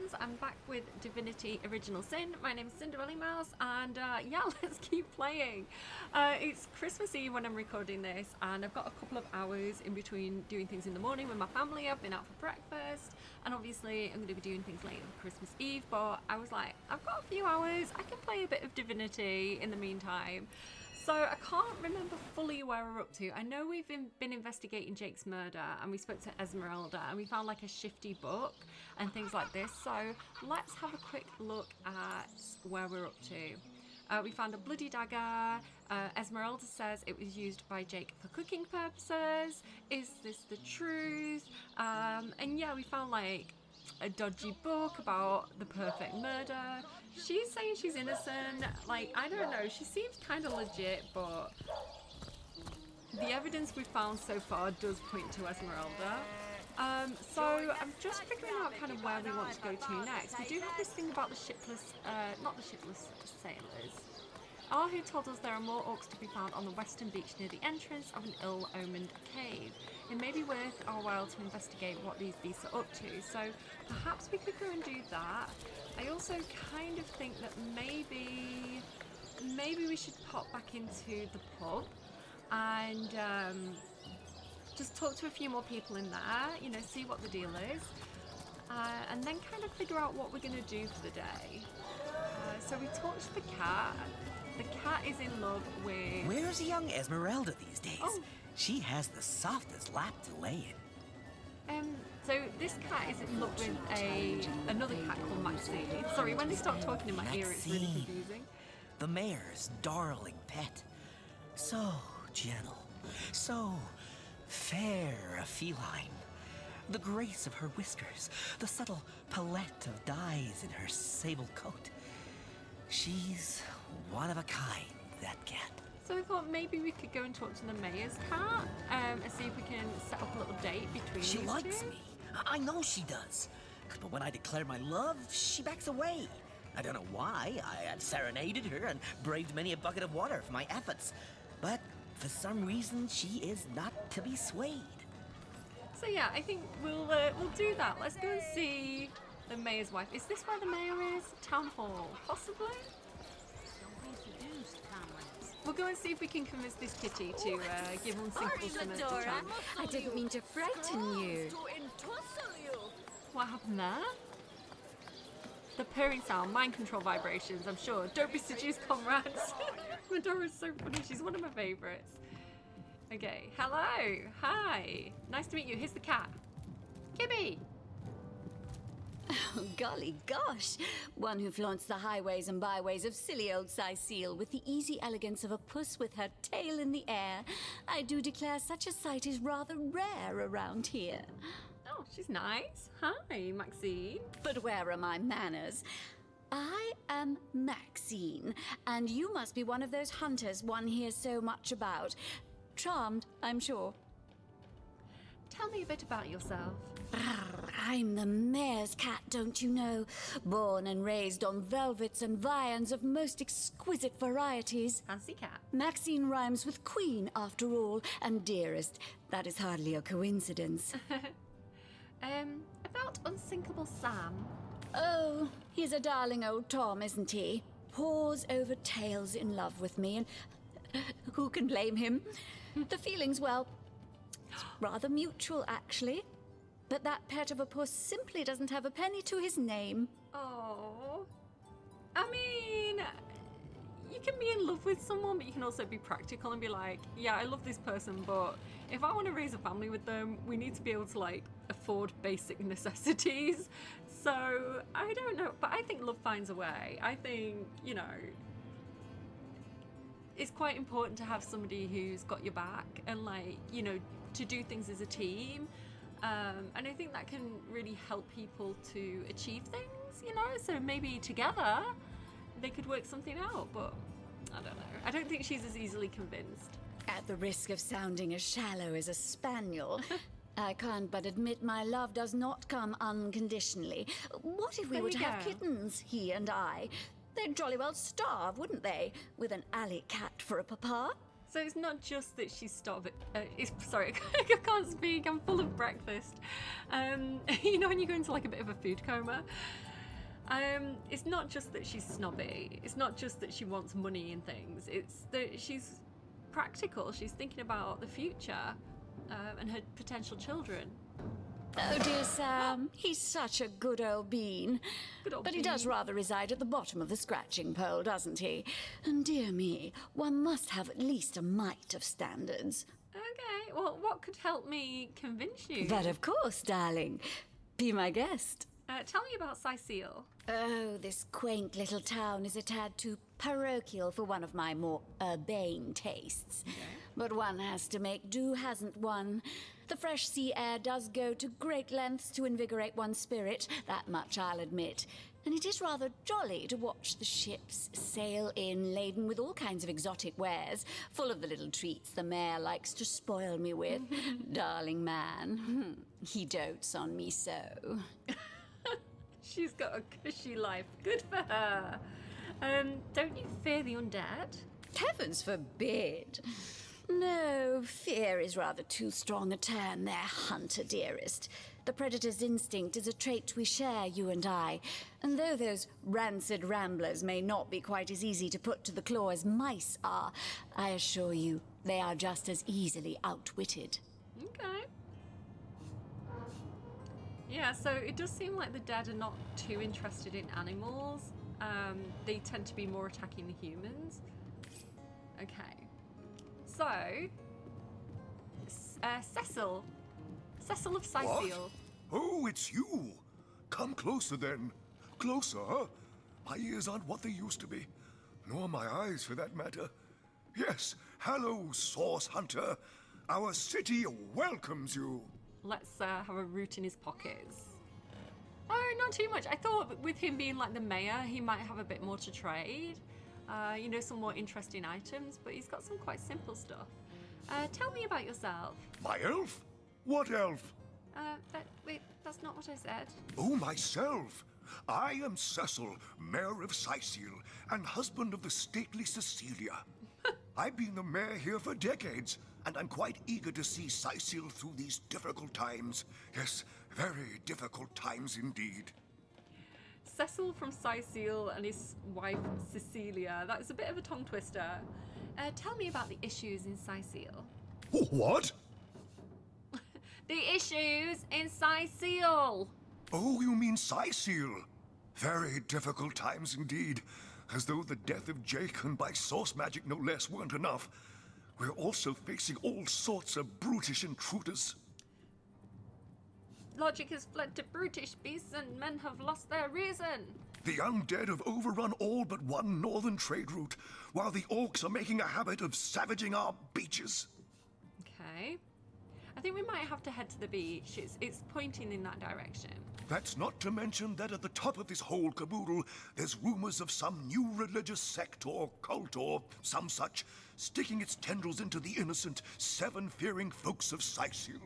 fans, I'm back with Divinity Original Sin. My name is Cinderella Mouse, and yeah, let's keep playing. It's Christmas Eve when I'm recording this, and I've got a couple of hours in between doing things in the morning with my family. I've been out for breakfast, and obviously I'm going to be doing things later on Christmas Eve, but I was like, I've got a few hours, I can play a bit of Divinity in the meantime. So I can't remember fully where we're up to. I know we've been investigating Jake's murder, and we spoke to Esmeralda, and we found like a shifty book and things like this. So let's have a quick look at where we're up to. We found a bloody dagger. Esmeralda says it was used by Jake for cooking purposes. Is this the truth? And yeah, we found like a dodgy book about the perfect murder. She's saying she's innocent. Like, I don't know, she seems kind of legit, but the evidence we found so far does point to Esmeralda. So I'm just figuring out kind of where we want to go to next. We do have this thing about the shipless, not the shipless sailors. Who told us there are more orcs to be found on the western beach near the entrance of an ill-omened cave. It may be worth our while to investigate what these beasts are up to, so perhaps we could go and do that. I also kind of think that maybe we should pop back into the pub and just talk to a few more people in there, you know, see what the deal is, and then kind of figure out what we're going to do for the day. So we talked to the cat. The cat is in love with... Where's young Esmeralda these days? Oh. She has the softest lap to lay in. So this cat is in love with another cat called Maxine. Sorry, when they start talking in my ear, it's really Maxine. confusing. The mayor's darling pet. So gentle, so fair a feline. The grace of her whiskers, the subtle palette of dyes in her sable coat. She's one of a kind, that cat. So I thought maybe we could go and talk to the mayor's cat and see if we can set up a little date between She these likes two. me. I know she does. But when I declare my love, she backs away. I don't know why. I have serenaded her and braved many a bucket of water for my efforts. But for some reason, she is not to be swayed. So yeah, I think we'll do that. Let's go and see the mayor's wife. Is this where the mayor is? Town hall, possibly? We'll go and see if we can convince this kitty to give Unsinkable some a chance. I didn't mean to frighten you. What happened there? The purring sound, mind control vibrations, I'm sure. Don't be seduced, comrades. Medora's so funny, she's one of my favourites. Okay, hello, hi. Nice to meet you, here's the cat. Gibby. Oh, golly gosh. One who flaunts the highways and byways of silly old Sicile with the easy elegance of a puss with her tail in the air. I do declare such a sight is rather rare around here. Oh, she's nice. Hi, Maxine. But where are my manners? I am Maxine, and you must be one of those hunters one hears so much about. Charmed, I'm sure. Tell me a bit about yourself. I'm the mayor's cat, don't you know? Born and raised on velvets and viands of most exquisite varieties. Fancy cat. Maxine rhymes with queen, after all, and dearest. That is hardly a coincidence. About Unsinkable Sam. Oh, he's a darling old Tom, isn't he? Paws over tails in love with me, and who can blame him? The feeling's, well, rather mutual, actually. But that pet of a puss simply doesn't have a penny to his name. Oh. I mean, you can be in love with someone, but you can also be practical and be like, yeah, I love this person, but if I want to raise a family with them, we need to be able to, like, afford basic necessities. So, I don't know, but I think love finds a way. I think, you know, it's quite important to have somebody who's got your back and, like, you know, to do things as a team. And I think that can really help people to achieve things, you know? So maybe together they could work something out, but I don't know. I don't think she's as easily convinced. At the risk of sounding as shallow as a spaniel, I can't but admit my love does not come unconditionally. What if we There were you to have go. kittens, he and I? They'd jolly well starve, wouldn't they? With an alley cat for a papa? So it's not just that she's starving. Sorry, I can't speak. I'm full of breakfast. You know when you go into like a bit of a food coma? It's not just that she's snobby. It's not just that she wants money and things. It's that she's practical. She's thinking about the future and her potential children. Oh dear, Sam. He's such a good old bean. Good old But he does bean. rather reside at the bottom of the scratching pole, doesn't he? And dear me, one must have at least a mite of standards. Okay, well, what could help me convince you? But of course, darling. Be my guest. Tell me about Cecile. Oh, this quaint little town is a tad too parochial for one of my more urbane tastes. But one has to make do, hasn't one? The fresh sea air does go to great lengths to invigorate one's spirit, that much I'll admit. And it is rather jolly to watch the ships sail in laden with all kinds of exotic wares, full of the little treats the mayor likes to spoil me with. Darling man, he dotes on me so. She's got a cushy life. Good for her. Don't you fear the undead? Heavens forbid. No, fear is rather too strong a term there, Hunter dearest. The predator's instinct is a trait we share, you and I. And though those rancid ramblers may not be quite as easy to put to the claw as mice are, I assure you they are just as easily outwitted. Okay. Yeah, so it does seem like the dead are not too interested in animals. They tend to be more attacking the humans. Okay. So, Cecil. Cecil of Cecile. Oh, it's you. Come closer then. Closer, huh? My ears aren't what they used to be. Nor my eyes, for that matter. Yes, hello, Source Hunter. Our city welcomes you. Let's have a root in his pockets. Oh, not too much. I thought with him being like the mayor, he might have a bit more to trade. You know, some more interesting items, but he's got some quite simple stuff. Tell me about yourself. My elf? What elf? Wait, that's not what I said. Oh, myself. I am Cecil, mayor of Cecile, and husband of the stately Cecilia. I've been the mayor here for decades, and I'm quite eager to see Cecile through these difficult times. Yes, very difficult times indeed. Cecil from Cecile and his wife Cecilia. That is a bit of a tongue twister. Tell me about the issues in Cecile. What? The issues in Cecile! Oh, you mean Cecile? Very difficult times indeed. As though the death of Jake, and by source magic no less, weren't enough. We're also facing all sorts of brutish intruders. Logic has fled to brutish beasts and men have lost their reason. The undead have overrun all but one northern trade route, while the orcs are making a habit of savaging our beaches. Okay. I think we might have to head to the beach. It's pointing in that direction. That's not to mention that at the top of this whole caboodle, there's rumors of some new religious sect or cult or some such, sticking its tendrils into the innocent, seven-fearing folks of Cecile.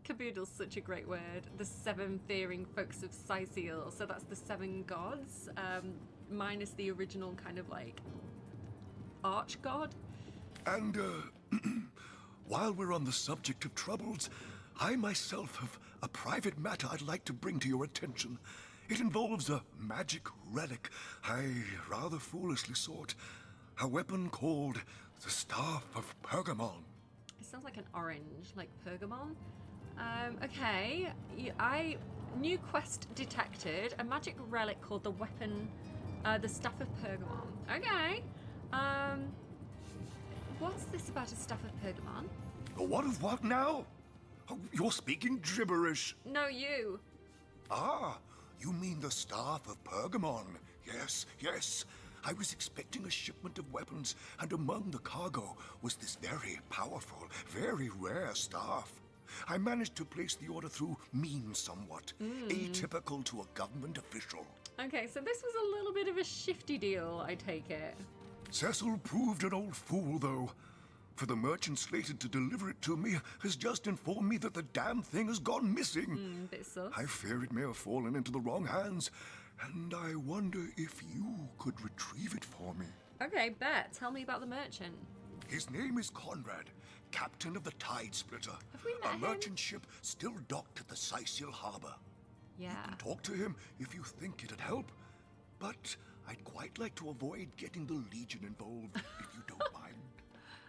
Caboodle's such a great word. The seven fearing folks of Cecile. So that's the seven gods, minus the original kind of like arch god. And, while we're on the subject of troubles, I myself have a private matter I'd like to bring to your attention. It involves a magic relic I rather foolishly sought. A weapon called the Staff of Pergamon. It sounds like an orange, like Pergamon. Okay. New quest detected. A magic relic called the weapon, the Staff of Pergamon. Okay. What's this about a Staff of Pergamon? What of what now? Oh, you're speaking gibberish. No, you. Ah, you mean the Staff of Pergamon. Yes, yes. I was expecting a shipment of weapons, and among the cargo was this very powerful, very rare staff. I managed to place the order through means somewhat, atypical to a government official. Okay, so this was a little bit of a shifty deal, I take it. Cecil proved an old fool, though. For the merchant slated to deliver it to me has just informed me that the damn thing has gone missing. Bit sus. I fear it may have fallen into the wrong hands, and I wonder if you could retrieve it for me. Okay, bet. Tell me about the merchant. His name is Conrad, captain of the Tide Splitter, Have we met a him? merchant ship still docked at the Cecile harbor. You Yeah. can talk to him if you think it'd help. But I'd quite like to avoid getting the Legion involved, if you don't mind.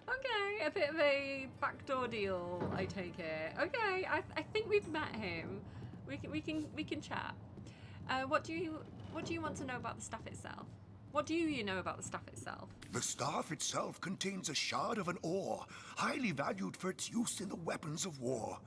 Okay, a bit of a backdoor deal, I take it. Okay, I think we've met him. We can chat. What do you want to know about the staff itself? What do you know about the staff itself? The staff itself contains a shard of an ore, highly valued for its use in the weapons of war.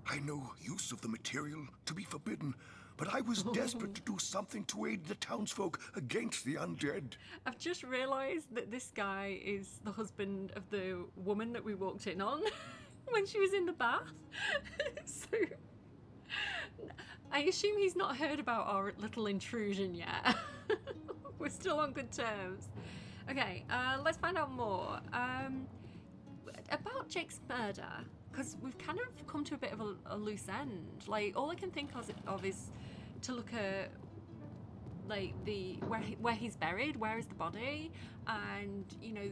I know use of the material to be forbidden, but I was desperate to do something to aid the townsfolk against the undead. I've just realised that this guy is the husband of the woman that we walked in on when she was in the bath. So I assume he's not heard about our little intrusion yet. We're still on good terms. Okay, let's find out more. About Jake's murder, because we've kind of come to a bit of a loose end. Like, all I can think of is to look at like where he's buried, where is the body, and you know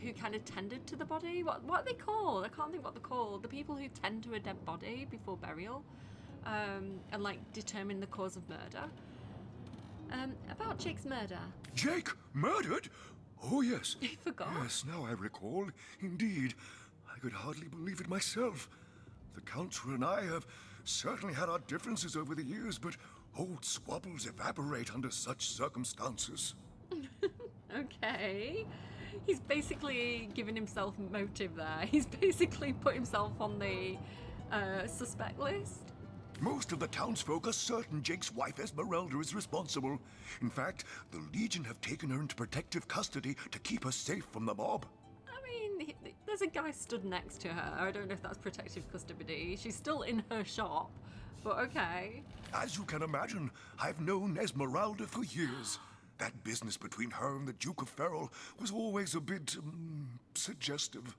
who kind of tended to the body. What are they called? I can't think what they're called. The people who tend to a dead body before burial, and like determine the cause of murder. About Jake's murder. Jake murdered? Oh, yes. I forgot. Yes, now I recall. Indeed. I could hardly believe it myself. The Council and I have certainly had our differences over the years, but old squabbles evaporate under such circumstances. Okay. He's basically given himself motive there. He's basically put himself on the suspect list. Most of the townsfolk are certain Jake's wife Esmeralda is responsible. In fact, the Legion have taken her into protective custody to keep her safe from the mob. I mean, there's a guy stood next to her. I don't know if that's protective custody. She's still in her shop, but okay. As you can imagine, I've known Esmeralda for years. That business between her and the Duke of Ferrol was always a bit suggestive.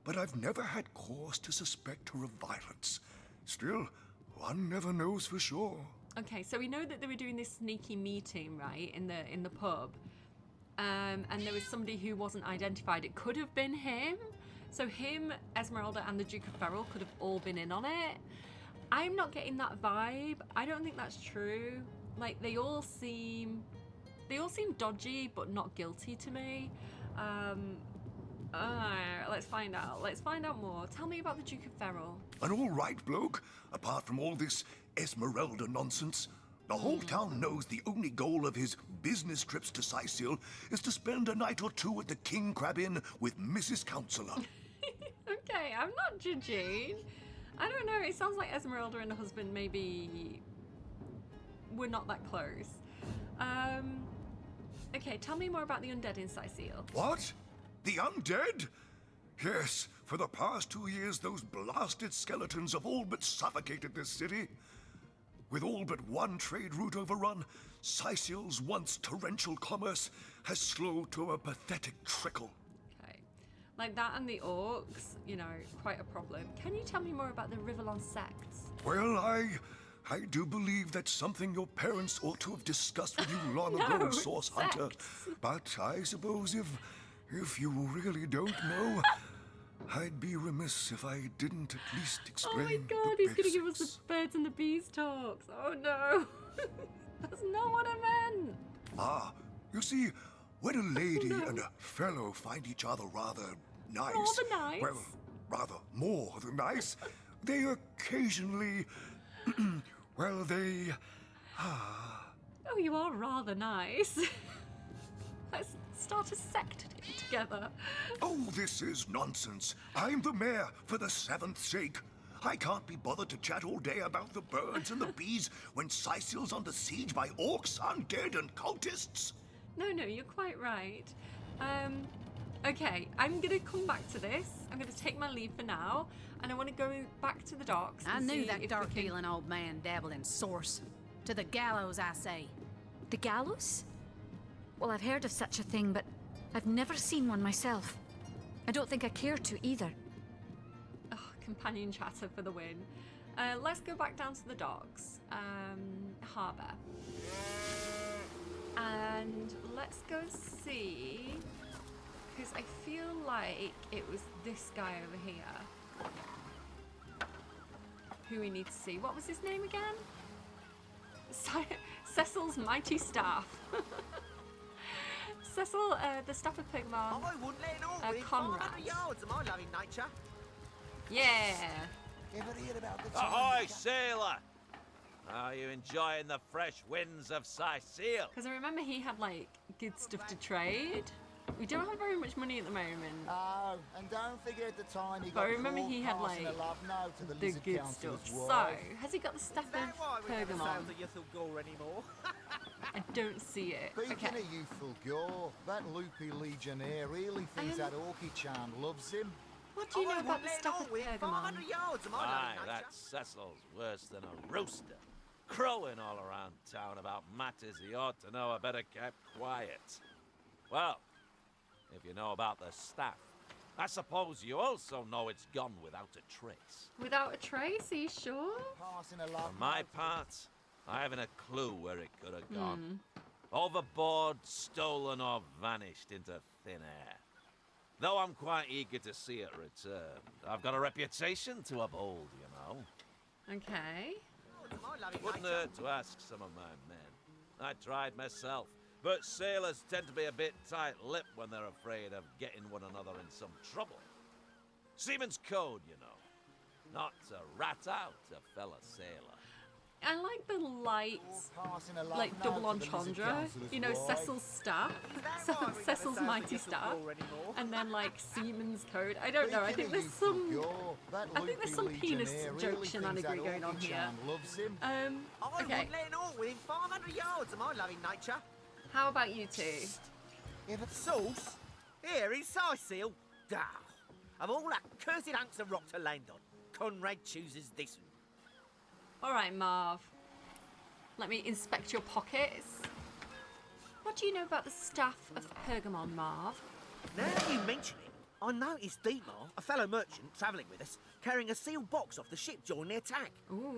But I've never had cause to suspect her of violence. Still, one never knows for sure. Okay, so we know that they were doing this sneaky meeting, right, in the pub, and there was somebody who wasn't identified. It could have been him. So him, Esmeralda, and the Duke of Ferrol could have all been in on it. I'm not getting that vibe. I don't think that's true. Like, they all seem dodgy, but not guilty to me. Let's find out. Let's find out more. Tell me about the Duke of Ferrol. An all right bloke, apart from all this Esmeralda nonsense. The whole town knows the only goal of his business trips to Sicil is to spend a night or two at the King Crab Inn with Mrs. Counselor. Okay, I'm not judging. I don't know. It sounds like Esmeralda and her husband maybe were not that close. Okay, tell me more about the undead in Sicil. What? The undead? Yes, for the past 2 years, those blasted skeletons have all but suffocated this city. With all but one trade route overrun, Sicil's once torrential commerce has slowed to a pathetic trickle. Okay. Like that and the orcs, you know, quite a problem. Can you tell me more about the Rivellon sects? Well, I do believe that's something your parents ought to have discussed with you long No, ago, Source Hunter. sects. But I suppose if you really don't know, I'd be remiss if I didn't at least Oh explain my god, the he's gonna give us basics. the birds and the bees talks. Oh no. That's not what I meant. Ah, you see, when a lady No. and a fellow find each other rather nice, Rather nice? well, rather more than nice, they occasionally, well, they, Oh, you are rather nice. Let's start a sect together. oh, this is nonsense. I'm the mayor for the 7th sake. I can't be bothered to chat all day about the birds and the bees when Sicil's under siege by orcs, undead, and cultists. No, you're quite right. Okay, I'm gonna come back to this. I'm gonna take my leave for now, and I want to go back to the docks. I and knew see that if we dark can- dealing old man dabbled in source. To the gallows, I say. The gallows? Well, I've heard of such a thing, but I've never seen one myself. I don't think I care to either. Oh, companion chatter for the win. Let's go back down to the docks, harbour, and let's go see. Because I feel like it was this guy over here. who we need to see. What was his name again? Cecil's mighty staff. Cecil, the staff of Pokemon. I wouldn't let it all within Conrad. 500 yards of my loving nature. Yeah. Ever hear about the Ahoy, sailor! Are you enjoying the fresh winds of Sicil? Because I remember he had like good stuff to trade. We don't have very much money at the moment. Oh, and don't forget the time he But got I remember caught he had passing like a love note to the the lizard good councillor's stuff. So, wife. has he got the staff Is that why of we never Pergamon? sail to Yuthel Gore anymore? I don't see it. Speaking Okay. of youthful gore, that loopy legionnaire really thinks that Orchid-chan loves him. What do you know I about wouldn't the let it staff all of within Pergamon? 500 yards of my Aye, loving nature. that Cecil's worse than a rooster. Crowing all around town about matters he ought to know are better kept quiet. Well, if you know about the staff, I suppose you also know it's gone without a trace. Without a trace, are you sure? Passing a love For my note. part, I haven't a clue where it could have gone. Overboard, stolen, or vanished into thin air. Though I'm quite eager to see it return, I've got a reputation to uphold, you know. Okay. To my loving Wouldn't nature. hurt to ask some of my men. I tried myself, but sailors tend to be a bit tight-lipped when they're afraid of getting one another in some trouble. Seaman's code, you know. Not to rat out a fellow sailor. I like the light, Passing a love like note double to the lizard entendre. councillor's You know, wife. Cecil's staff, Is that why we never Cecil's sail to mighty Yuthel staff, Gore anymore? and then like Seaman's code. I don't know. I Speaking think of there's youthful some. gore, that I think there's loopy some penis legionnaire joke really thinks shenanigery that going on here. Orchid-chan loves him. I Okay. wouldn't let it all within 500 yards of my loving nature. How about you two? Sauce? Here in Sicil? Dah. Of all that cursed hunks of rock to land on, Conrad chooses this one. All right, Marv. Let me inspect your pockets. What do you know about the staff of Pergamon, Marv? Now that you mention it, I noticed Dietmar, a fellow merchant travelling with us, carrying a sealed box off the ship during the attack.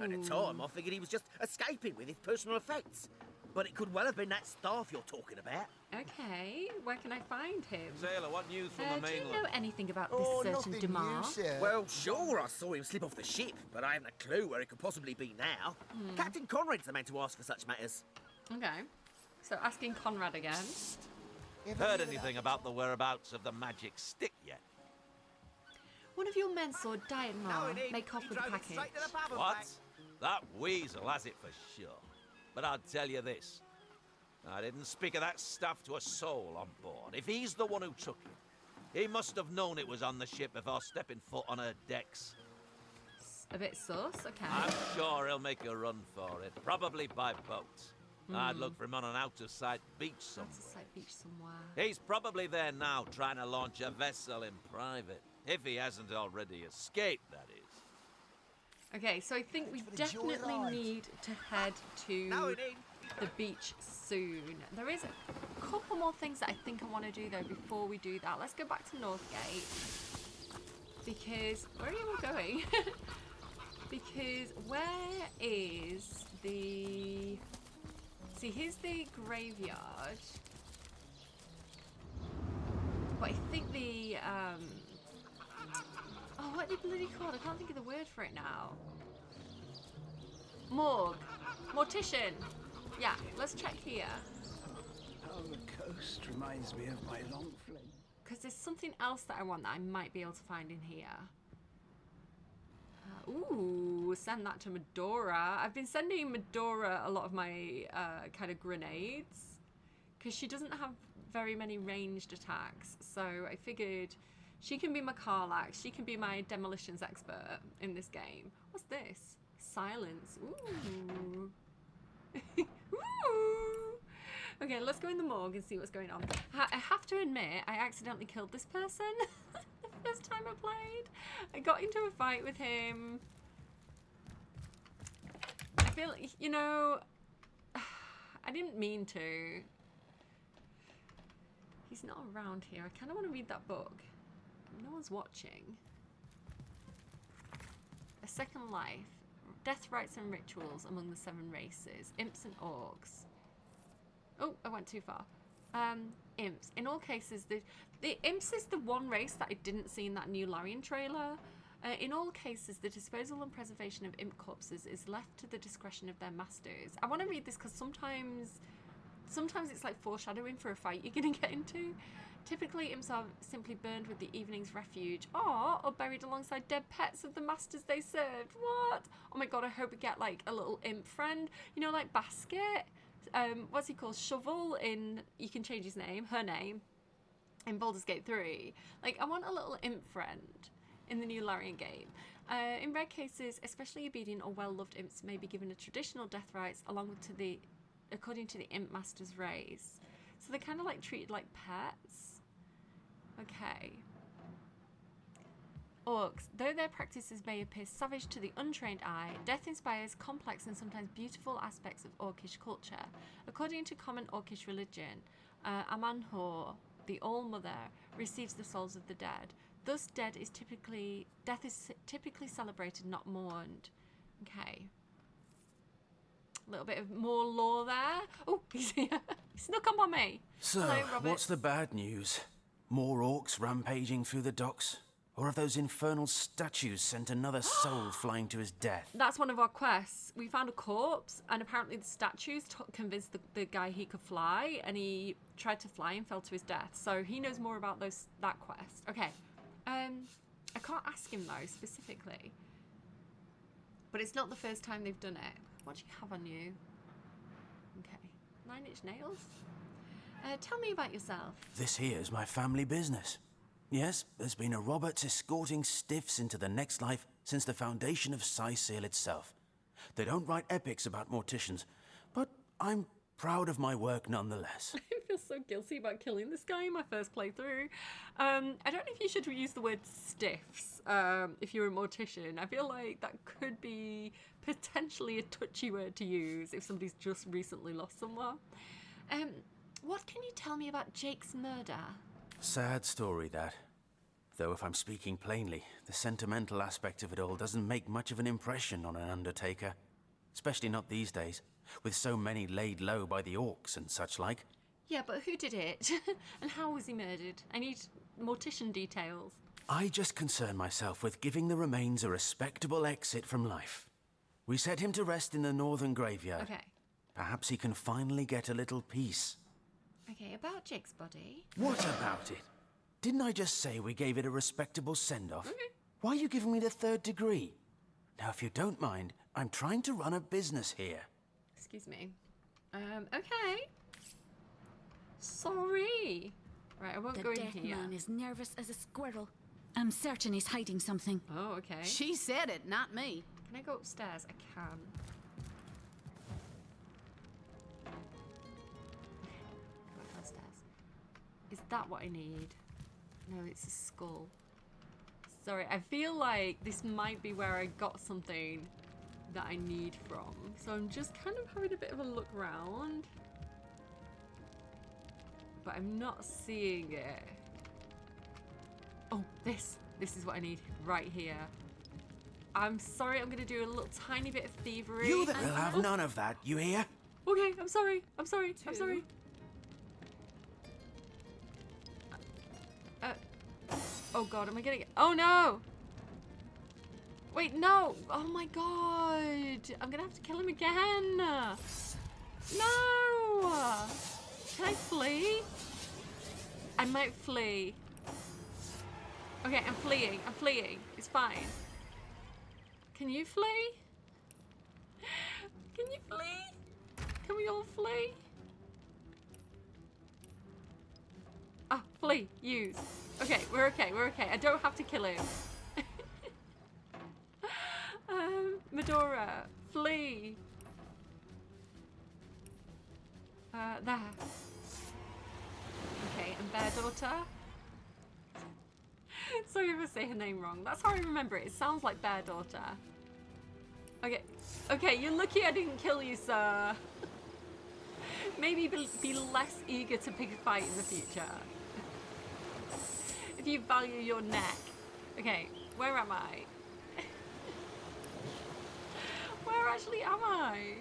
At the time, I figured he was just escaping with his personal effects. But it could well have been that staff you're talking about. Okay, where can I find him? Sailor, what news from the Do you mainland? know anything about this Oh, certain nothing Demar? new, sir. Well, sure, I saw him slip off the ship, but I haven't a clue where he could possibly be now. Captain Conrad's the man to ask for such matters. Okay, so asking Conrad again. Heard anything about the whereabouts of the magic stick yet? One of your men saw Dietmar indeed. make off He with the drove it package. straight to the pub and What? back. That weasel has it for sure. But I'll tell you this. I didn't speak of that stuff to a soul on board. If he's the one who took it, he must have known it was on the ship before stepping foot on her decks. A bit sus, okay. I'm sure he'll make a run for it, probably by boat. I'd look for him on an out-of-sight beach That's a somewhere. side beach somewhere. He's probably there now, trying to launch a vessel in private. If he hasn't already escaped, that is. Okay, so I think we for the definitely joyride. need to head to No, indeed. the beach soon. There is a couple more things that I think I want to do though before we do that. Let's go back to Northgate. Because, where are you all going? Because where is the... See, here's the graveyard. But I think the, oh, what are they bloody called? I can't think of the word for it now. Morgue. Mortician. Yeah, let's check here. Oh, the coast reminds me of my long fling. Because there's something else that I want that I might be able to find in here. Ooh, send that to Medora. I've been sending Medora a lot of my kind of grenades. Because she doesn't have very many ranged attacks. So I figured she can be my Karlach. She can be my demolitions expert in this game. What's this? Silence. Ooh. Ooh. Okay, let's go in the morgue and see what's going on. I have to admit, I accidentally killed this person the first time I played. I got into a fight with him. I feel, you know, I didn't mean to. He's not around here. I kind of want to read that book. No one's watching. A Second Life. Death rites and rituals among the 7 races. Imps and orcs. Oh, I went too far. Imps. In all cases, the imps is the one race that I didn't see in that new Larian trailer. In all cases, the disposal and preservation of imp corpses is left to the discretion of their masters. I want to read this because sometimes it's like foreshadowing for a fight you're going to get into. Typically, imps are simply burned with the evening's refuge, or buried alongside dead pets of the masters they served. What? Oh my god, I hope we get like a little imp friend. You know, like Basket? What's he called? Shovel in... You can change his name, her name, in Baldur's Gate 3. Like, I want a little imp friend in the new Larian game. In rare cases, especially obedient or well-loved imps may be given a traditional death rites according to the imp master's race. So they're kind of like treated like pets. Okay. Orcs, though their practices may appear savage to the untrained eye, death inspires complex and sometimes beautiful aspects of Orcish culture. According to common Orcish religion, Amanhor, the All-Mother, receives the souls of the dead. Thus, death is typically celebrated, not mourned. Okay. A little bit of more lore there. Oh, he's here. He snuck up on me. So, Hello, Robert. what's the bad news? More orcs rampaging through the docks? Or have those infernal statues sent another soul flying to his death? That's one of our quests. We found a corpse, and apparently the statues convinced the guy he could fly, and he tried to fly and fell to his death. So he knows more about that quest. Okay. I can't ask him though specifically, but it's not the first time they've done it. What do you have on you? Okay, 9 Inch Nails. Tell me about yourself. This here's my family business. Yes, there's been a Roberts escorting stiffs into the next life since the foundation of Seal itself. They don't write epics about morticians, but I'm proud of my work nonetheless. I feel so guilty about killing this guy in my first playthrough. I don't know if you should use the word stiffs if you're a mortician. I feel like that could be potentially a touchy word to use if somebody's just recently lost someone. What can you tell me about Jake's murder? Sad story, that. Though if I'm speaking plainly, the sentimental aspect of it all doesn't make much of an impression on an undertaker. Especially not these days, with so many laid low by the orcs and such like. Yeah, but who did it? And how was he murdered? I need mortician details. I just concern myself with giving the remains a respectable exit from life. We set him to rest in the northern graveyard. Okay. Perhaps he can finally get a little peace. Okay, about Jake's body. What about it? Didn't I just say we gave it a respectable send-off? Okay. Why are you giving me the 3rd degree? Now, if you don't mind, I'm trying to run a business here. Excuse me. Okay. Sorry. Right, I won't go in The dead here. man is nervous as a squirrel. I'm certain he's hiding something. Oh, okay. She said it, not me. Can I go upstairs? I can. Go downstairs. Is that what I need? No, it's a skull. Sorry, I feel like this might be where I got something that I need from. So I'm just kind of having a bit of a look around. But I'm not seeing it. Oh, this is what I need right here. I'm sorry, I'm gonna do a little tiny bit of thievery. You will have none of that, you hear? Okay, I'm sorry. I'm sorry. I'm sorry. Oh god, am I getting it? Oh no! Wait, no! Oh my god! I'm gonna have to kill him again! No! Can I flee? I might flee. Okay, I'm fleeing. I'm fleeing. It's fine. Can you flee? Can you flee? Can we all flee? Ah, flee. Use. Okay, we're okay. We're okay. I don't have to kill him. Medora, flee. There. Okay, and Bear Daughter. Sorry if I say her name wrong. That's how I remember it. It sounds like Bear Daughter. Okay. Okay, you're lucky I didn't kill you, sir. Maybe be less eager to pick a fight in the future. If you value your neck. Okay, where am I? Where actually am I?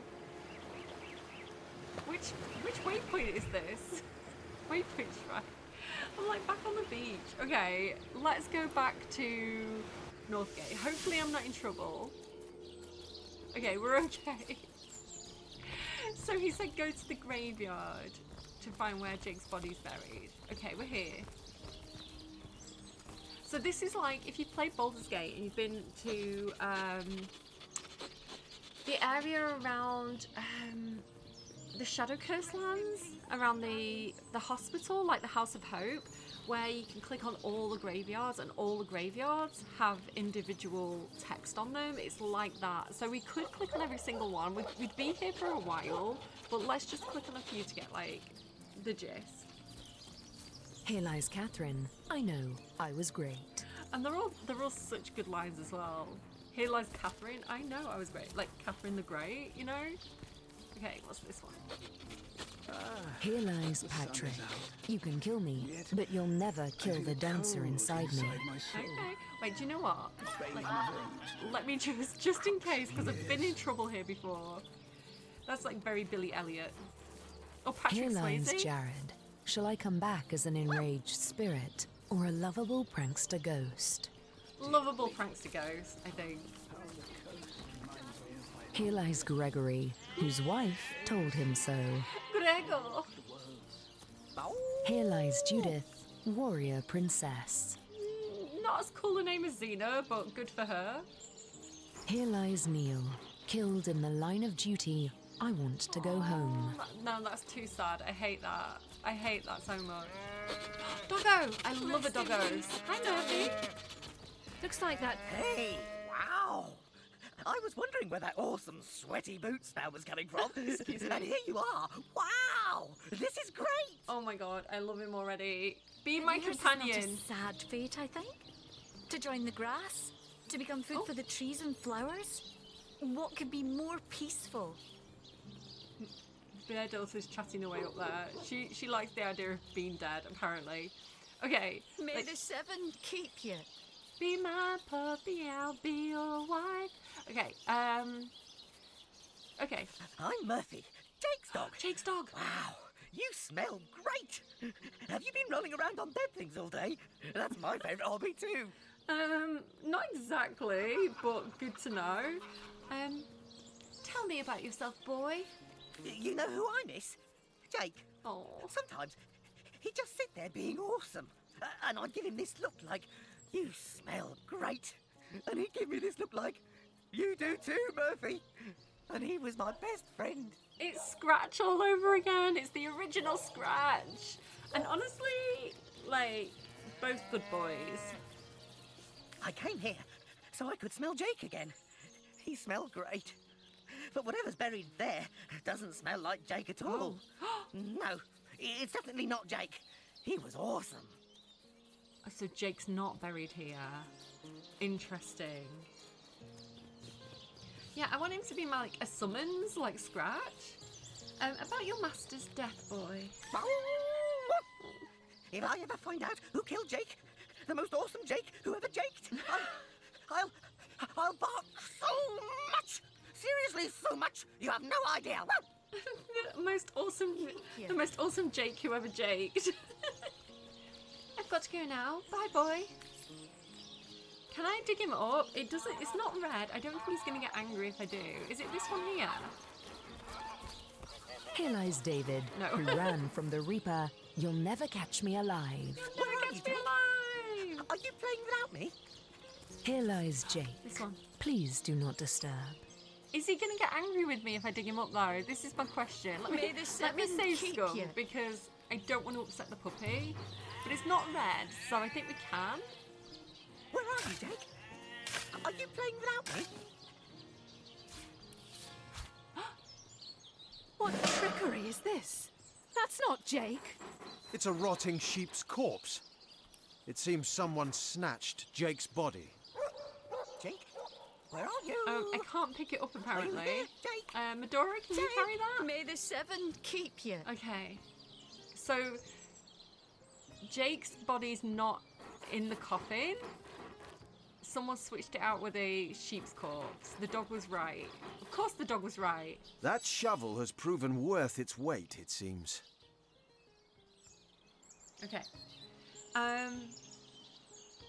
Which waypoint is this? Waypoint right? I'm like back on the beach. Okay, let's go back to Northgate. Hopefully I'm not in trouble. Okay, we're okay. So he said go to the graveyard to find where Jake's body's buried. Okay, we're here. So this is like, if you've played Baldur's Gate and you've been to the area around the Shadow Curse lands, around the hospital, like the House of Hope, where you can click on all the graveyards, and all the graveyards have individual text on them. It's like that. So we could click on every single one. We'd be here for a while, but let's just click on a few to get like the gist. Here lies Catherine. I know, I was great. And they're all such good lines as well. Here lies Catherine. I know I was great. Like Catherine the Great, you know? Okay, what's this one? Here lies Patrick. You can kill me, but you'll never kill the dancer inside me. Okay. Wait, do you know what? Like, let me just in case, because I've been in trouble here before. That's like very Billy Elliot. Oh, Patrick Here lies Swayze. Jared. Shall I come back as an enraged spirit or a lovable prankster ghost? Lovable prankster ghost, I think. Here lies Gregory, whose wife told him so. Gregor. Here lies Judith, warrior princess. Not as cool a name as Xena, but good for her. Here lies Neil, killed in the line of duty. I want to go home. No, that's too sad. I hate that. I hate that so much. Doggo! I love a doggos. Hi, Murphy. Looks like that. Hey, wow! I was wondering where that awesome sweaty boot smell was coming from. Excuse me. And here you are. Wow! This is great! Oh my god, I love him already. Be my Yours is companion. not a sad fate, I think. To join the grass, to become food for the trees and flowers. What could be more peaceful? Bear Daughter's chatting away up there. She likes the idea of being dead, apparently. Okay. May like, the seven keep you. be my puppy, I'll be your wife. Okay, okay. I'm Murphy, Jake's dog. Jake's dog. Wow, you smell great. Have you been rolling around on dead things all day? That's my favourite hobby too. Not exactly, but good to know. Tell me about yourself, boy. You know who I miss? Jake. Oh. Sometimes he'd just sit there being awesome. And I'd give him this look like, you smell great. And he'd give me this look like, you do too, Murphy. And he was my best friend. It's Scratch all over again. It's the original Scratch. And honestly, like, both good boys. I came here so I could smell Jake again. He smelled great. But whatever's buried there doesn't smell like Jake at all. No, it's definitely not Jake. He was awesome. So Jake's not buried here. Interesting. Yeah, I want him to be like a summons, like Scratch. About your master's death, boy. If I ever find out who killed Jake, the most awesome Jake who ever jaked, I'll bark so much. Seriously, so much. You have no idea. the most awesome Jake who ever jaked. I've got to go now. Bye, boy. Can I dig him up? It doesn't. It's not red. I don't think he's going to get angry if I do. Is it this one here? Here lies David, No. who ran from the Reaper. You'll never catch me alive. Where are you, Catch me Jake? alive. Are you playing without me? Here lies Jake. This one. Please do not disturb. Is he going to get angry with me if I dig him up, though? This is my question. Let me May the say seven keep scum, you. because I don't want to upset the puppy. But it's not red, so I think we can. Where are you, Jake? Are you playing without me? What trickery is this? That's not Jake. It's a rotting sheep's corpse. It seems someone snatched Jake's body. Jake, where are you? I can't pick it up, apparently. Are you here, Jake? Medora, can you carry that? May the seven keep you. Okay. So, Jake's body's not in the coffin. Someone switched it out with a sheep's corpse. The dog was right. Of course the dog was right. That shovel has proven worth its weight, it seems.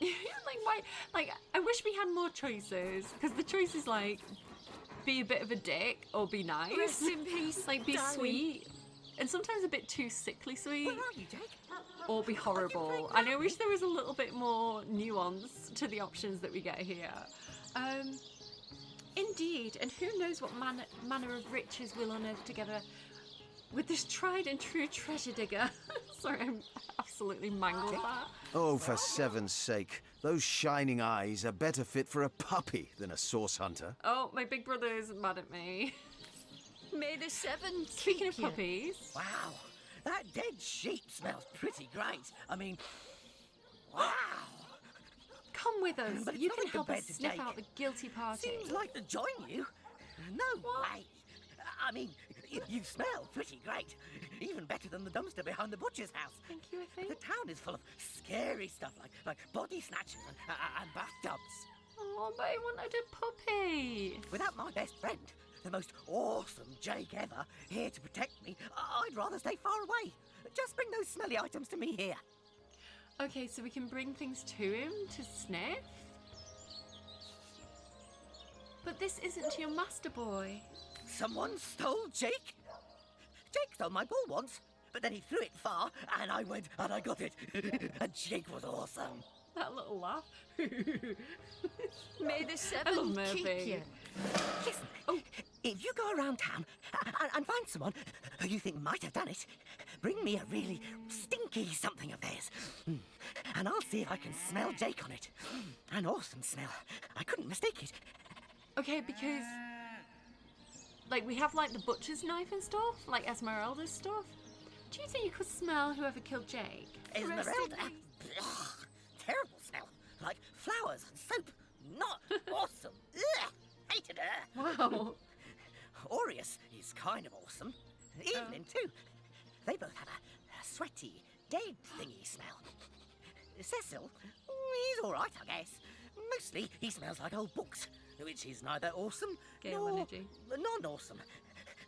Like, why? Like, I wish we had more choices, because the choice is like, be a bit of a dick or be nice. Rest in peace, Like, be darling. sweet, and sometimes a bit too sickly sweet. Where are you, Jake? Or be horrible. And I wish there was a little bit more nuance to the options that we get here. Indeed, and who knows what manner of riches we'll unearth together with this tried and true treasure digger. Sorry, I'm absolutely mangled that. Oh, for seven's sake. Those shining eyes are better fit for a puppy than a source hunter. Oh, my big brother is mad at me. May the seven Speaking of keep you. puppies, Wow, that dead sheep smells pretty great. I mean, wow. come with us. But it's You not can a help us compared to sniff Jake. out the guilty party. Seems like to join you. No way. I mean, you smell pretty great. Even better than the dumpster behind the butcher's house. Thank you, I think. The town is full of scary stuff like body snatchers and bathtubs. Oh, but I wanted a puppy. Without my best friend, the most awesome Jake ever, here to protect me, I'd rather stay far away. Just bring those smelly items to me here. Okay, so we can bring things to him to sniff? But this isn't your master boy. Someone stole Jake? Jake stole my ball once, but then he threw it far, and I went and I got it. And Jake was awesome. That little laugh. May the I seven love Murphy. keep you. Listen, if you go around town and find someone who you think might have done it, bring me a really stinky something of theirs. And I'll see if I can smell Jake on it. An awesome smell. I couldn't mistake it. Okay, because like we have like the butcher's knife and stuff, like Esmeralda's stuff. Do you think you could smell whoever killed Jake? Esmeralda? Ugh, terrible smell. Like flowers and soap. Not awesome. Ugh, hated her. Wow. Aureus is kind of awesome. Evelyn, too. They both have a sweaty, dead thingy smell. Cecil, he's all right, I guess. Mostly he smells like old books, which is neither awesome Gale nor energy. non-awesome.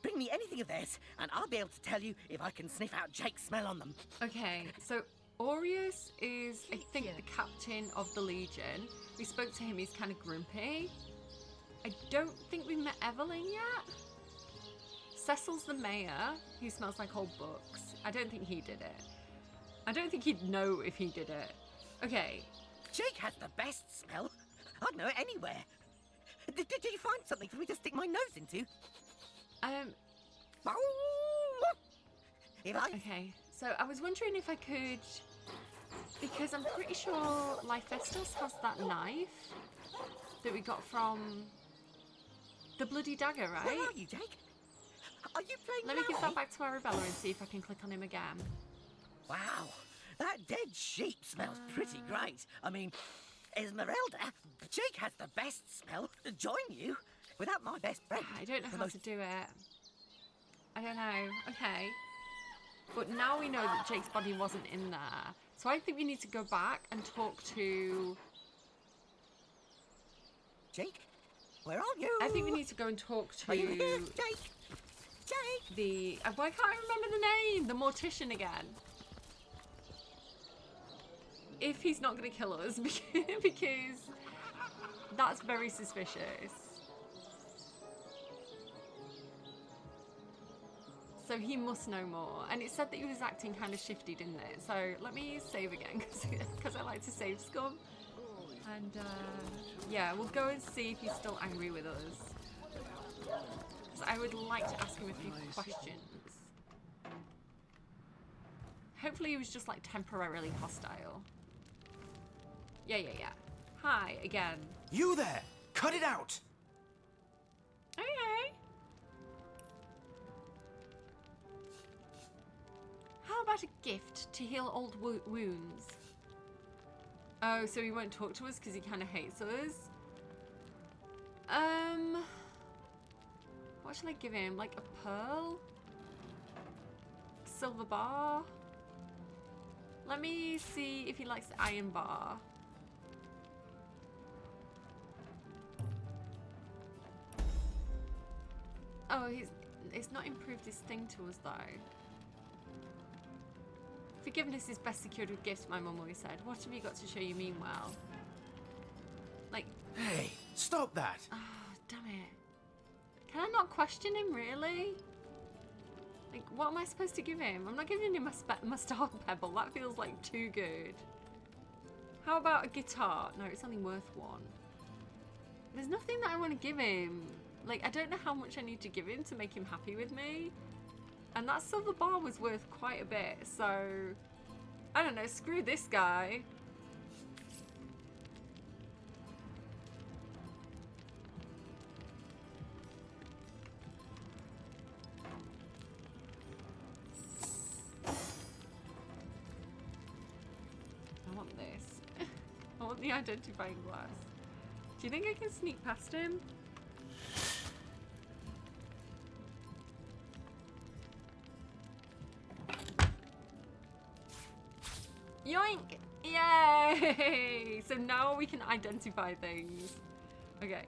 Bring me anything of theirs, and I'll be able to tell you if I can sniff out Jake's smell on them. Okay, so Aureus is, I think, the captain of the Legion. We spoke to him, he's kind of grumpy. I don't think we met Evelyn yet. Cecil's the mayor, who smells like old books. I don't think he did it. I don't think he'd know if he did it. Okay. Jake has the best smell. I'd know it anywhere. Did you find something for me to stick my nose into? Okay, so I was wondering if I could, because I'm pretty sure Lyphestos has that knife that we got from the bloody dagger, right? Where are you, Jake? Are you playing Let me give Maui? that back to Arabella and see if I can click on him again. Wow, that dead sheep smells pretty great. I mean, Esmeralda, Jake has the best smell. Join you without my best friend. I don't know the how most to do it. I don't know. Okay. But now we know that Jake's body wasn't in there. So I think we need to go back and talk to... Jake, where are you? I think we need to go and talk to... Are you here, Jake? Jake! The... Why can't I remember the name? The mortician again. If he's not going to kill us, because that's very suspicious. So he must know more. And it said that he was acting kind of shifty, didn't it? So let me save again, because I like to save scum. And yeah, we'll go and see if he's still angry with us. Because I would like to ask him a few questions. Hopefully he was just like temporarily hostile. Yeah. Hi, again. You there! Cut it out! Okay. How about a gift to heal old wounds? Oh, so he won't talk to us because he kind of hates us. What should I give him? Like a pearl? Silver bar? Let me see if he likes the iron bar. Oh, it's not improved his thing to us though. Forgiveness is best secured with gifts, my mum always said. What have you got to show you mean well? Like... Hey, stop that! Oh, damn it. Can I not question him, really? Like, what am I supposed to give him? I'm not giving him my star pebble. That feels like too good. How about a guitar? No, it's only worth one. There's nothing that I want to give him. Like, I don't know how much I need to give him to make him happy with me. And that silver bar was worth quite a bit, so... I don't know, screw this guy. I want this. I want the identifying glass. Do you think I can sneak past him? Yoink! Yay! So now we can identify things. Okay.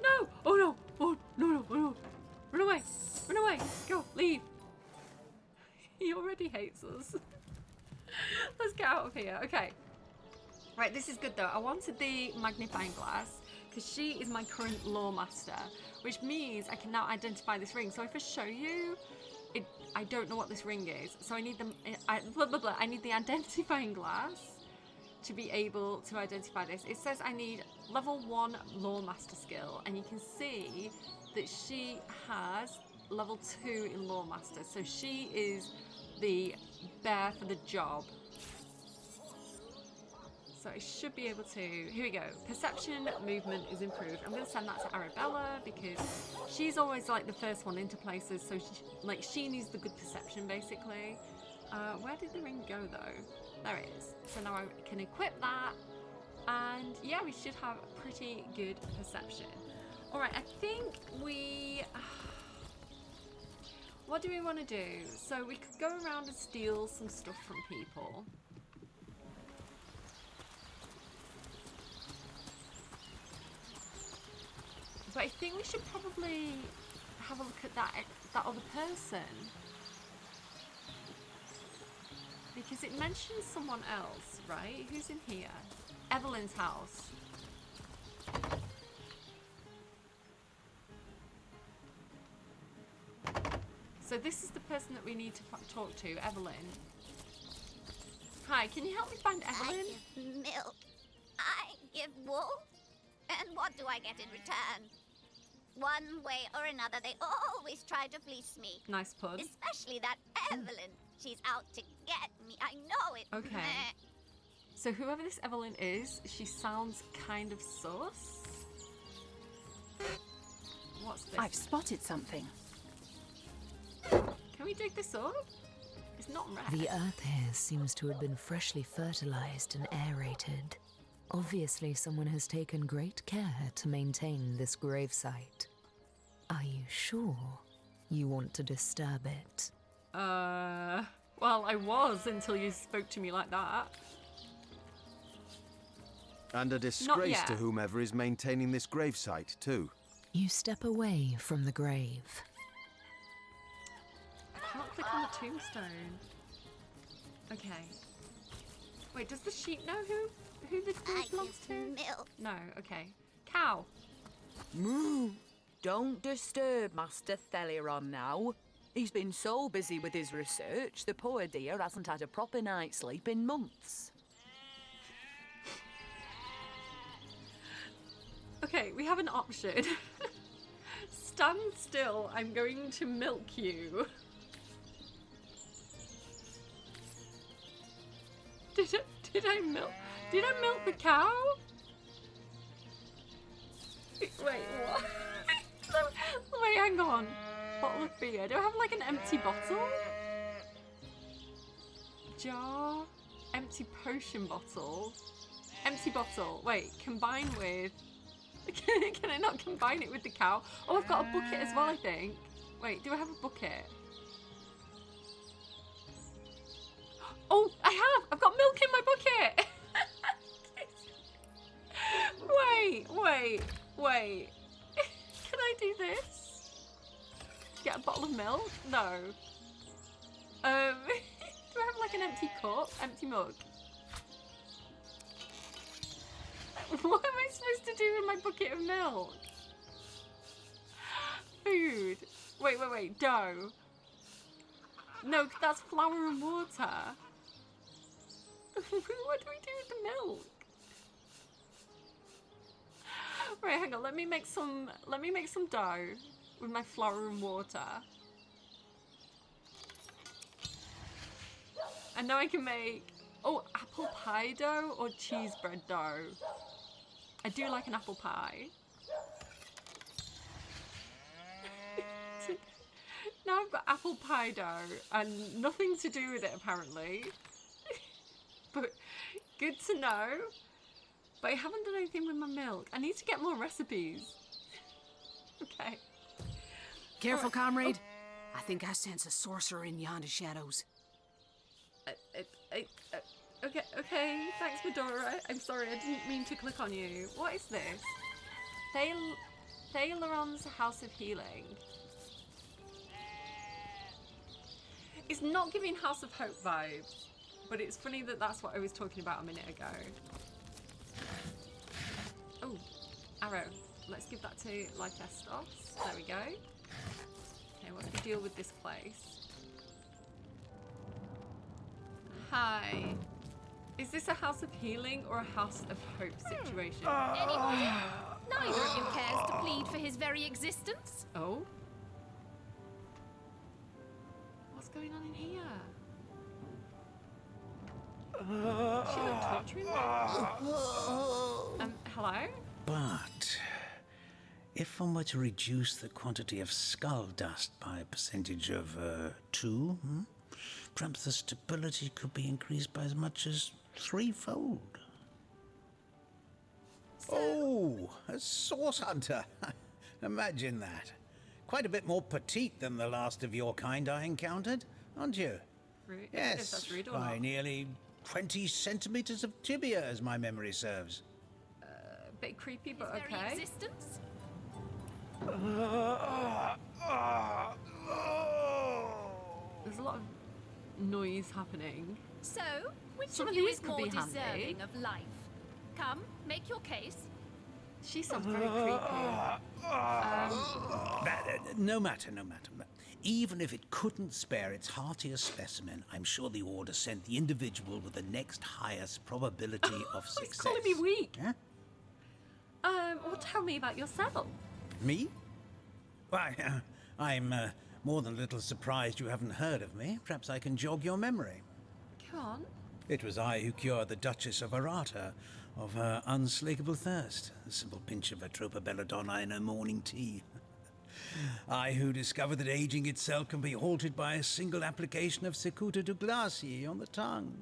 No! Oh no! Oh no no oh no! Run away! Run away! Go! Leave! He already hates us. Let's get out of here. Okay. Right, this is good though. I wanted the magnifying glass because she is my current lore master, which means I can now identify this ring. So if I show you, I don't know what this ring is. So I need I need the identifying glass to be able to identify this. It says I need level 1 lore master skill, and you can see that she has level 2 in lore master. So she is the bear for the job. So I should be able to, here we go, perception movement is improved. I'm going to send that to Arabella because she's always like the first one into places, so she needs the good perception basically. Where did the ring go though? There it is. So now I can equip that, and yeah, we should have pretty good perception. Alright, I think we... what do we want to do? So we could go around and steal some stuff from people. But I think we should probably have a look at that other person. Because it mentions someone else, right? Who's in here? Evelyn's house. So this is the person that we need to talk to, Evelyn. Hi, can you help me find Evelyn? I give milk. I give wool. And what do I get in return? One way or another, they always try to fleece me. Nice pun. Especially that Evelyn. She's out to get me. I know it. Okay. So whoever this Evelyn is, she sounds kind of sus. What's this? I've spotted something. Can we dig this up? It's not red. The earth here seems to have been freshly fertilized and aerated. Obviously, someone has taken great care to maintain this gravesite. Are you sure you want to disturb it? Well, I was until you spoke to me like that. And a disgrace to whomever is maintaining this gravesite, too. You step away from the grave. I can't click on the tombstone. Okay. Wait, does the sheep know who the grave belongs to? Milk. No, okay. Cow. Moo! Don't disturb Master Theliron now. He's been so busy with his research, the poor dear hasn't had a proper night's sleep in months. Okay, we have an option. Stand still, I'm going to milk you. Did I milk the cow? Wait, what? Wait, hang on. Bottle of beer. Do I have like an empty bottle? Jar. Empty potion bottle. Empty bottle. Wait, combine with... Can I not combine it with the cow? Oh, I've got a bucket as well, I think. Wait, do I have a bucket? Oh, I have! I've got milk in my bucket! Wait. Can I do this? Get a bottle of milk? No. Do I have like an empty cup? Empty mug? What am I supposed to do with my bucket of milk? Food. Wait. Dough. No, that's flour and water. What do we do with the milk? Right, hang on. Let me make some dough with my flour and water. And now I can make apple pie dough or cheese bread dough. I do like an apple pie. Now I've got apple pie dough and nothing to do with it apparently. But good to know. But I haven't done anything with my milk. I need to get more recipes. Okay. Careful, comrade. I think I sense a sorcerer in yonder shadows. Okay. Thanks, Medora. I'm sorry, I didn't mean to click on you. What is this? Thaleron's House of Healing. It's not giving House of Hope vibes, but it's funny that that's what I was talking about a minute ago. Oh, arrow. Let's give that to Lycestos. There we go. Okay, what's the deal with this place? Hi. Is this a House of Healing or a House of Hope situation? Anybody? Neither of you cares to plead for his very existence? Oh? What's going on in here? She looked torturing me. Hello? But if one were to reduce the quantity of skull dust by a percentage of 2, perhaps the stability could be increased by as much as 3-fold. Oh, a source hunter. Imagine that. Quite a bit more petite than the last of your kind I encountered, aren't you? Rude. Yes, That's rude or by not. nearly 20 centimeters of tibia, as my memory serves. A bit creepy, but His very okay. existence? There's a lot of noise happening. So, which Some of of you these is could more be handy. deserving of life? Come, make your case. She sounds very creepy. No matter. Even if it couldn't spare its heartiest specimen, I'm sure the Order sent the individual with the next highest probability of success. He's calling me weak. Huh? Well, tell me about yourself. Me? Why, I'm more than a little surprised you haven't heard of me. Perhaps I can jog your memory. Come on. It was I who cured the Duchess of Arata of her unslakable thirst. A simple pinch of Atropa belladonna in her morning tea. I who discovered that aging itself can be halted by a single application of Cicuta Douglasii on the tongue.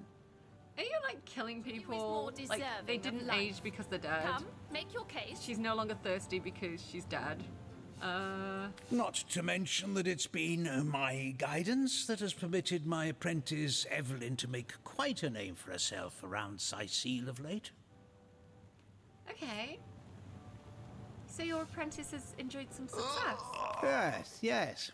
Are you like killing people? more Like they deserving of didn't life. age because they're dead. Come, make your case. She's no longer thirsty because she's dead. Not to mention that it's been my guidance that has permitted my apprentice Evelyn to make quite a name for herself around Sicile of late. Okay. So your apprentice has enjoyed some success. Yes.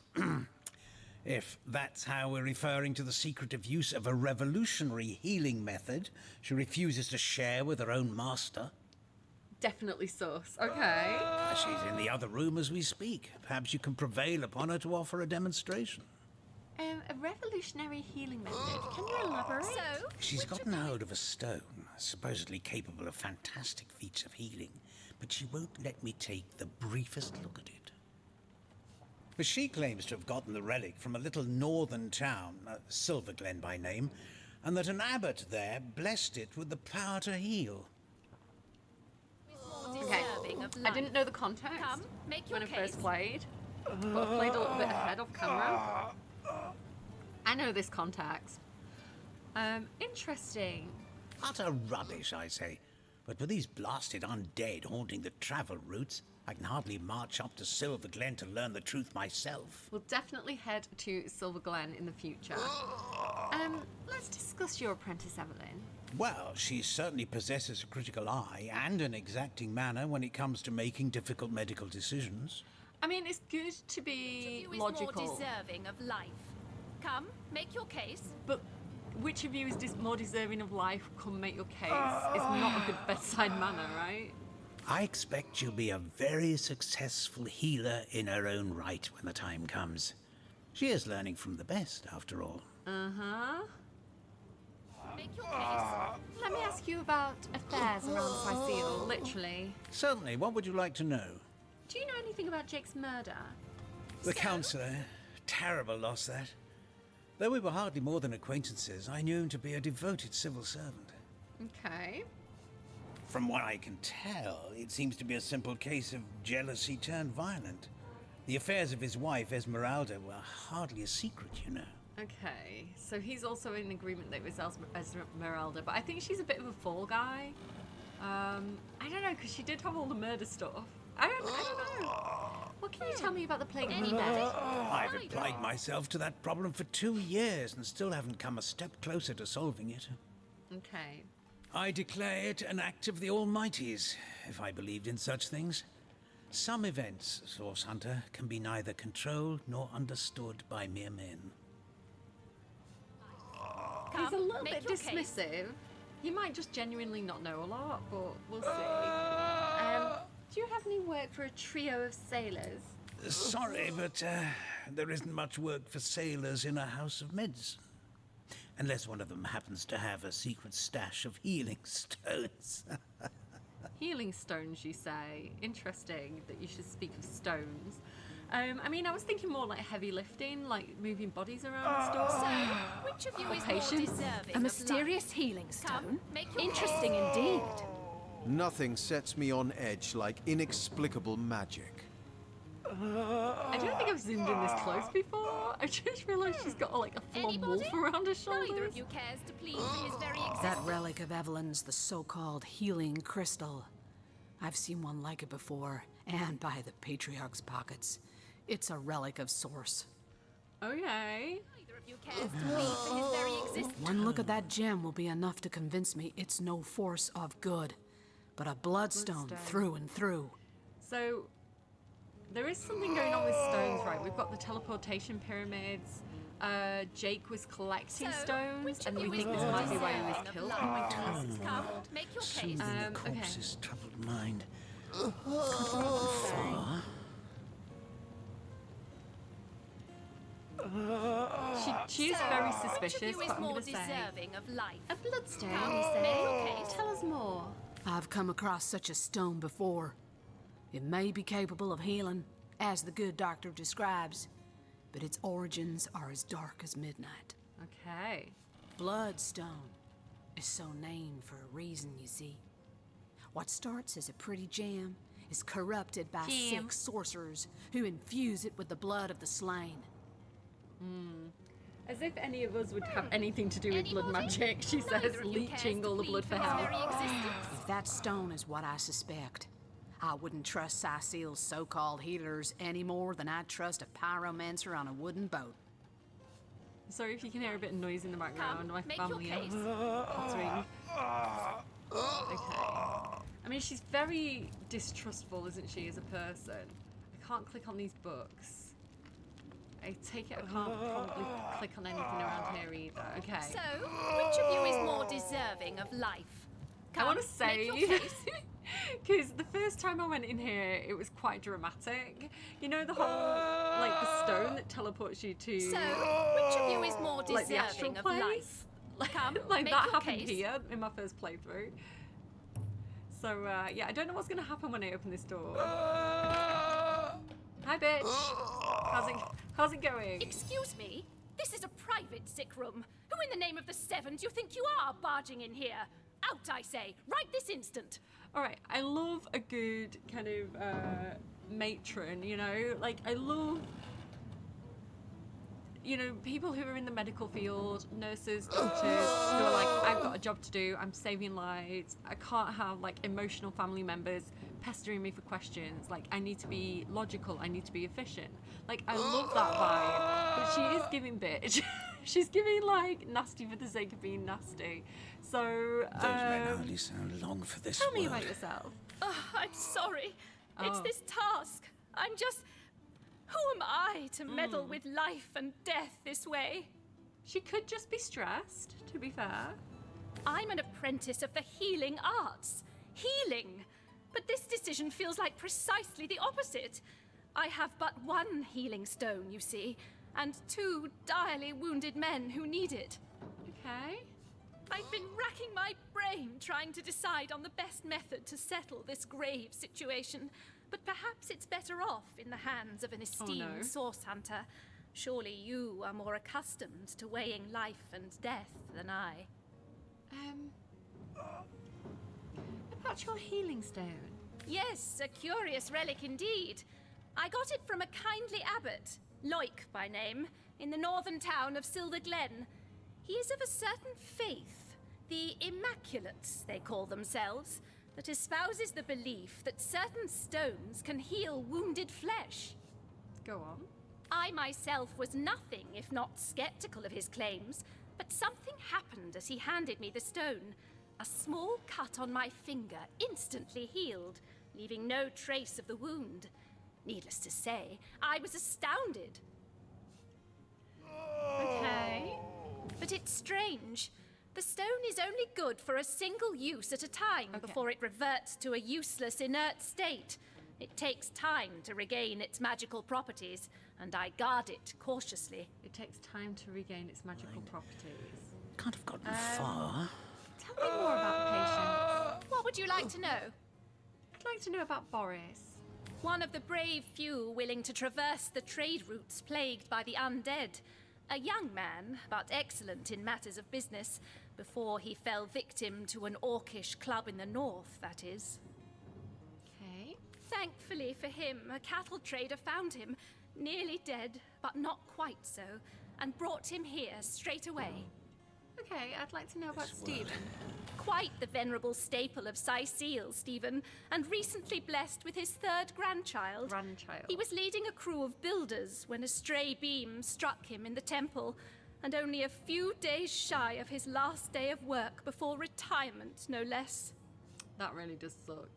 If that's how we're referring to the secretive use of a revolutionary healing method she refuses to share with her own master. Definitely sus. Okay. She's in the other room as we speak. Perhaps you can prevail upon her to offer a demonstration. A revolutionary healing method. Can you elaborate? So, She's gotten hold of a stone, supposedly capable of fantastic feats of healing, but she won't let me take the briefest look at it. But she claims to have gotten the relic from a little northern town, Silver Glen by name, and that an abbot there blessed it with the power to heal. Okay. deserving of I life. didn't know the context Come, make your when I case. first played, but I played a little bit ahead of camera. I know this context. Interesting. Utter rubbish, I say. But with these blasted undead haunting the travel routes, I can hardly march up to Silver Glen to learn the truth myself. We'll definitely head to Silver Glen in the future. Let's discuss your apprentice, Evelyn. Well, she certainly possesses a critical eye and an exacting manner when it comes to making difficult medical decisions. I mean, it's good to be Who is logical. more deserving of life? Come, make your case. But which of you is more deserving of life? Come make your case. It's not a good bedside manner, right? I expect you'll be a very successful healer in her own right when the time comes. She is learning from the best, after all. Uh-huh. Make your case. Let me ask you about affairs around Cyseal, literally. Certainly. What would you like to know? Do you know anything about Jake's murder? The counsellor. Terrible loss, that. Though we were hardly more than acquaintances, I knew him to be a devoted civil servant. Okay. From what I can tell, it seems to be a simple case of jealousy turned violent. The affairs of his wife, Esmeralda, were hardly a secret, you know. Okay, so he's also in agreement that it was Esmeralda, but I think she's a bit of a fall guy. I don't know, because she did have all the murder stuff. I don't know. What can you tell me about the plague? I've applied myself to that problem for 2 years and still haven't come a step closer to solving it. Okay. I declare it an act of the Almighty's, if I believed in such things. Some events, Source Hunter, can be neither controlled nor understood by mere men. He's a little make bit your dismissive. He might just genuinely not know a lot, but we'll see. Do you have any work for a trio of sailors? Sorry, but there isn't much work for sailors in a house of medicine. Unless one of them happens to have a secret stash of healing stones. Healing stones, you say? Interesting that you should speak of stones. I mean, I was thinking more like heavy lifting, like moving bodies around and stuff. So, which of you is more deserving A mysterious healing stone? Interesting indeed. Nothing sets me on edge like inexplicable magic. I don't think I've zoomed in this close before. I just realised she's got like a full-on wolf around her shoulders. Neither of you cares to plead for his very existence. That relic of Evelyn's, the so-called healing crystal. I've seen one like it before, and by the Patriarch's pockets. It's a relic of Source. Okay. Neither of you cares to plead for his very existence. One look at that gem will be enough to convince me it's no force of good, but a bloodstone through and through. So, there is something going on with stones, right? We've got the teleportation pyramids. Jake was collecting stones, and we think this might be why he was killed. Oh my goodness. Come, make your case. Soothing the corpse's troubled mind. Far. She's very suspicious, Which of you is but I'm more going to say... deserving of life? A bloodstone, Come, you say? make your case. Tell us more. I've come across such a stone before. It may be capable of healing, as the good doctor describes, but its origins are as dark as midnight. Okay. Bloodstone is so named for a reason, you see. What starts as a pretty gem is corrupted by sick sorcerers who infuse it with the blood of the slain. As if any of us would have anything to do with blood magic, she says, leeching all the blood for health. If that stone is what I suspect, I wouldn't trust Cyseal's so-called healers any more than I'd trust a pyromancer on a wooden boat. Sorry if you can hear a bit of noise in the background. My make your family case. is pottering. Okay. I mean, she's very distrustful, isn't she, as a person? I can't click on these books. I take it I can't probably click on anything around here either. Okay. So, which of you is more deserving of life? I want to Come, say, make your case. because the first time I went in here, it was quite dramatic. You know, the whole, like, the stone that teleports you to... So, which of you is more like the astral deserving of place? life? Come, like make that your happened case. here in my first playthrough. So, yeah, I don't know what's going to happen when I open this door. Hi, bitch. How's it going? Excuse me? This is a private sick room. Who in the name of the Sevens you think you are barging in here? Out, I say, right this instant. All right, I love a good kind of matron, you know? Like, I love, you know, people who are in the medical field, nurses, doctors, who are like, I've got a job to do, I'm saving lives, I can't have, like, emotional family members pestering me for questions. Like, I need to be logical, I need to be efficient. Like, I love that vibe, but she is giving bitch. She's giving, like, nasty for the sake of being nasty. So, Those men hardly sound long for this tell me world. about yourself. Oh, I'm sorry. It's Oh. this task. I'm just... Who am I to meddle with life and death this way? She could just be stressed, to be fair. I'm an apprentice of the healing arts. Healing! But this decision feels like precisely the opposite. I have but one healing stone, you see, and 2 direly wounded men who need it. Okay. I've been racking my brain trying to decide on the best method to settle this grave situation, but perhaps it's better off in the hands of an esteemed source hunter. Surely you are more accustomed to weighing life and death than I. About your healing stone? Yes, a curious relic indeed. I got it from a kindly abbot, Loic by name, in the northern town of Silver Glen. He is of a certain faith, the Immaculates they call themselves, that espouses the belief that certain stones can heal wounded flesh. Go on. I myself was nothing if not skeptical of his claims, but something happened as he handed me the stone. A small cut on my finger instantly healed, leaving no trace of the wound. Needless to say, I was astounded. Okay. But it's strange. The stone is only good for a single use at a time before it reverts to a useless, inert state. It takes time to regain its magical properties, and I guard it cautiously. It takes time to regain its magical properties. Can't have gotten far. Tell me more about the patient. What would you like to know? I'd like to know about Boris. One of the brave few willing to traverse the trade routes plagued by the undead. A young man, but excellent in matters of business, before he fell victim to an orcish club in the north, that is. Okay. Thankfully for him, a cattle trader found him, nearly dead, but not quite so, and brought him here straight away. Okay, I'd like to know about Stephen. Quite the venerable staple of Seal, Stephen, and recently blessed with his 3rd grandchild. He was leading a crew of builders when a stray beam struck him in the temple, and only a few days shy of his last day of work before retirement, no less. That really does suck.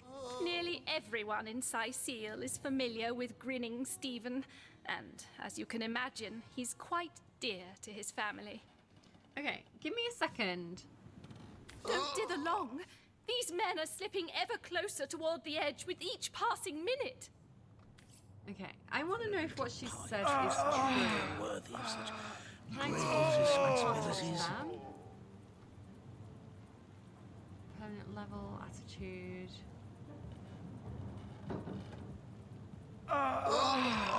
Nearly everyone in Seal is familiar with grinning Stephen, and as you can imagine, he's quite dear to his family. Okay, give me a second. Don't dither long. These men are slipping ever closer toward the edge with each passing minute. Okay, I want to know if what she says is true. Worthy of such Can grave I responsibilities. Permanent level, attitude.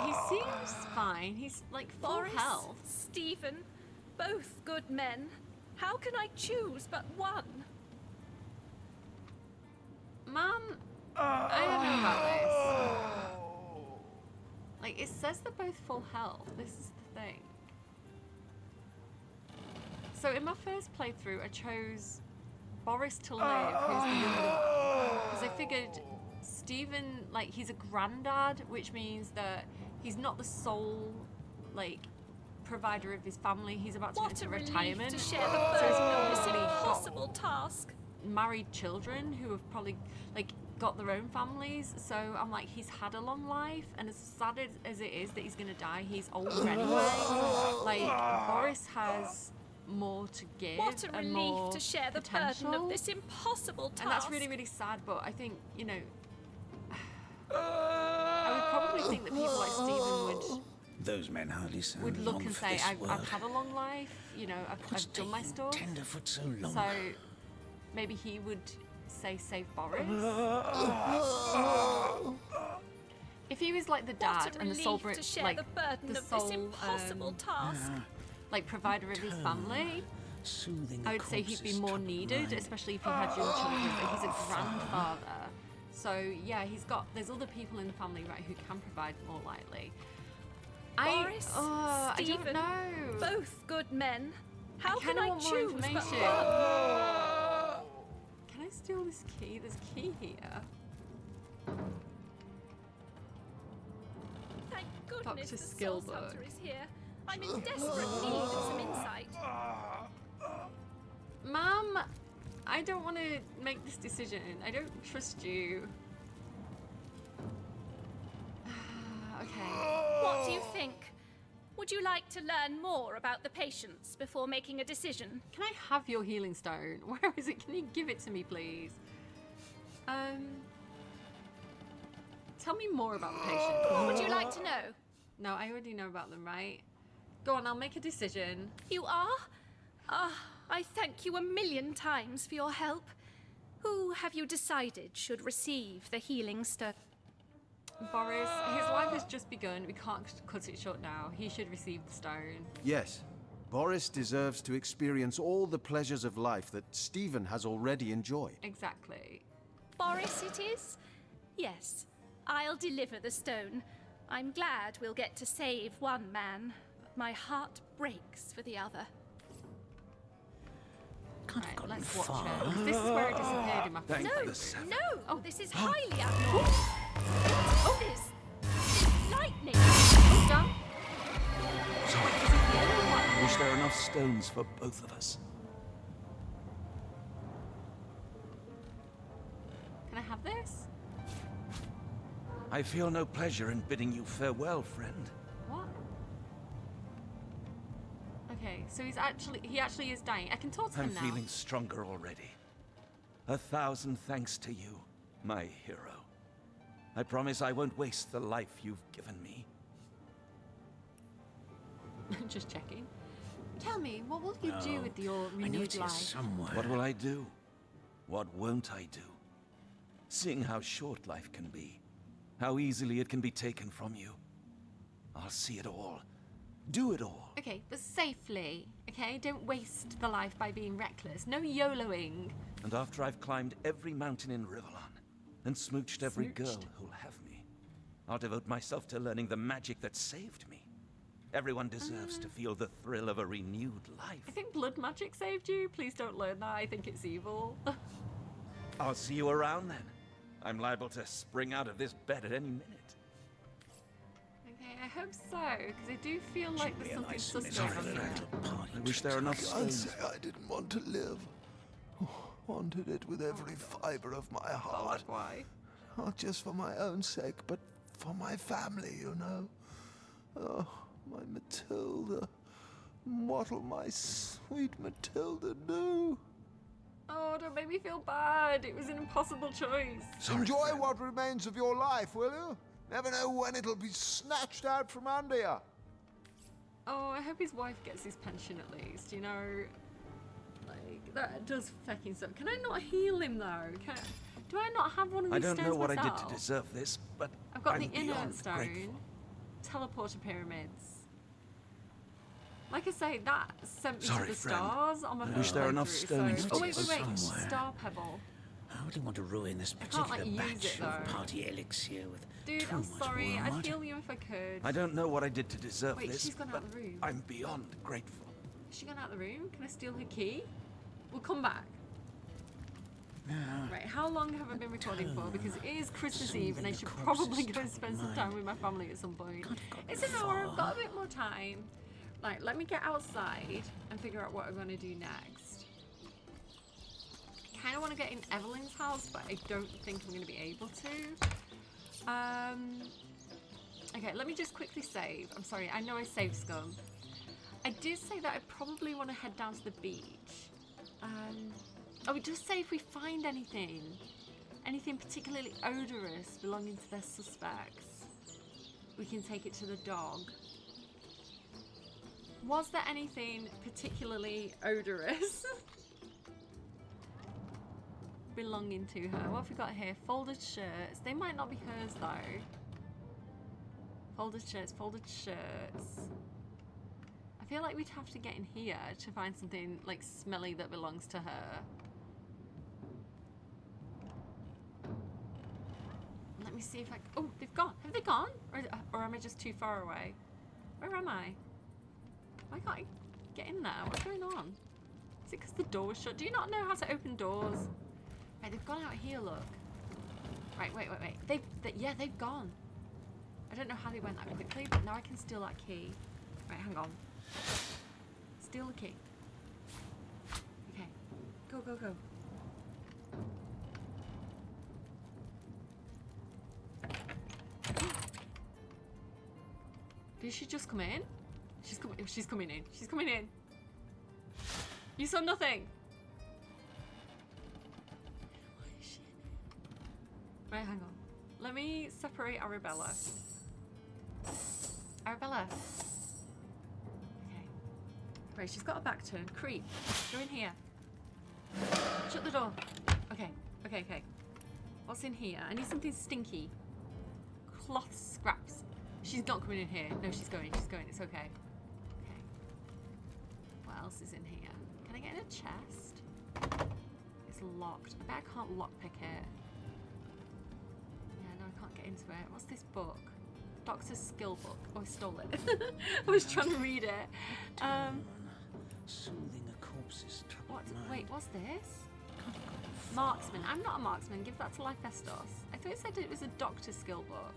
He seems fine. He's like full Boris, health. Stephen, both good men. How can I choose but one? Mum, I don't know about this. Like, it says they're both full health. This is the thing. So in my first playthrough, I chose Boris to live, who's the younger one. Because I figured Stephen, like, he's a granddad, which means that he's not the sole, like, provider of his family. He's about to go into retirement. To share the burden of this impossible task. Married children who have probably like got their own families, so I'm like, he's had a long life, and as sad as it is that he's gonna die, he's older anyway. Like, Boris has more to give. What a and more relief to share the potential. burden of this impossible task. And that's really, really sad, but I think, you know, I would probably think that people like Stephen would Those men hardly sound would look long and for say, this I've world. had a long life, you know, I've done my stuff. Tenderfoot so long. So maybe he would say save Boris. If he was like the dad and the sole to share like the burden the of sole this impossible task. like provider of his family, Soothing I would say he'd be more needed, especially if he had young children. But he's a grandfather, so yeah, there's other people in the family, right, who can provide more likely. Boris, I Stephen, don't know. both good men. How I can kinda I want more choose but information. one? Can I steal this key? There's a key here. Thank goodness Dr. the Source Skillbook. Hunter is here. I'm in desperate need of some insight. Mum, I don't want to make this decision. I don't trust you. Okay. What do you think? Would Would you like to learn more about the patients before making a decision? Can I have your healing stone? Where is it? Can you give it to me, please? Tell me more about the patient. What would you like to know? No, I already know about them, right? Go on, I'll make a decision. You are? I thank you a million times for your help. Who have you decided should receive the healing stone? Boris, his life has just begun. We can't cut it short now. He should receive the stone. Yes, Boris deserves to experience all the pleasures of life that Stephen has already enjoyed. Exactly. Boris it is? Yes, I'll deliver the stone. I'm glad we'll get to save one man. My heart breaks for the other. Right, let's watch it. This is where it disappeared in my phone. No, this is highly abnormal. What is this? Lightning. Done. I wish there were enough stones for both of us. Can I have this? I feel no pleasure in bidding you farewell, friend. What? Okay, so he actually is dying. I can talk to him now. I'm feeling stronger already. 1,000 thanks to you, my hero. I promise I won't waste the life you've given me. Just checking. Tell me, what will you do with your renewed life? What will I do? What won't I do? Seeing how short life can be, how easily it can be taken from you, I'll see it all. Do it all. Okay, but safely, okay? Don't waste the life by being reckless. No YOLOing. And after I've climbed every mountain in Rivalon and smooched every girl who'll have me, I'll devote myself to learning the magic that saved me. Everyone deserves to feel the thrill of a renewed life. I think blood magic saved you. Please don't learn that. I think it's evil. I'll see you around then. I'm liable to spring out of this bed at any minute. Okay, I hope so, because I do feel like there's something suspect on here. I wish there were enough I can't stones. say I didn't want to live. Wanted it with every fibre of my heart. Why? Not just for my own sake, but for my family, you know. Oh, my Matilda. What'll my sweet Matilda do? Oh, don't make me feel bad. It was an impossible choice. Enjoy what remains of your life, will you? Never know when it'll be snatched out from under you. Oh, I hope his wife gets his pension at least, you know? Like, that does fucking suck. Can I not heal him, though? Do I not have one of these I don't stones know what myself? I did to deserve this, but I've got I'm the inner beyond stone. grateful. Teleporter pyramids. Like I say, that sent me Sorry, to the friend. stars on my I first wish there were enough playthrough, stones so... to Oh, wait. somewhere. Star pebble. I wouldn't want to ruin this I can't, particular like, use batch it, of though. party elixir with Dude, too I'm much sorry. I'd wormwood. heal you if I could. I don't know what I did to deserve Wait, this, she's gone but out the room. I'm beyond grateful. Has she gone out the room? Can I steal her key? We'll come back. Right, how long have I been recording for? Because it is Christmas Eve and I should probably go and spend some time with my family at some point. It's an hour, I've got a bit more time. Like, let me get outside and figure out what I'm going to do next. I kind of want to get in Evelyn's house, but I don't think I'm going to be able to. Okay, let me just quickly save. I'm sorry, I know I saved scum. I did say that I probably want to head down to the beach. Oh, just say if we find anything particularly odorous belonging to their suspects, we can take it to the dog. Was there anything particularly odorous belonging to her? What have we got here? Folded shirts. They might not be hers though. Folded shirts, folded shirts. I feel like we'd have to get in here to find something like smelly that belongs to her. Let me see if I... Oh, they've gone. Have they gone? Or am I just too far away? Where am I? Why can't I get in there? What's going on? Is it because the door was shut? Do you not know how to open doors? Right, they've gone out here, look. Right, wait. Yeah, they've gone. I don't know how they went that quickly, but now I can steal that key. Right, hang on. Steal the key. Okay. Go. Did she just come in? She's coming in. She's coming in. You saw nothing. Right, hang on. Let me separate Arabella. Arabella. Okay. Right, she's got a back turn. Creep. Go in here. Shut the door. Okay. Okay, okay. What's in here? I need something stinky. Cloth scraps. She's not coming in here. No, she's going. She's going. It's okay. Okay. What else is in here? Can I get in a chest? It's locked. I bet I can't lockpick it. Yeah, no, I can't get into it. What's this book? Doctor's skill book. Oh, I stole it. I was trying to read it. Soothing a corpse's troubled What? mind. Wait, what's this? Marksman. I'm not a marksman. Give that to Lyphestos. I thought it said it was a doctor's skill book.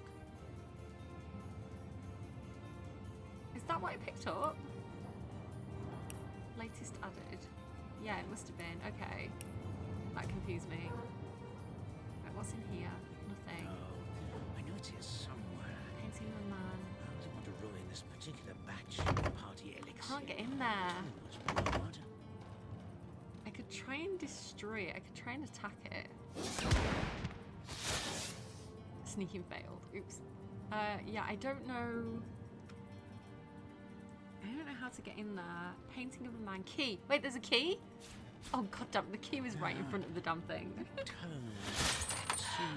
Is that what I picked up? Latest added. Yeah, it must have been. Okay. That confused me. Right, what's in here? Nothing. I know it's here somewhere. Painting of a man. I don't want to ruin this particular batch of party elixir. Can't get in there. Too much blood. I could try and destroy it. I could try and attack it. Sneaking failed. Oops. Yeah, I don't know. I don't know how to get in there. Painting of a man. Key. Wait, there's a key? Oh, goddamn. The key was right in front of the damn thing.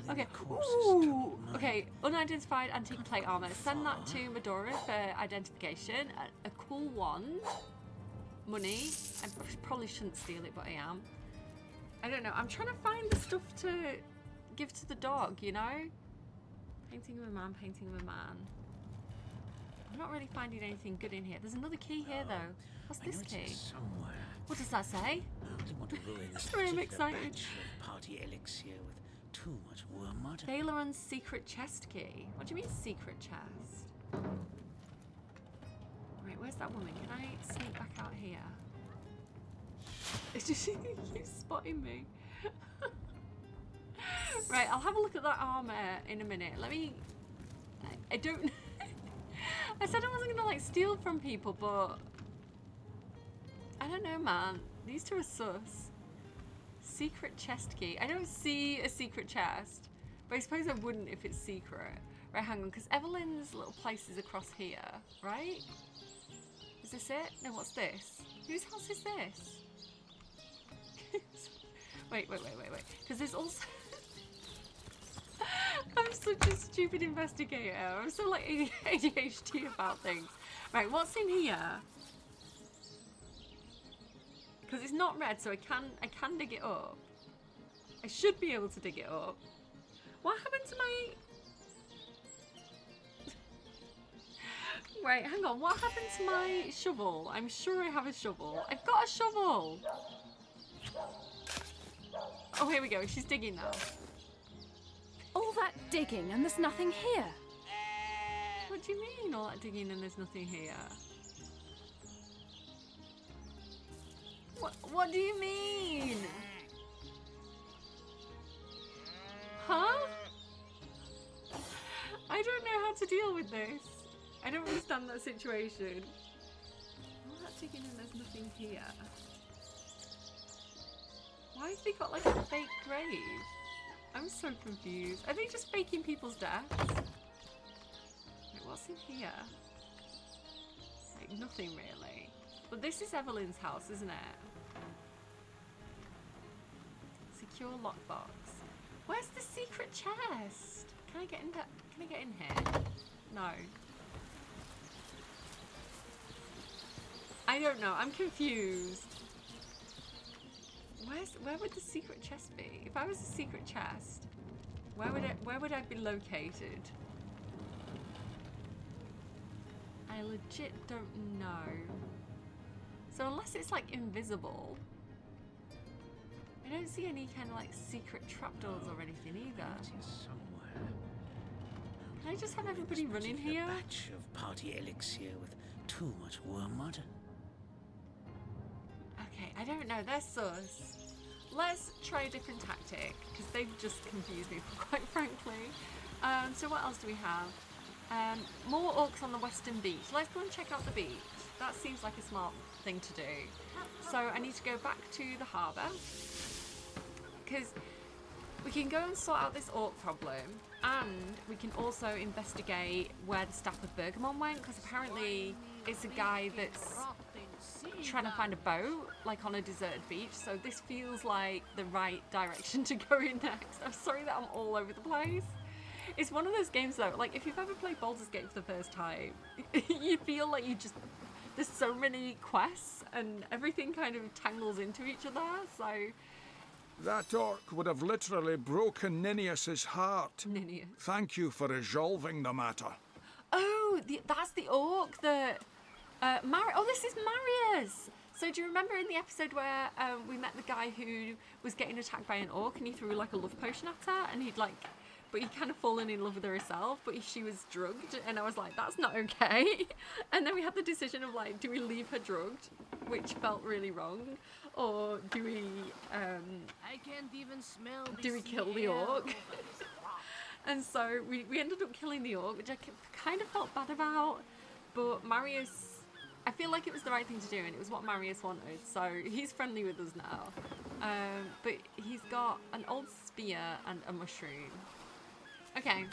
Okay. Ooh. Okay. Unidentified antique plate armor. Send that to Medora for identification. A cool wand. Money. I probably shouldn't steal it, but I am. I don't know. I'm trying to find the stuff to give to the dog, you know? Painting of a man, painting of a man. I'm not really finding anything good in here. There's another key here, though. What's this key? Somewhere. What does that say? I don't want to ruin this Sorry, I'm particular excited. batch of party elixir with too much wormwood. Thaleron's secret chest key. What do you mean secret chest? Right, where's that woman? Can I sneak back out here? It's just you spotting me. Right, I'll have a look at that armor in a minute. Let me... I don't... I said I wasn't gonna like steal from people, but... I don't know, man. These two are sus. Secret chest key. I don't see a secret chest, but I suppose I wouldn't if it's secret. Right, hang on, because Evelyn's little place is across here, right? Is this it? No, what's this? Whose house is this? Wait. Because there's also... I'm such a stupid investigator. I'm so like ADHD about things. Right, what's in here? Because it's not red, so I can dig it up. I should be able to dig it up. What happened to my... Right, hang on. What happened to my shovel? I'm sure I have a shovel. I've got a shovel. Oh, here we go. She's digging now. All that digging and there's nothing here. What do you mean, all that digging and there's nothing here? What do you mean? Huh? I don't know how to deal with this. I don't understand that situation. All that digging and there's nothing here. Why have they got like a fake grave? I'm so confused. Are they just faking people's deaths? Wait, what's in here? Like, nothing really. But this is Evelyn's house, isn't it? Secure lockbox. Where's the secret chest? Can I get in that? Can I get in here? No. I don't know. I'm confused. Where would the secret chest be? If I was a secret chest, where would I be located? I legit don't know. So unless it's like invisible, I don't see any kind of like secret trapdoors or anything either. Can I just have everybody run in here? Batch of party elixir with too much wormwood. Okay, I don't know. They're sus. Let's try a different tactic because they've just confused me, quite frankly. So what else do we have? More orcs on the western beach. Let's go and check out the beach. That seems like a smart thing to do. So I need to go back to the harbour, because we can go and sort out this orc problem, and we can also investigate where the staff of Bergamon went, because apparently it's a guy that's trying to find a boat, like on a deserted beach. So this feels like the right direction to go in next. I'm sorry that I'm all over the place. It's one of those games though, like if you've ever played Baldur's Gate for the first time, you feel like there's so many quests and everything kind of tangles into each other, so... That orc would have literally broken Ninius's heart. Ninius. Thank you for resolving the matter. Oh, that's the orc that... Oh, this is Marius! So do you remember in the episode where we met the guy who was getting attacked by an orc and he threw like a love potion at her, and he'd like... But he'd kind of fallen in love with her herself, but she was drugged, and I was like, that's not okay. And then we had the decision of like, do we leave her drugged, which felt really wrong, or do we I can't even smell kill the orc? And so we ended up killing the orc, which I kind of felt bad about, but Marius, I feel like it was the right thing to do, and it was what Marius wanted, so he's friendly with us now. But he's got an old spear and a mushroom. Okay.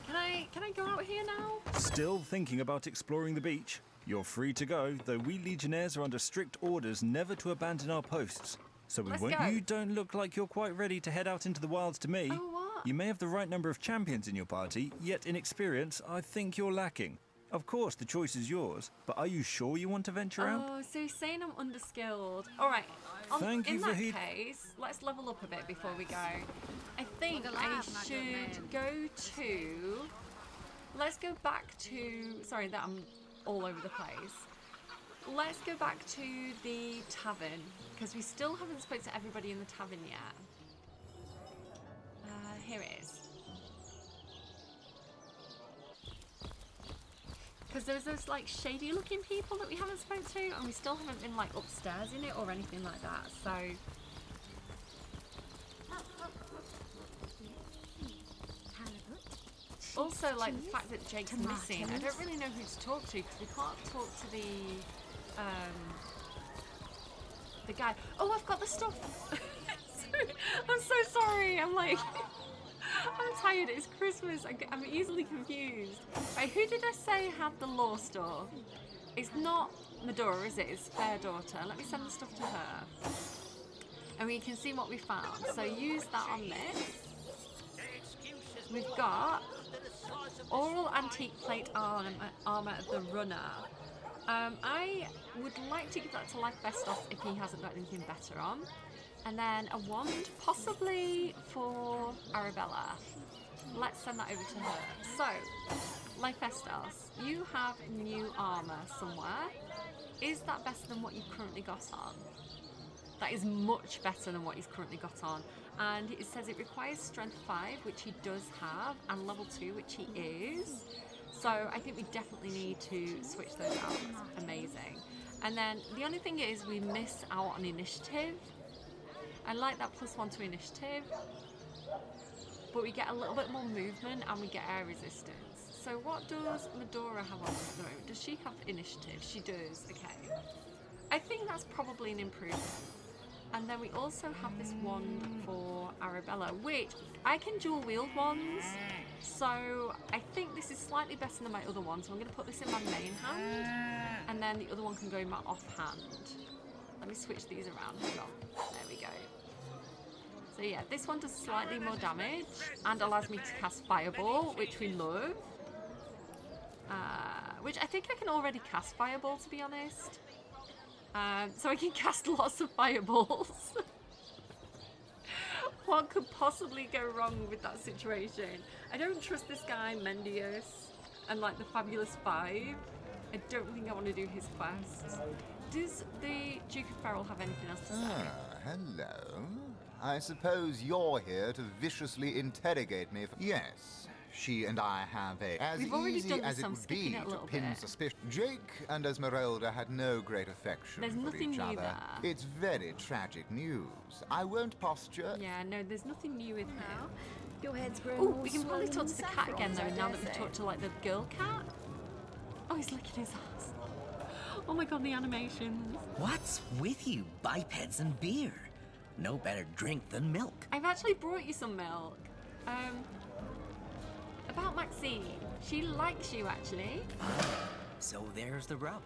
Can I go out here now? Still thinking about exploring the beach? You're free to go, though we Legionnaires are under strict orders never to abandon our posts. So we Let's won't. go. You don't look like you're quite ready to head out into the wilds to me. Oh, what? You may have the right number of champions in your party, yet in experience, I think you're lacking. Of course, the choice is yours, but are you sure you want to venture out? Oh, so you're saying I'm underskilled. Alright, in that case, let's level up a bit before we go. I think I should go to... Let's go back to... Sorry that I'm all over the place. Let's go back to the tavern, because we still haven't spoken to everybody in the tavern yet. Here it is. Because there's those like shady looking people that we haven't spoken to, and we still haven't been like upstairs in it or anything like that, so... Also, like the fact that Jake's missing, I don't really know who to talk to, because we can't talk to the guy. Oh, I've got the stuff! I'm so sorry, I'm like... I'm tired, it's Christmas, I'm easily confused. Right, who did I say had the law store? It's not Medora, is it? It's Fair Daughter. Let me send the stuff to her. And we can see what we found. So use that on this. We've got Oral Antique Plate Armour of the Runner. I would like to give that to Life Vestos if he hasn't got anything better on. And then a wand, possibly for Arabella. Let's send that over to her. So, Life Vestos, you have new armour somewhere. Is that better than what you've currently got on? That is much better than what he's currently got on. And it says it requires strength 5, which he does have, and level 2, which he is. So I think we definitely need to switch those out. That's amazing. And then the only thing is we miss out on initiative. I like that +1 to initiative, but we get a little bit more movement and we get air resistance. So what does Medora have on at the moment? Does she have initiative? She does, okay. I think that's probably an improvement. And then we also have this wand for Arabella, which I can dual wield wands. So I think this is slightly better than my other one. So I'm going to put this in my main hand, and then the other one can go in my off hand. Let me switch these around. Hang on. There we go. So yeah, this one does slightly more damage and allows me to cast Fireball, which we love. Which I think I can already cast Fireball, to be honest. So I can cast lots of fireballs. What could possibly go wrong with that situation? I don't trust this guy, Mendius, and like the Fabulous Five. I don't think I want to do his quests. Does the Duke of Ferrell have anything else to say? Ah, hello. I suppose you're here to viciously interrogate me for... Yes, she and I have as We've already easy done as this, it I'm would skipping be it a to little pin bit. suspicion. Jake and Esmeralda had no great affection There's for nothing each new other. there. It's very tragic news. I won't posture. Yeah, no, there's nothing new with her. Your head's grown Oh, more we can probably swollen talk to than the cat again saffrons, though, I now dare that we've say. talked to like the girl cat. Oh, he's licking his ass. Oh my god, the animations. What's with you, bipeds and beer? No better drink than milk. I've actually brought you some milk. About Maxine. She likes you actually. So there's the rub.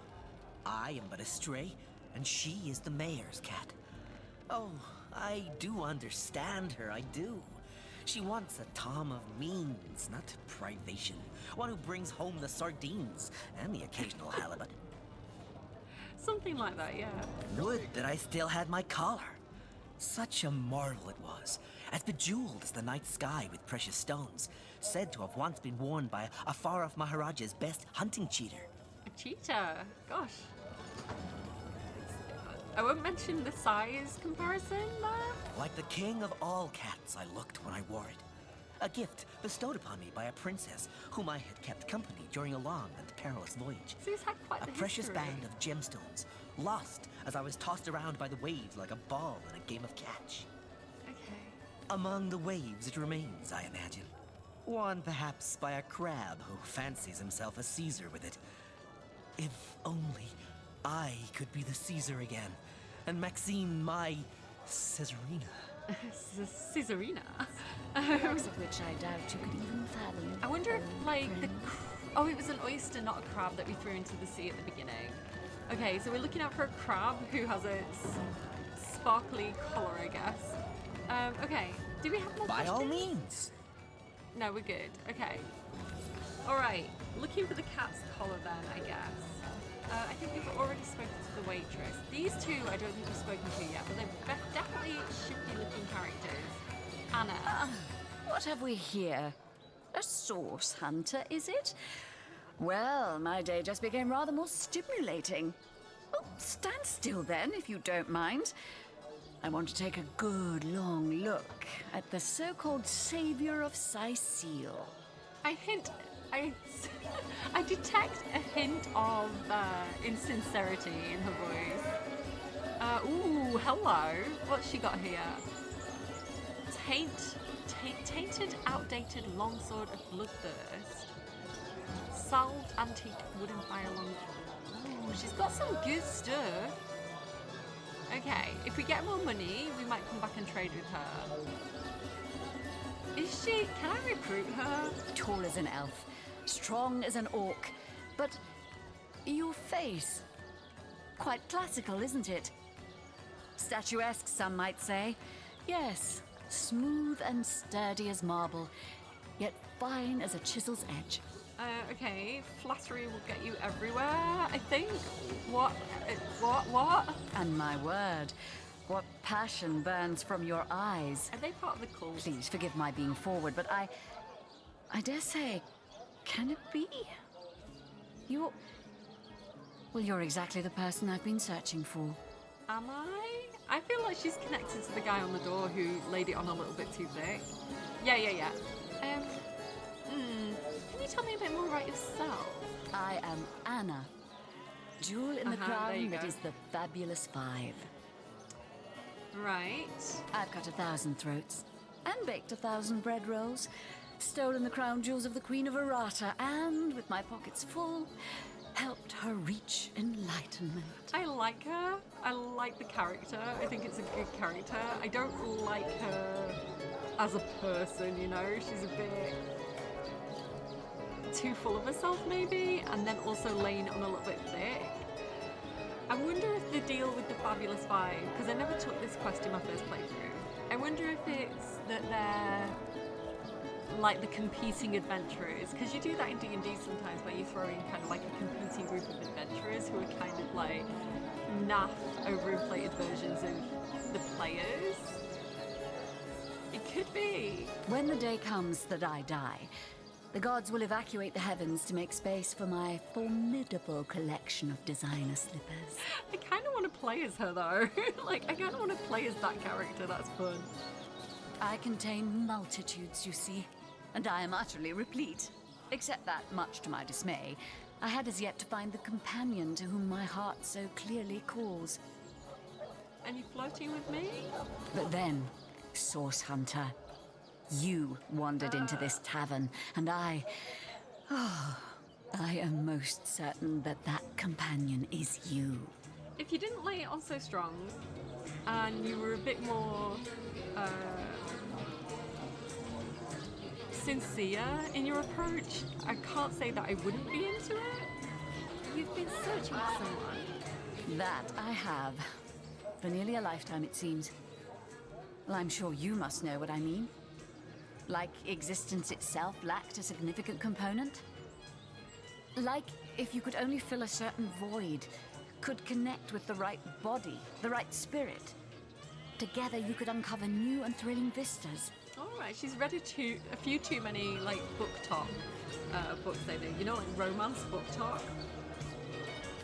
I am but a stray, and she is the mayor's cat. Oh, I do understand her, I do. She wants a Tom of means, not privation. One who brings home the sardines and the occasional halibut. Something like that, yeah. Would that I still had my collar. Such a marvel it was, as bejeweled as the night sky with precious stones, said to have once been worn by a far-off Maharaja's best hunting cheater. A cheetah. Gosh. I won't mention the size comparison there. Like the king of all cats, I looked when I wore it. A gift bestowed upon me by a princess whom I had kept company during a long and perilous voyage. So he's had quite A the precious history. band of gemstones, lost as I was tossed around by the waves like a ball in a game of catch. Okay. Among the waves it remains, I imagine. Worn perhaps by a crab who fancies himself a Caesar with it. If only I could be the Caesar again, and Maxine my Caesarina. Caesarina. Likes of which I doubt you could even fathom. I wonder if, like, oh, it was an oyster, not a crab that we threw into the sea at the beginning. Okay, so we're looking out for a crab who has a sparkly collar, I guess. Okay, do we have more By all questions? means. No, we're good. Okay. All right, looking for the cat's collar then, I guess. I think we've already spoken to the waitress. These two I don't think we've spoken to yet, but they're definitely shifty-looking characters. Anna. What have we here? A source hunter, is it? Well, my day just became rather more stimulating. Oh, stand still then, if you don't mind. I want to take a good long look at the so-called savior of Sicile. I detect a hint of insincerity in her voice. Ooh, hello. What's she got here? Tainted, outdated longsword of bloodthirst. Salved antique wooden fire long. Ooh, she's got some good stuff. Okay, if we get more money, we might come back and trade with her. Is she? Can I recruit her? Tall as an elf, strong as an orc, but your face, quite classical, isn't it? Statuesque, some might say. Yes, smooth and sturdy as marble, yet fine as a chisel's edge. Okay, flattery will get you everywhere, I think. What? And my word, what passion burns from your eyes. Are they part of the cult? Please forgive my being forward, but I dare say, can it be? You're exactly the person I've been searching for. Am I? I feel like she's connected to the guy on the door who laid it on a little bit too thick. Yeah. Can you tell me a bit more about yourself? I am Anna, jewel in the there crown you that go. is the fabulous 5. Right. I've cut 1,000 throats and baked 1,000 bread rolls, stolen the crown jewels of the Queen of Arata, and with my pockets full, helped her reach enlightenment. I like her. I like the character. I think it's a good character. I don't like her as a person, you know? She's a bit too full of herself, maybe, and then also laying it on a little bit thick. I wonder if the deal with the Fabulous 5, because I never took this quest in my first playthrough, I wonder if it's that they're like the competing adventurers, because you do that in D&D sometimes where you throw in kind of like a competing group of adventurers who are kind of like naff, overinflated versions of the players. It could be. When the day comes that I die, the gods will evacuate the heavens to make space for my formidable collection of designer slippers. I kind of want to play as her though. Like, I kind of want to play as that character. That's fun. I contain multitudes, you see. and I am utterly replete. Except that, much to my dismay, I had as yet to find the companion to whom my heart so clearly calls. And you flirting with me? But then, Source Hunter, you wandered into this tavern, and I am most certain that that companion is you. If you didn't lay it on so strong, and you were a bit more sincere in your approach, I can't say that I wouldn't be into it. You've been searching for someone. That I have. For nearly a lifetime, it seems. Well, I'm sure you must know what I mean. Like existence itself lacked a significant component. Like if you could only fill a certain void, could connect with the right body, the right spirit. Together you could uncover new and thrilling vistas. Alright, she's read a few too many, like, book talk books they do. You know, like romance book talk?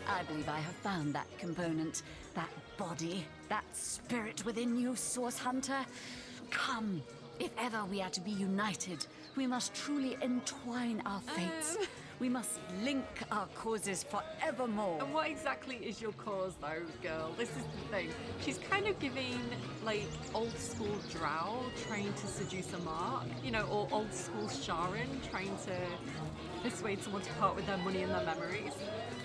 I believe I have found that component, that body, that spirit within you, Source Hunter. Come, if ever we are to be united, we must truly entwine our fates. We must link our causes forevermore. And what exactly is your cause, though, girl? This is the thing. She's kind of giving, like, old school Drow trying to seduce a Mark, you know, or old school Sharon trying to persuade someone to part with their money and their memories.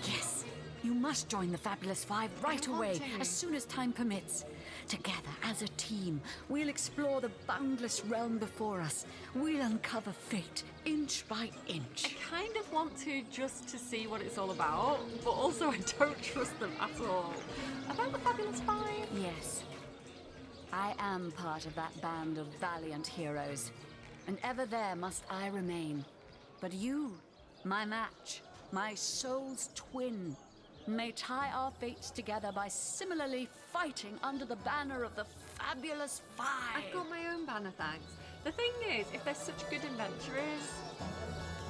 Yes, you must join the Fabulous Five right away, as soon as time permits. Together, as a team, we'll explore the boundless realm before us. We'll uncover fate, inch by inch. I kind of want to just to see what it's all about, but also I don't trust them at all. About the Fabulous Five? Yes. I am part of that band of valiant heroes, and ever there must I remain. But you, my match, my soul's twin, may tie our fates together by similarly fighting under the banner of the Fabulous Five. I've got my own banner, thanks. The thing is, if they're such good adventurers,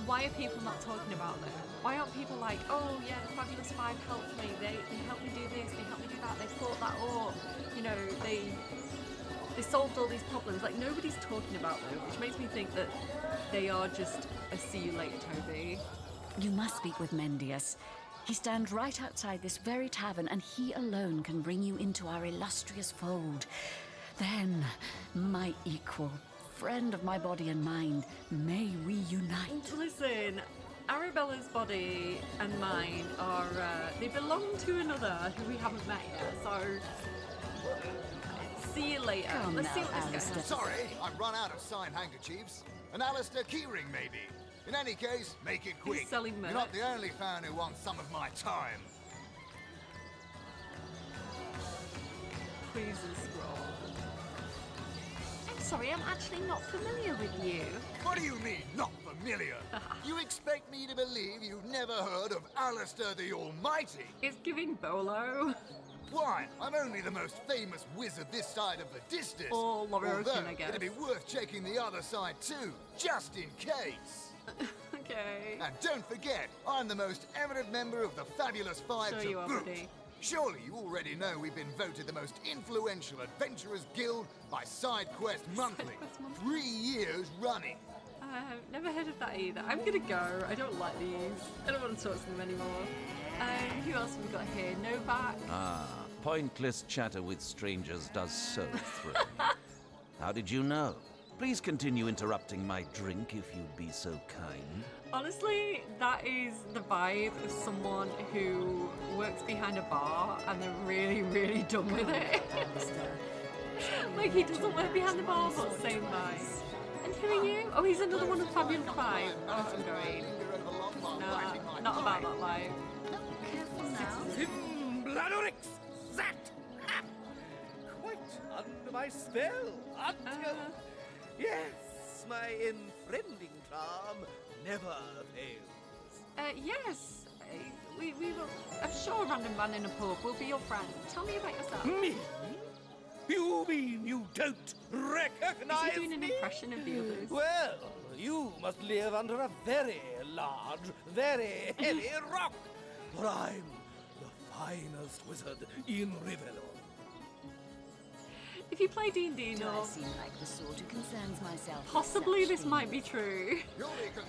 why are people not talking about them? Why aren't people like, oh yeah, the Fabulous Five helped me, they helped me do this, they helped me do that, they fought that up, you know, they solved all these problems. Like, nobody's talking about them, which makes me think that they are just a see you later, Toby. You must speak with Mendius. He stands right outside this very tavern, and he alone can bring you into our illustrious fold. Then, my equal, friend of my body and mind, may we unite. Listen, Arabella's body and mine are, they belong to another who we haven't met yet, so see you later. Come Let's now, see what this Alistair. goes. Sorry, I've run out of signed handkerchiefs. An Alistair keyring, maybe. In any case, make it quick. He's selling You're merch. not the only fan who wants some of my time. Please scroll. I'm sorry, I'm actually not familiar with you. What do you mean, not familiar? You expect me to believe you've never heard of Alistair the Almighty? It's giving Bolo. Why? I'm only the most famous wizard this side of the distance. Or Lorokin, Although, I guess. it'd be worth checking the other side too, just in case. Okay. And don't forget, I'm the most eminent member of the Fabulous Five Sure to you are, boot. buddy. Surely you already know we've been voted the most influential adventurers guild by SideQuest Monthly. 3 years running. Never heard of that either. I'm gonna go. I don't like these. I don't want to talk to them anymore. Who else have we got here? Novak. Pointless chatter with strangers does so thrill me. How did you know? Please continue interrupting my drink if you'd be so kind. Honestly, that is the vibe of someone who works behind a bar and they're really, really done with it. Like, he doesn't work behind the bar, but same vibe. And who are you? Oh, he's another one of Fabulous Five. Oh, I'm going. Nah, not about that vibe. Bladorix! That! Quite under my spell, aren't you? Yes, my enfriending charm never fails. Yes. We will. I'm sure a random man in a pub will be your friend. Tell me about yourself. Me? You mean you don't recognize Is he doing an impression of the others? Well, you must live under a very large, very heavy rock, for I'm the finest wizard in Rivellon. If you play D&D, Do no. I seem like the sort who concerns myself with Possibly such this might be things? true.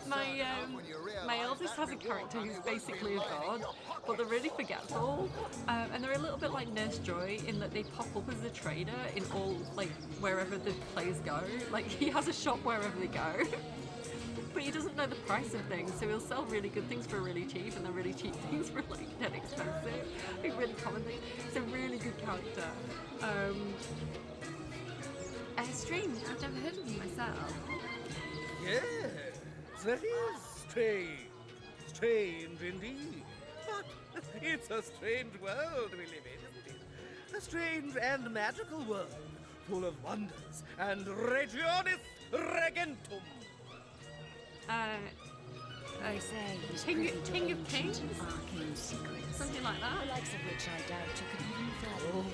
My eldest has a character who's basically a god, but they're really forgetful, and they're a little bit like Nurse Joy in that they pop up as a trader in all, like, wherever the players go. Like, he has a shop wherever they go. But he doesn't know the price of things, so he'll sell really good things for really cheap, and then really cheap things for like dead expensive, like really common things. It's a really good character. Strange. I've never heard of him myself. Yes, that is strange. Strange indeed. But it's a strange world we live in, isn't it? A strange and magical world, full of wonders and regionis regentum. They say he's King privy to of ancient Kings? and arcane secrets. Something like that. The likes of which I doubt you could even fathom.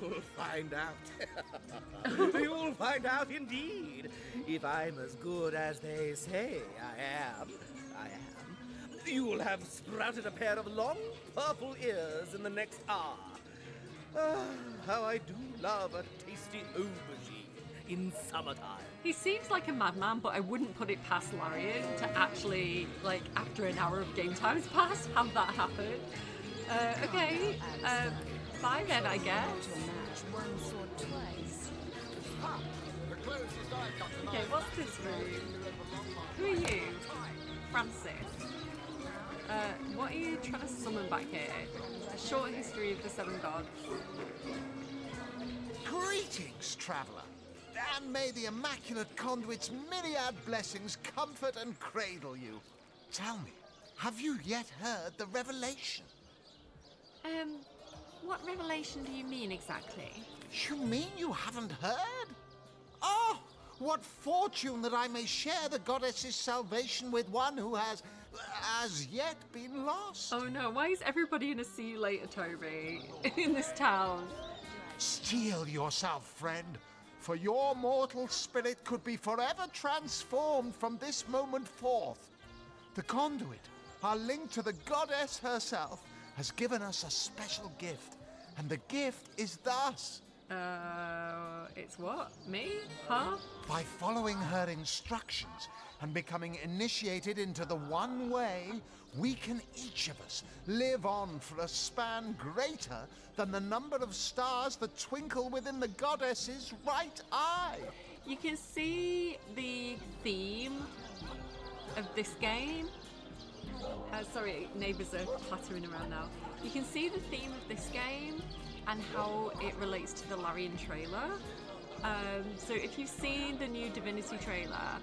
You'll find out. You'll find out indeed. If I'm as good as they say I am. You'll have sprouted a pair of long purple ears in the next hour. Ah, how I do love a tasty aubergine in summertime. He seems like a madman, but I wouldn't put it past Larian to actually, like, after an hour of game time's passed, have that happen. Okay, bye then, I guess. Once or twice. Okay, what's this room? Who are you? Francis. What are you trying to summon back here? A short history of the seven gods. Greetings, traveller. And may the Immaculate Conduit's myriad blessings comfort and cradle you. Tell me, have you yet heard the revelation? What revelation do you mean exactly? You mean you haven't heard? Oh, what fortune that I may share the goddess's salvation with one who has, as yet, been lost. Oh no, why is everybody in a see you later, Toby, in this town? Steel yourself, friend, for your mortal spirit could be forever transformed from this moment forth. The conduit, our link to the goddess herself, has given us a special gift, and the gift is thus. It's what? Me? Huh? By following her instructions and becoming initiated into the one way, we can each of us live on for a span greater than the number of stars that twinkle within the goddess's right eye. You can see the theme of this game. Sorry, neighbours are clattering around now. You can see the theme of this game and how it relates to the Larian trailer. So if you've seen the new Divinity trailer,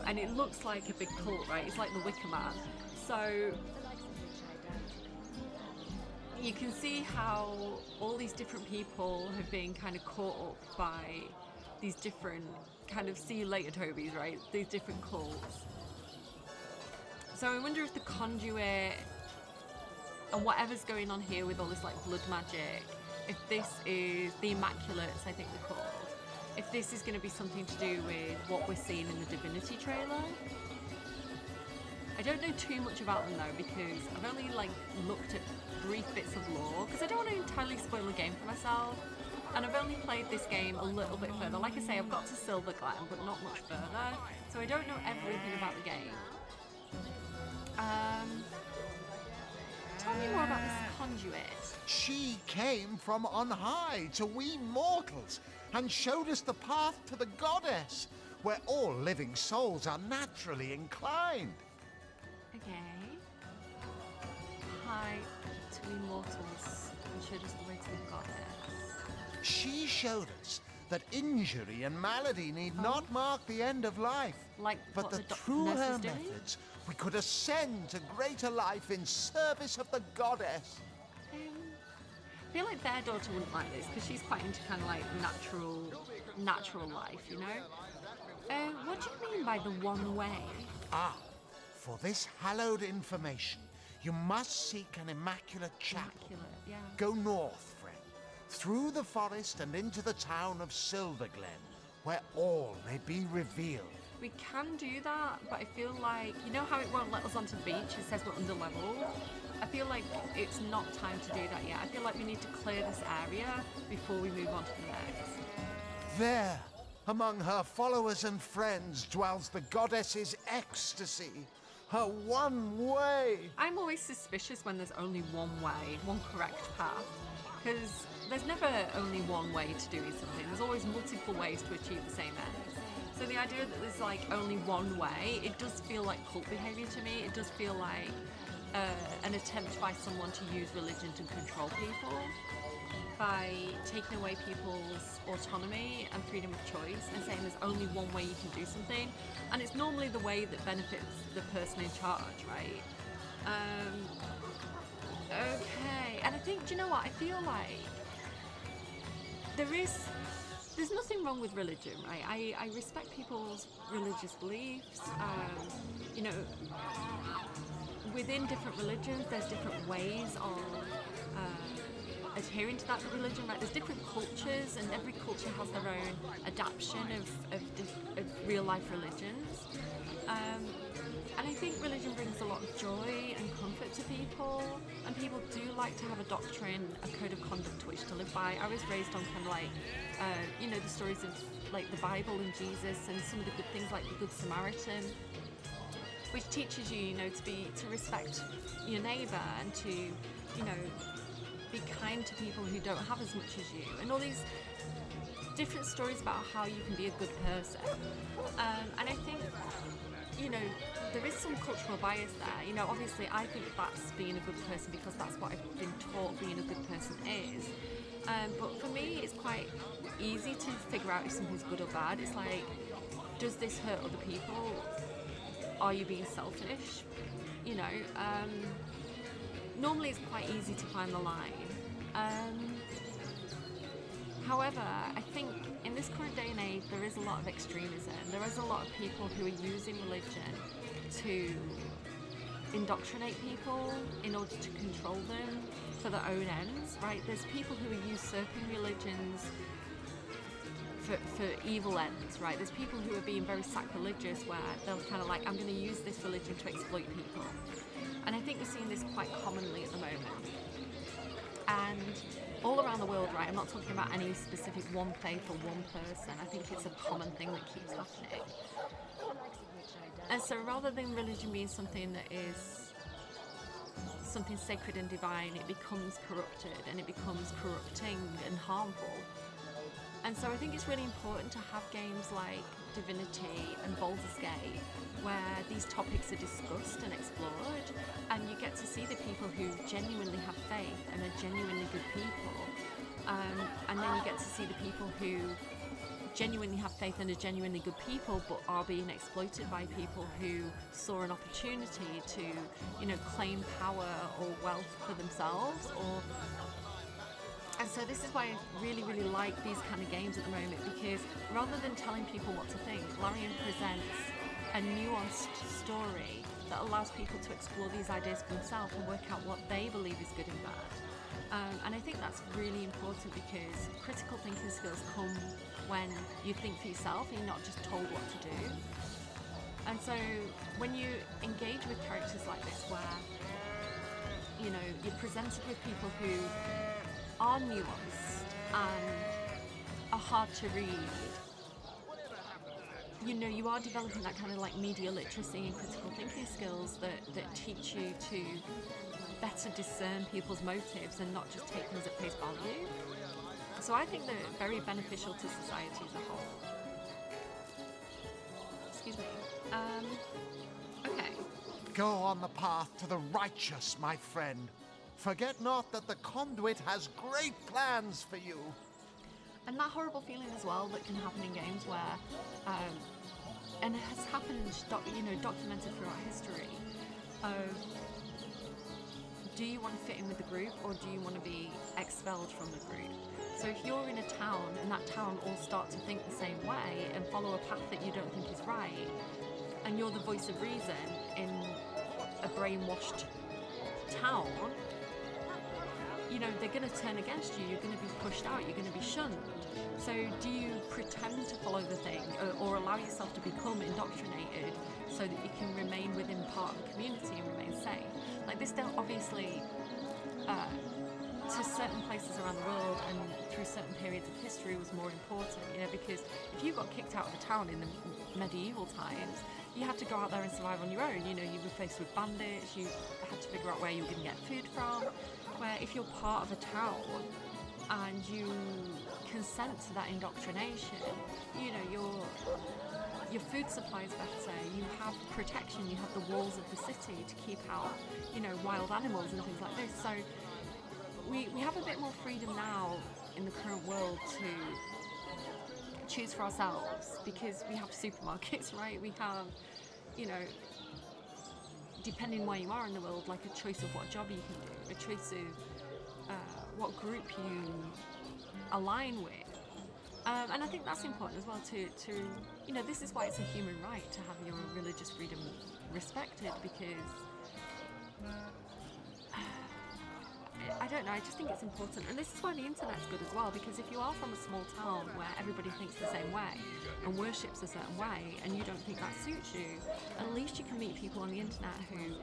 and it looks like a big cult, right? It's like the Wicker Man. So you can see how all these different people have been kind of caught up by these different kind of see you later Tobys, right? These different cults. So I wonder if the conduit and whatever's going on here with all this like blood magic, if this is the Immaculates, I think they're called, if this is going to be something to do with what we're seeing in the Divinity trailer. I don't know too much about them though, because I've only like looked at brief bits of lore, because I don't want to entirely spoil the game for myself. And I've only played this game a little bit further. Like I say, I've got to Silver Glen, but not much further, so I don't know everything about the game. Tell me more about this conduit. She came from on high to we mortals and showed us the path to the goddess, where all living souls are naturally inclined. Okay. Hi to immortals and showed us the way to the goddess. She showed us that injury and malady need not mark the end of life, like but that through her methods we could ascend to greater life in service of the goddess. I feel like their daughter wouldn't like this because she's quite into kind of like natural life, you know? What do you mean by the one way? Ah, for this hallowed information, you must seek an immaculate chapel. Immaculate, yeah. Go north, friend, through the forest and into the town of Silver Glen, where all may be revealed. we can do that, but I feel like, you know how it won't let us onto the beach? It says we're under level. I feel like it's not time to do that yet. I feel like we need to clear this area before we move on to the next. There, among her followers and friends, dwells the goddess's ecstasy. Her one way. I'm always suspicious when there's only one way, one correct path, because there's never only one way to doing something. There's always multiple ways to achieve the same end. So the idea that there's like only one way, it does feel like cult behavior to me. It does feel like an attempt by someone to use religion to control people by taking away people's autonomy and freedom of choice and saying there's only one way you can do something, and it's normally the way that benefits the person in charge, right? Okay, and I think, do you know what? I feel like there's nothing wrong with religion, right? I respect people's religious beliefs. You know, within different religions, there's different ways of adhering to that religion, right? There's different cultures, and every culture has their own adaptation of real life religions. And I think religion brings a lot of joy and comfort to people, and people do like to have a doctrine, a code of conduct to which to live by. I was raised on kind of like, you know, the stories of like the Bible and Jesus and some of the good things like the Good Samaritan, which teaches you, you know, to respect your neighbour and to, you know, be kind to people who don't have as much as you, and all these different stories about how you can be a good person. And I think, you know, there is some cultural bias there. You know, obviously I think that's being a good person because that's what I've been taught being a good person is. But for me, it's quite easy to figure out if something's good or bad. It's like, does this hurt other people? Are you being selfish? You know, normally it's quite easy to find the line. However, I think in this current day and age, there is a lot of extremism. There is a lot of people who are using religion to indoctrinate people in order to control them for their own ends, right? There's people who are usurping religions for evil ends, right? There's people who are being very sacrilegious where they're kind of like, I'm going to use this religion to exploit people. And I think we're seeing this quite commonly at the moment. And all around the world, right? I'm not talking about any specific one faith or one person. I think it's a common thing that keeps happening. And so rather than religion being something that is something sacred and divine, it becomes corrupted and it becomes corrupting and harmful. And so I think it's really important to have games like Divinity and Baldur's Gate where these topics are discussed and explored, and you get to see the people who genuinely have faith and are genuinely good people, and then you get to see the people who genuinely have faith and are genuinely good people but are being exploited by people who saw an opportunity to, you know, claim power or wealth for themselves. And so this is why I really, really like these kind of games at the moment, because rather than telling people what to think, Larian presents a nuanced story that allows people to explore these ideas for themselves and work out what they believe is good and bad. And I think that's really important because critical thinking skills come when you think for yourself and you're not just told what to do. And so when you engage with characters like this where, you know, you're presented with people who are nuanced and are hard to read, you know, you are developing that kind of like media literacy and critical thinking skills that teach you to better discern people's motives and not just take things at face value. So I think they're very beneficial to society as a whole. Excuse me. Okay. Go on the path to the righteous, my friend. Forget not that the conduit has great plans for you. And that horrible feeling as well that can happen in games where, and it has happened, documented throughout history, do you want to fit in with the group or do you want to be expelled from the group? So if you're in a town and that town all start to think the same way and follow a path that you don't think is right, and you're the voice of reason in a brainwashed town, you know, they're going to turn against you, you're going to be pushed out, you're going to be shunned. So do you pretend to follow the thing or allow yourself to become indoctrinated so that you can remain within part of the community and remain safe? Like, this still obviously, to certain places around the world and through certain periods of history was more important, you know, because if you got kicked out of a town in the medieval times, you had to go out there and survive on your own. You know, you were faced with bandits, you had to figure out where you were going to get food from. Where if you're part of a town and you consent to that indoctrination, you know, your food supply is better, you have protection, you have the walls of the city to keep out, you know, wild animals and things like this. So we have a bit more freedom now in the current world to choose for ourselves, because we have supermarkets, right? We have, you know, depending where you are in the world, like a choice of what job you can do, a choice of what group you align with. And I think that's important as well to, you know, this is why it's a human right to have your religious freedom respected, because I don't know, I just think it's important. And this is why the internet's good as well, because if you are from a small town where everybody thinks the same way and worships a certain way and you don't think that suits you, at least you can meet people on the internet who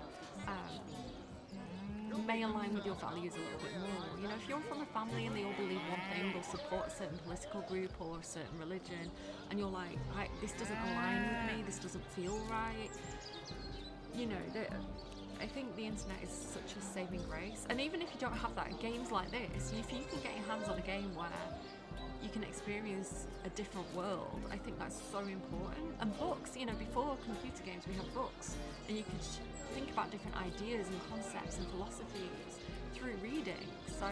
may align with your values a little bit more. You know, if you're from a family and they all believe one thing or support a certain political group or a certain religion, and you're like, this doesn't align with me, this doesn't feel right, you know, I think the internet is such a saving grace. And even if you don't have that, games like this, if you can get your hands on a game where you can experience a different world, I think that's so important. And books, you know, before computer games we had books, and you could think about different ideas and concepts and philosophies through reading. So,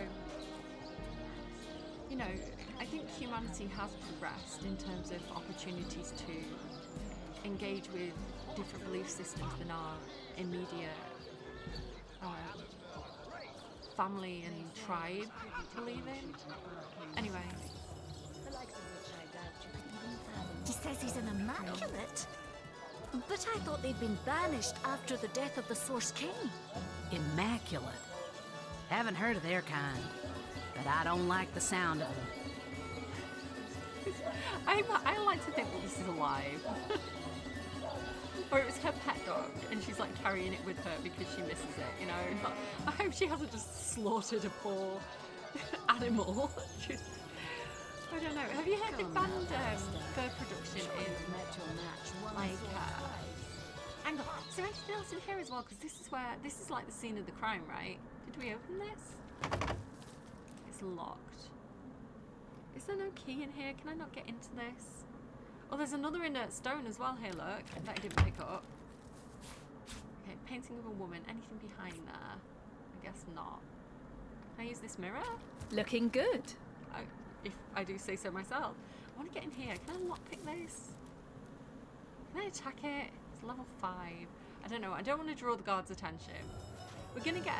you know, I think humanity has progressed in terms of opportunities to engage with different belief systems than our immediate family and tribe believe in. Anyway. He says he's an immaculate. But I thought they'd been banished after the death of the Source King. Immaculate. Haven't heard of their kind, but I don't like the sound of them. I like to think that this is alive. Or it was her pet dog, and she's like carrying it with her because she misses it, you know? But I hope she hasn't just slaughtered a poor animal. I don't know. Have you heard the band fur production is like hang on. Is there anything else in here as well? Because this is like the scene of the crime, right? Did we open this? It's locked. Is there no key in here? Can I not get into this? Oh, there's another inert stone as well here, look, that I didn't pick up. Okay, painting of a woman. Anything behind there? I guess not. Can I use this mirror? Looking good. If I do say so myself. I want to get in here. Can I lockpick this? Can I attack it? It's level 5. I don't know. I don't want to draw the guards' attention. We're going to get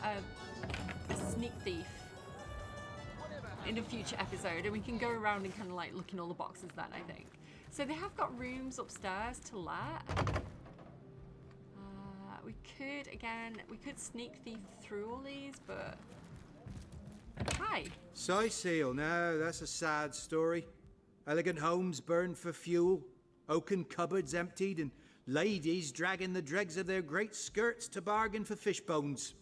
a sneak thief in a future episode, and we can go around and kind of like look in all the boxes then, I think. So they have got rooms upstairs to let. We could sneak thief through all these, but... Hi. Soy seal, now that's a sad story. Elegant homes burned for fuel, oaken cupboards emptied, and ladies dragging the dregs of their great skirts to bargain for fish bones.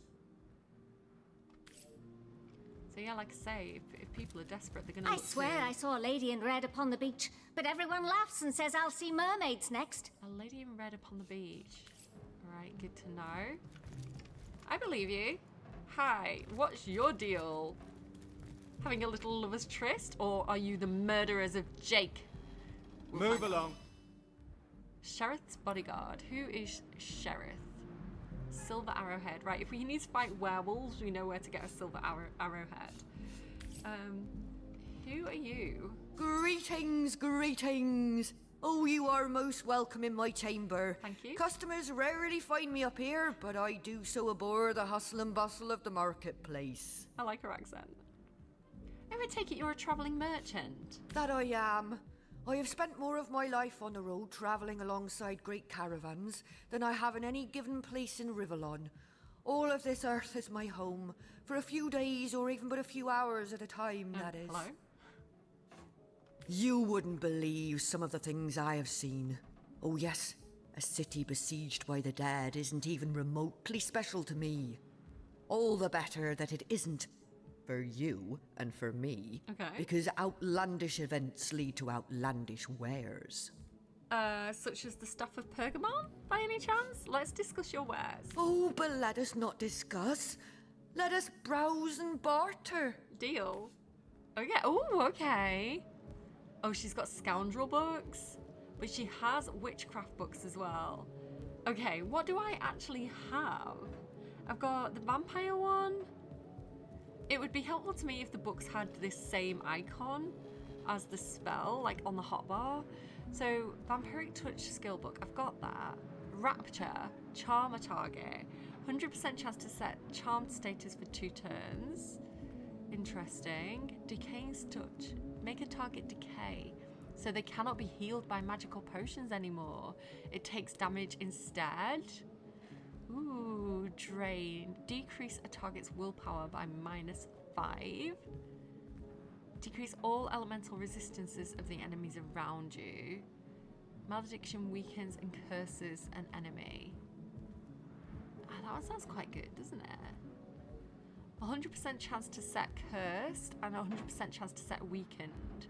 So yeah, like I say, if people are desperate, they're gonna I swear I saw a lady in red upon the beach, but everyone laughs and says I'll see mermaids next. A lady in red upon the beach. Alright, good to know. I believe you. Hi, what's your deal? Having a little lover's tryst, or are you the murderers of Jake? Move along. Sheriff's bodyguard. Who is Sheriff? Silver arrowhead. Right, if we need to fight werewolves, we know where to get a silver arrowhead. Who are you? Greetings, greetings. Oh, you are most welcome in my chamber. Thank you. Customers rarely find me up here, but I do so abhor the hustle and bustle of the marketplace. I like her accent. I would take it you're a travelling merchant. That I am. I have spent more of my life on the road travelling alongside great caravans than I have in any given place in Rivellon. All of this earth is my home, for a few days or even but a few hours at a time, that is. Hello? You wouldn't believe some of the things I have seen. Oh yes, a city besieged by the dead isn't even remotely special to me. All the better that it isn't. For you and for me. Okay. Because outlandish events lead to outlandish wares. Such as the stuff of Pergamon, by any chance? Let's discuss your wares. Oh, but let us not discuss. Let us browse and barter. Deal. Okay. Oh, okay. Oh, she's got scoundrel books, but she has witchcraft books as well. Okay, what do I actually have? I've got the vampire one. It would be helpful to me if the books had this same icon as the spell, like on the hotbar. So, Vampiric Touch skill book, I've got that. Rapture, charm a target, 100% chance to set charmed status for 2 turns. Interesting. Decaying Touch, make a target decay, so they cannot be healed by magical potions anymore. It takes damage instead. Ooh, Drain, decrease a target's willpower by -5. Decrease all elemental resistances of the enemies around you. Malediction weakens and curses an enemy. That one sounds quite good, doesn't it? 100% chance to set cursed and 100% chance to set weakened.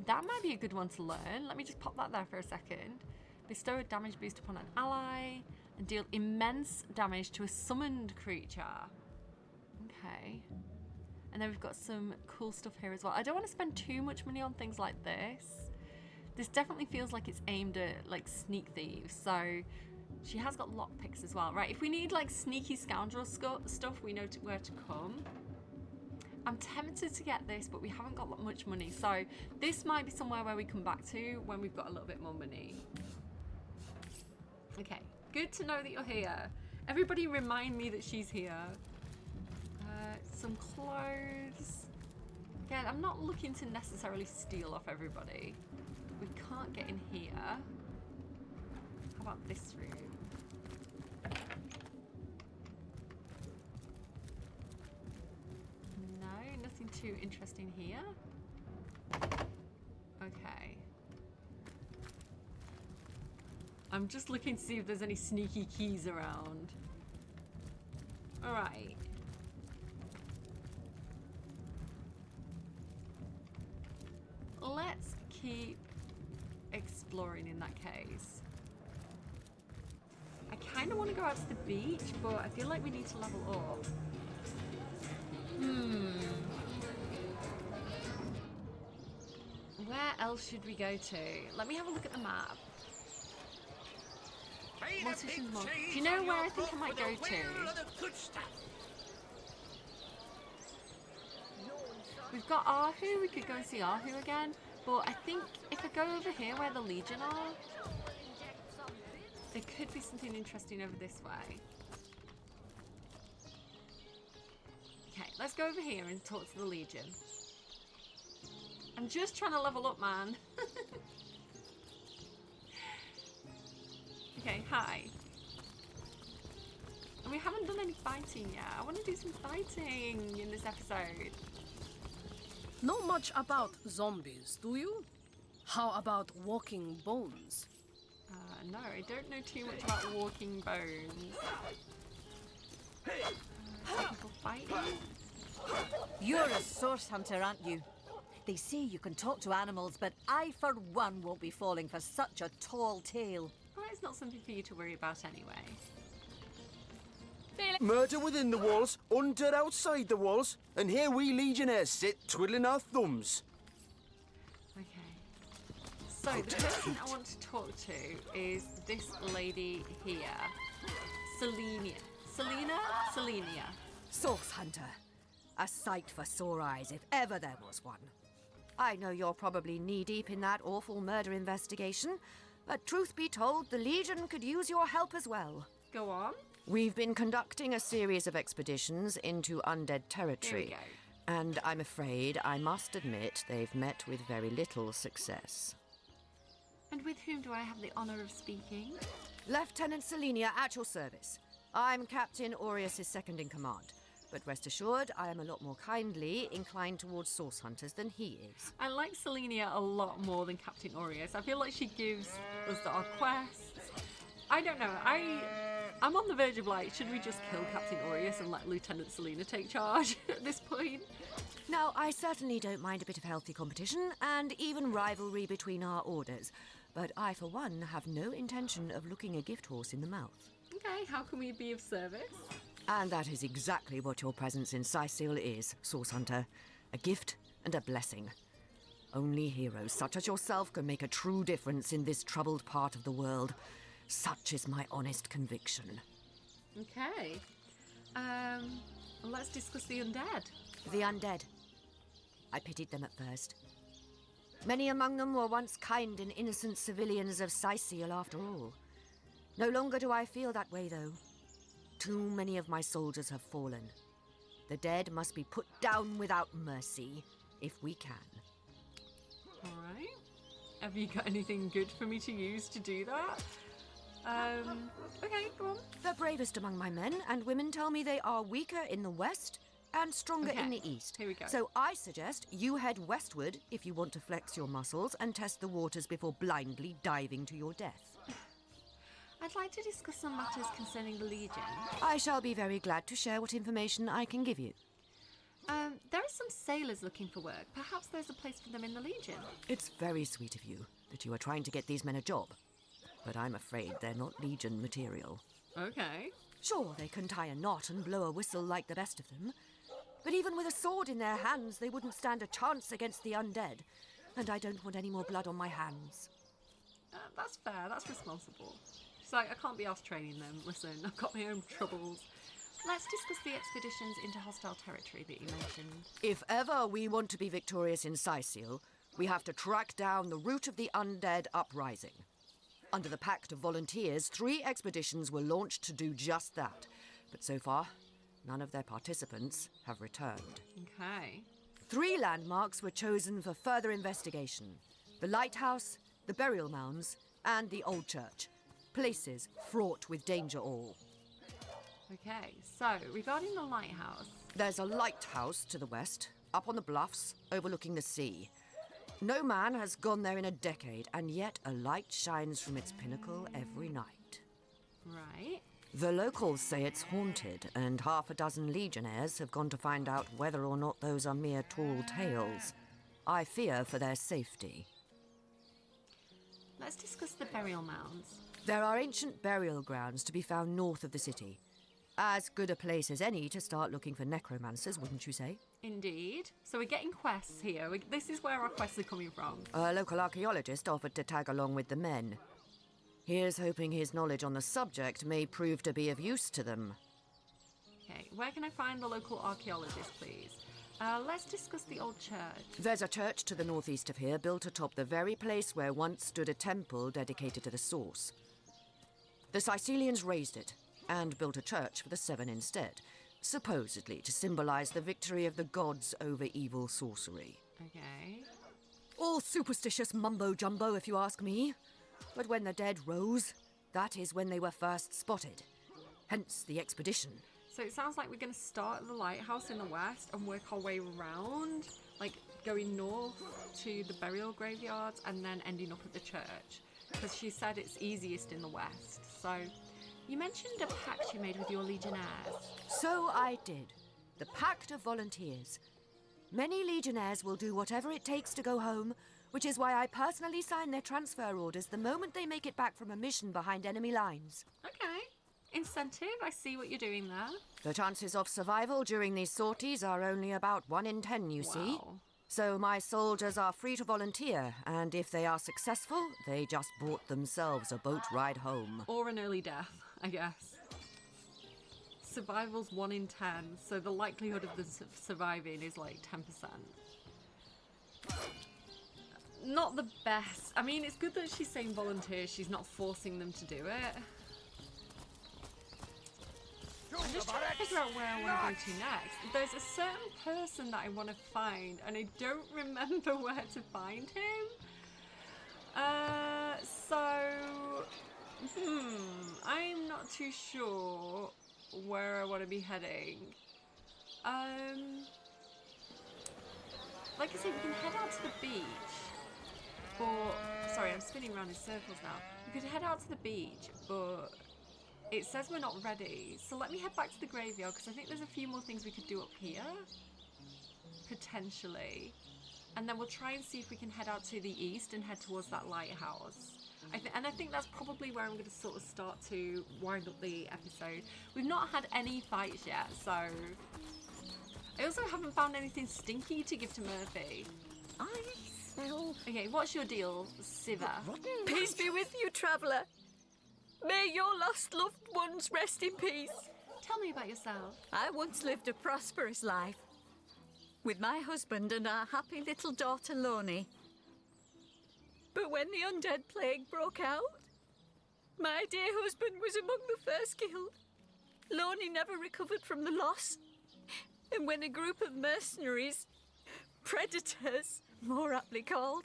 That might be a good one to learn. Let me just pop that there for a second. Bestow a damage boost upon an ally and deal immense damage to a summoned creature. Okay. And then we've got some cool stuff here as well. I don't want to spend too much money on things like this. This definitely feels like it's aimed at like sneak thieves. So she has got lockpicks as well. Right, if we need like sneaky scoundrel stuff, we know where to come. I'm tempted to get this, but we haven't got much money. So this might be somewhere where we come back to when we've got a little bit more money. Okay, good to know that you're here. Everybody remind me that she's here. Some clothes. Again, I'm not looking to necessarily steal off everybody. We can't get in here. How about this room? No, nothing too interesting here. Okay. I'm just looking to see if there's any sneaky keys around. Alright. Let's keep exploring in that case. I kind of want to go out to the beach, but I feel like we need to level up. Where else should we go to? Let me have a look at the map. Mortician's Mug. Do you know where I think I might go to? We've got Ahu. We could go and see Ahu again. But I think if I go over here where the Legion are, there could be something interesting over this way. Okay, let's go over here and talk to the Legion. I'm just trying to level up, man. Okay, hi. And we haven't done any fighting yet. I want to do some fighting in this episode. Not much about zombies, do you? How about walking bones? No, I don't know too much about walking bones. People fighting? You're a source hunter, aren't you? They say you can talk to animals, but I, for one, won't be falling for such a tall tale. Well, it's not something for you to worry about anyway. Murder within the walls, undead outside the walls, and here we legionnaires sit twiddling our thumbs. Okay. So the person I want to talk to is this lady here. Selenia. Source hunter. A sight for sore eyes if ever there was one. I know you're probably knee-deep in that awful murder investigation, but truth be told, the Legion could use your help as well. Go on. We've been conducting a series of expeditions into undead territory. There we go. And I'm afraid I must admit they've met with very little success. And with whom do I have the honour of speaking? Lieutenant Selenia at your service. I'm Captain Aureus' second in command. But rest assured, I am a lot more kindly inclined towards source hunters than he is. I like Selenia a lot more than Captain Aureus. I feel like she gives us our quests. I don't know. I'm on the verge of like, should we just kill Captain Aureus and let Lieutenant Selena take charge at this point? Now, I certainly don't mind a bit of healthy competition and even rivalry between our orders. But I, for one, have no intention of looking a gift horse in the mouth. Okay, how can we be of service? And that is exactly what your presence in Sicil is, Source Hunter. A gift and a blessing. Only heroes such as yourself can make a true difference in this troubled part of the world. Such is my honest conviction. Okay. Let's discuss the undead. The undead. I pitied them at first. Many among them were once kind and innocent civilians of Sicil after all. No longer do I feel that way, though. Too many of my soldiers have fallen. The dead must be put down without mercy, if we can. All right. Have you got anything good for me to use to do that? Okay, go on. The bravest among my men and women tell me they are weaker in the west and stronger in the east. Here we go. So I suggest you head westward if you want to flex your muscles and test the waters before blindly diving to your death. I'd like to discuss some matters concerning the Legion. I shall be very glad to share what information I can give you. There are some sailors looking for work. Perhaps there's a place for them in the Legion. It's very sweet of you that you are trying to get these men a job. But I'm afraid they're not Legion material. Okay. Sure, they can tie a knot and blow a whistle like the best of them. But even with a sword in their hands, they wouldn't stand a chance against the undead. And I don't want any more blood on my hands. That's fair. That's responsible. It's like, I can't be asked training them. Listen, I've got my own troubles. Let's discuss the expeditions into hostile territory that you mentioned. If ever we want to be victorious in Sicil, we have to track down the root of the undead uprising. Under the Pact of Volunteers, 3 expeditions were launched to do just that. But so far, none of their participants have returned. Okay. 3 landmarks were chosen for further investigation. The lighthouse, the burial mounds, and the old church. Places fraught with danger all. Okay, so regarding the lighthouse... There's a lighthouse to the west, up on the bluffs, overlooking the sea. No man has gone there in a decade, and yet a light shines from its pinnacle every night. Right. The locals say it's haunted, and half a dozen legionnaires have gone to find out whether or not those are mere tall tales. I fear for their safety. Let's discuss the burial mounds. There are ancient burial grounds to be found north of the city. As good a place as any to start looking for necromancers, wouldn't you say? Indeed. So we're getting quests here. This is where our quests are coming from. A local archaeologist offered to tag along with the men. Here's hoping his knowledge on the subject may prove to be of use to them. Okay, where can I find the local archaeologist, please? Let's discuss the old church. There's a church to the northeast of here, built atop the very place where once stood a temple dedicated to the source. The Sicilians razed it, and built a church for the 7 instead, supposedly to symbolize the victory of the gods over evil sorcery. Okay. All superstitious mumbo-jumbo, if you ask me. But when the dead rose, that is when they were first spotted. Hence the expedition. So it sounds like we're going to start at the lighthouse in the west and work our way around, like going north to the burial graveyards and then ending up at the church. Because she said it's easiest in the west. So you mentioned a pact you made with your legionnaires. So I did. The Pact of Volunteers. Many legionnaires will do whatever it takes to go home, which is why I personally sign their transfer orders the moment they make it back from a mission behind enemy lines. Okay. Incentive, I see what you're doing there. The chances of survival during these sorties are only about 1 in 10, you see. So my soldiers are free to volunteer, and if they are successful, they just bought themselves a boat ride home. Or an early death, I guess. Survival's 1 in 10, so the likelihood of them surviving is like 10%. Not the best. I mean, it's good that she's saying volunteer, she's not forcing them to do it. I'm just trying to figure out where I want to go to next. There's a certain person that I want to find, and I don't remember where to find him. So I'm not too sure where I want to be heading. Like I said, we can head out to the beach. But, sorry, I'm spinning around in circles now. We could head out to the beach, but it says we're not ready. So let me head back to the graveyard, because I think there's a few more things we could do up here. Potentially. And then we'll try and see if we can head out to the east and head towards that lighthouse. And I think that's probably where I'm going to sort of start to wind up the episode. We've not had any fights yet, so... I also haven't found anything stinky to give to Murphy. I smell... Okay, what's your deal, Siva? Peace be with you, traveller. May your lost loved ones rest in peace. Tell me about yourself. I once lived a prosperous life with my husband and our happy little daughter, Loni. But when the undead plague broke out, my dear husband was among the first killed. Loni never recovered from the loss. And when a group of mercenaries, predators, more aptly called,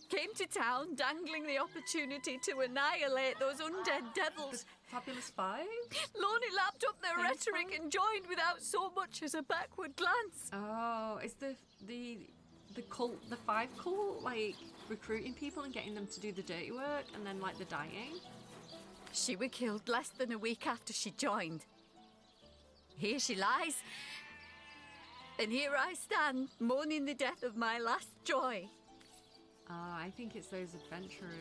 came to town dangling the opportunity to annihilate those undead devils. Fabulous Five? Loni lapped up their rhetoric and joined without so much as a backward glance. Oh, is the cult, the Five cult, like recruiting people and getting them to do the dirty work and then like the dying? She was killed less than a week after she joined. Here she lies. And here I stand, mourning the death of my last joy. I think it's those adventurers.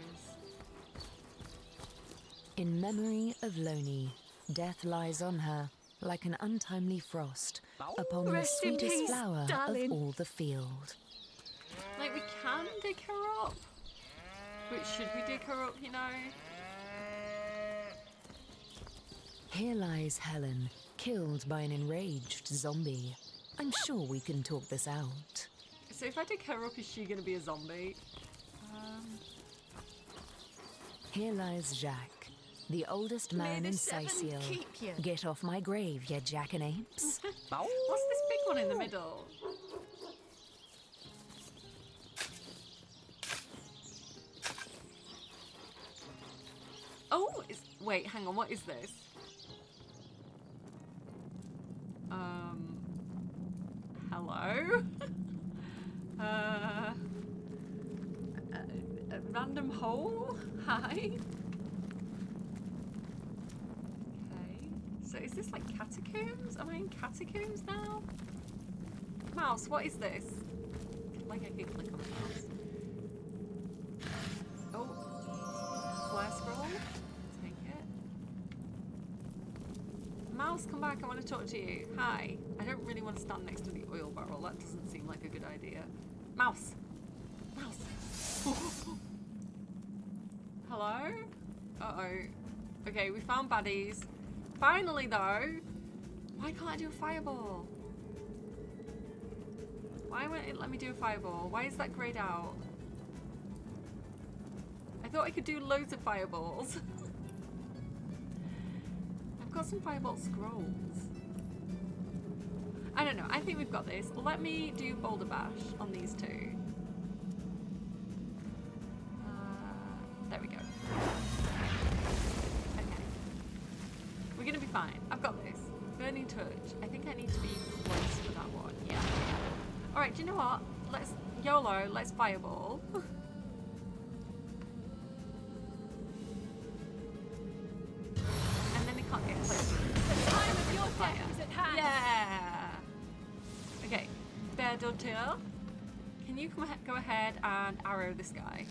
In memory of Loni, death lies on her like an untimely frost upon Rest the in sweetest peace, flower darling. of all the field. Like, we can dig her up. But should we dig her up, you know? Here lies Helen, killed by an enraged zombie. I'm sure we can talk this out. So if I dig her up, is she going to be a zombie? Here lies Jacques, the oldest man in Sicil. Get off my grave, you jackanapes. What's this big one in the middle? Oh, wait, hang on, what is this? Hello? A random hole? Hi? Okay, so is this like catacombs? Am I in catacombs now? Mouse, what is this? Like I can click on the mouse. Oh, flare scroll. Take it. Mouse, come back. I want to talk to you. Hi. I don't really want to stand next to the oil barrel. That doesn't seem like a good idea. Mouse. Mouse. Hello? Uh-oh. Okay, we found baddies. Finally, though. Why can't I do a fireball? Why won't it let me do a fireball? Why is that grayed out? I thought I could do loads of fireballs. I've got some fireball scrolls. I don't know. I think we've got this. Let me do Boulder Bash on these two. There we go. Okay. We're going to be fine. I've got this. Burning Touch. I think I need to be close for that one. Yeah. Alright, do you know what? Let's YOLO. Let's fireball. And then we can't get close. The time of your death is at hand. Yeah. Okay, Bear Dauteur, can you go ahead and arrow this guy?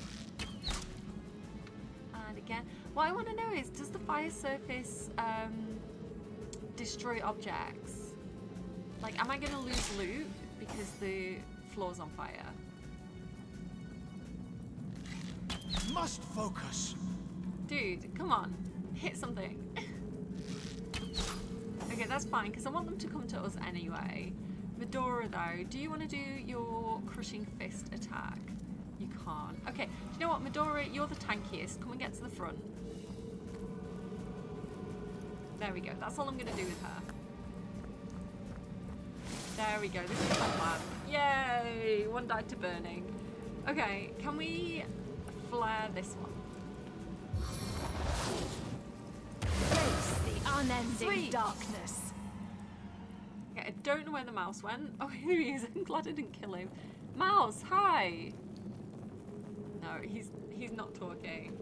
And again, what I want to know is, does the fire surface destroy objects? Like, am I going to lose loot because the floor's on fire? Must focus. Dude, come on, hit something. Okay, that's fine, because I want them to come to us anyway. Medora, though, do you want to do your crushing fist attack? You can't. Okay, do you know what, Medora, you're the tankiest. Come and get to the front. There we go. That's all I'm going to do with her. There we go. This is my plan. Yay! One died to burning. Okay, can we flare this one? unending Sweet. darkness. Okay, I don't know where the mouse went. Oh, here he is. I'm glad I didn't kill him. Mouse, hi. No, he's not talking.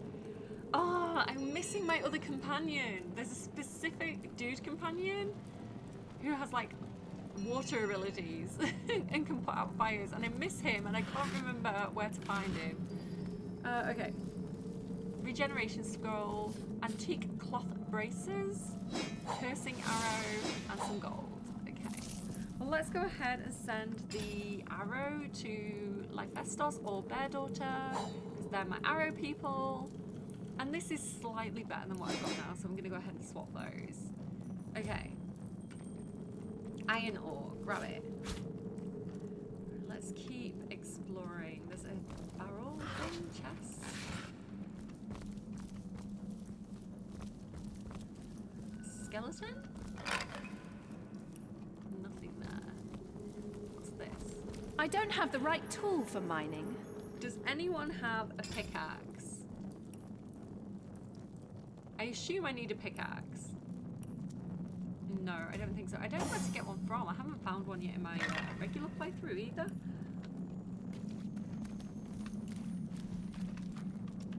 Oh, I'm missing my other companion. There's a specific dude companion who has like water abilities and can put out fires, and I miss him and I can't remember where to find him. Okay. Regeneration scroll, antique cloth braces, cursing arrow, and some gold. Okay. Well, let's go ahead and send the arrow to Lyphestos or Bear Daughter, because they're my arrow people. And this is slightly better than what I've got now, so I'm going to go ahead and swap those. Okay. Iron ore, grab it. Let's keep exploring. There's a barrel thing, chest. Skeleton? Nothing there. What's this? I don't have the right tool for mining. Does anyone have a pickaxe? I assume I need a pickaxe. No, I don't think so. I don't know where to get one from. I haven't found one yet in my regular playthrough either.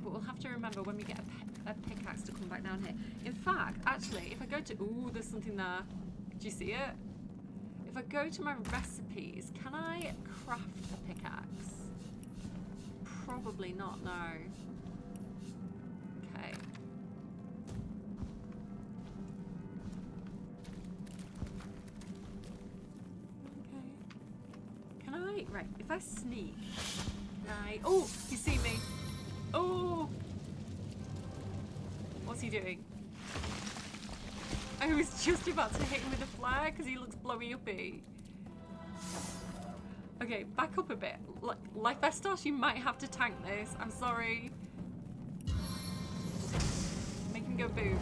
But we'll have to remember when we get a pickaxe to come back down here. In fact, actually, if I go to... Ooh, there's something there. Do you see it? If I go to my recipes, can I craft a pickaxe? Probably not, no. Okay. Right, if I sneak, oh, he's seen me. Oh, what's he doing? I was just about to hit him with a flare because he looks blowy uppy. Okay, back up a bit. Lyphestos, you might have to tank this. I'm sorry. Make him go boom.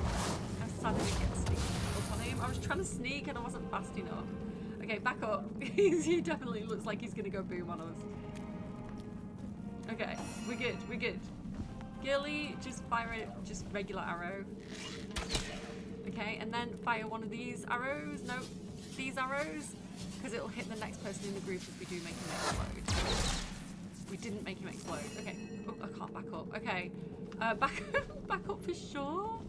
I'm sad I didn't get sneak up on him. I was trying to sneak and I wasn't fast enough. Okay, back up. He definitely looks like he's gonna go boom on us. Okay, we're good, we're good. Gilly, just fire it, just regular arrow. Okay, and then fire one of these arrows. No, these arrows, because it'll hit the next person in the group if we do make him explode. We didn't make him explode. Okay, oh, I can't back up. Okay, back up for sure.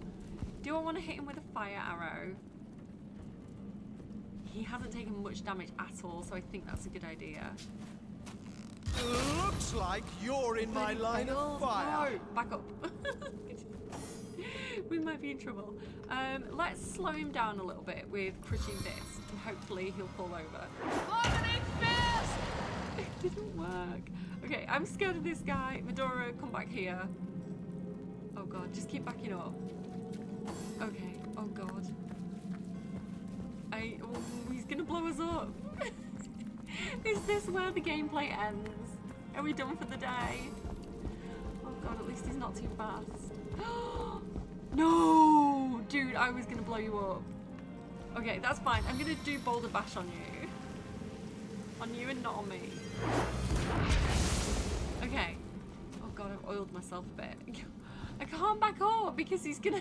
Do I want to hit him with a fire arrow? He hasn't taken much damage at all, so I think that's a good idea. Looks like you're in my line of fire. No, back up. We might be in trouble. Let's slow him down a little bit with crushing this, and hopefully he'll fall over. It didn't work. Okay, I'm scared of this guy. Medora, come back here. Oh god, just keep backing up. Okay, oh god. He's gonna blow us up. Is this where the gameplay ends? Are we done for the day? Oh god, at least he's not too fast. No! Dude, I was gonna blow you up. Okay, that's fine. I'm gonna do Boulder Bash on you. On you and not on me. Okay. Oh god, I've oiled myself a bit. I can't back up because he's gonna...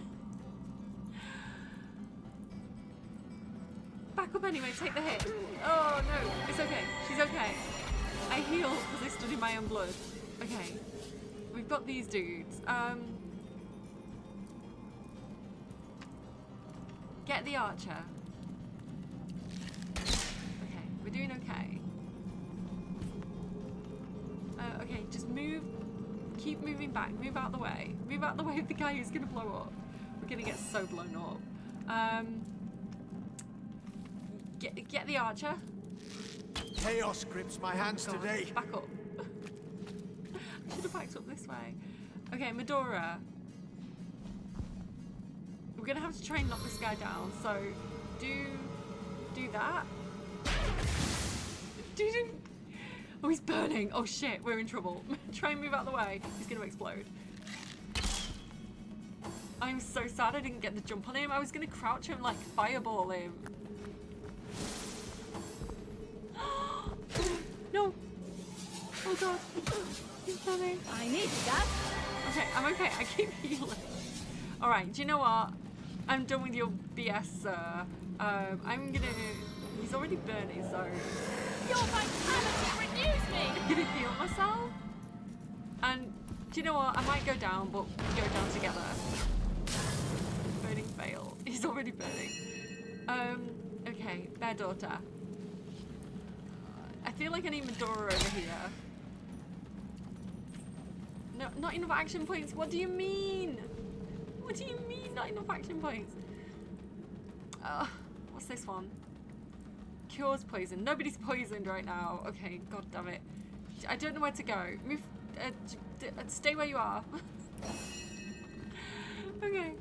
Back up anyway, take the hit. Oh no, it's okay. She's okay. I healed because I stood in my own blood. Okay. We've got these dudes. Get the archer. Okay, we're doing okay. Okay, just move. Keep moving back. Move out the way. Move out the way of the guy who's gonna blow up. We're gonna get so blown up. Get the archer. Chaos grips my hands today. Back up. I should have backed up this way. Okay, Medora. We're gonna have to try and knock this guy down. So, do that. Oh, he's burning. Oh shit, we're in trouble. Try and move out of the way. He's gonna explode. I'm so sad I didn't get the jump on him. I was gonna crouch him, like fireball him. No. Oh god. He's coming. I need that. Okay, I'm okay. I keep healing. Alright, do you know what? I'm done with your BS, sir. I'm gonna... He's already burning, so... Your vitality renews me! I'm gonna heal myself. And do you know what? I might go down, but we go down together. Burning fail. He's already burning. Okay, Bear Daughter. I feel like I need Medora over here. No, not enough action points. What do you mean? What do you mean not enough action points? What's this one? Cures poison. Nobody's poisoned right now. Okay, god damn it. I don't know where to go. Move. Stay where you are. Okay.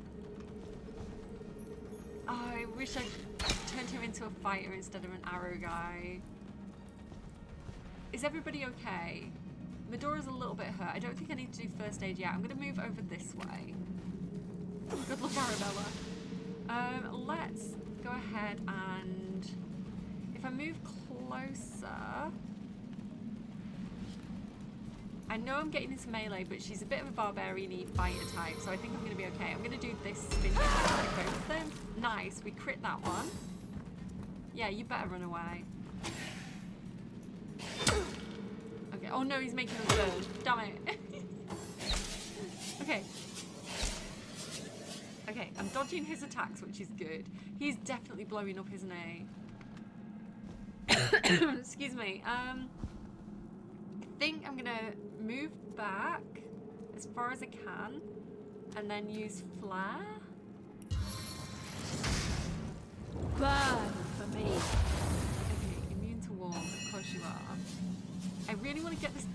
Oh, I wish I turned him into a fighter instead of an arrow guy. Is everybody okay? Medora's a little bit hurt. I don't think I need to do first aid yet. I'm going to move over this way. Good luck, Arabella. Let's go ahead and... If I move closer... I know I'm getting into melee, but she's a bit of a barbarian-y fighter type, so I think I'm going to be okay. I'm going to do this spin like both of them. Nice, we crit that one. Yeah, you better run away. Okay, oh no, he's making us burn. Damn it. Okay. Okay, I'm dodging his attacks, which is good. He's definitely blowing up, isn't he? Excuse me. I think I'm gonna move back as far as I can and then use flare. Burn for me. Okay, immune to warm, of course you are. I really want to get this.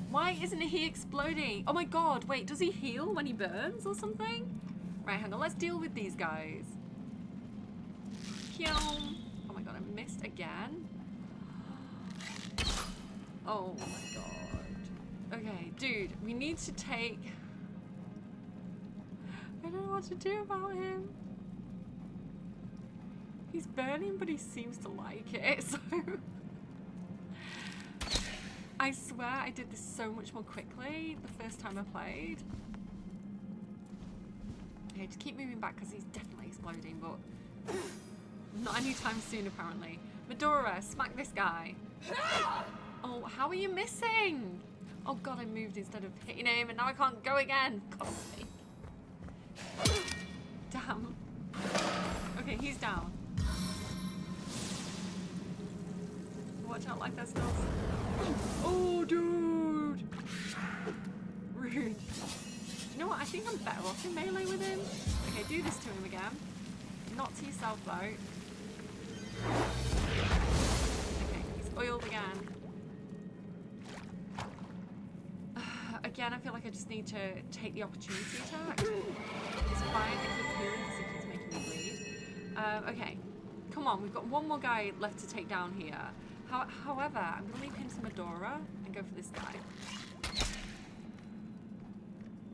Why isn't he exploding? Oh my god, wait, does he heal when he burns or something? Right, hang on, let's deal with these guys. Oh my god, I missed again. Oh my god. Okay, dude, we need to take... I don't know what to do about him. He's burning, but he seems to like it, so... I swear I did this so much more quickly the first time I played. Okay, just keep moving back because he's definitely exploding, but... Not anytime soon, apparently. Medora, smack this guy. Oh, how are you missing? Oh god, I moved instead of hitting him and now I can't go again. God's sake. Damn. Okay, he's down. Watch out like that stuff. Oh, dude. Rude. You know what? I think I'm better off in melee with him. Okay, do this to him again. Not to yourself though. Okay, he's oiled again. Again, I feel like I just need to take the opportunity attack. It's fine, I keep healing because he keeps making me bleed. Okay, come on, we've got one more guy left to take down here. However, I'm going to leave him to Medora and go for this guy.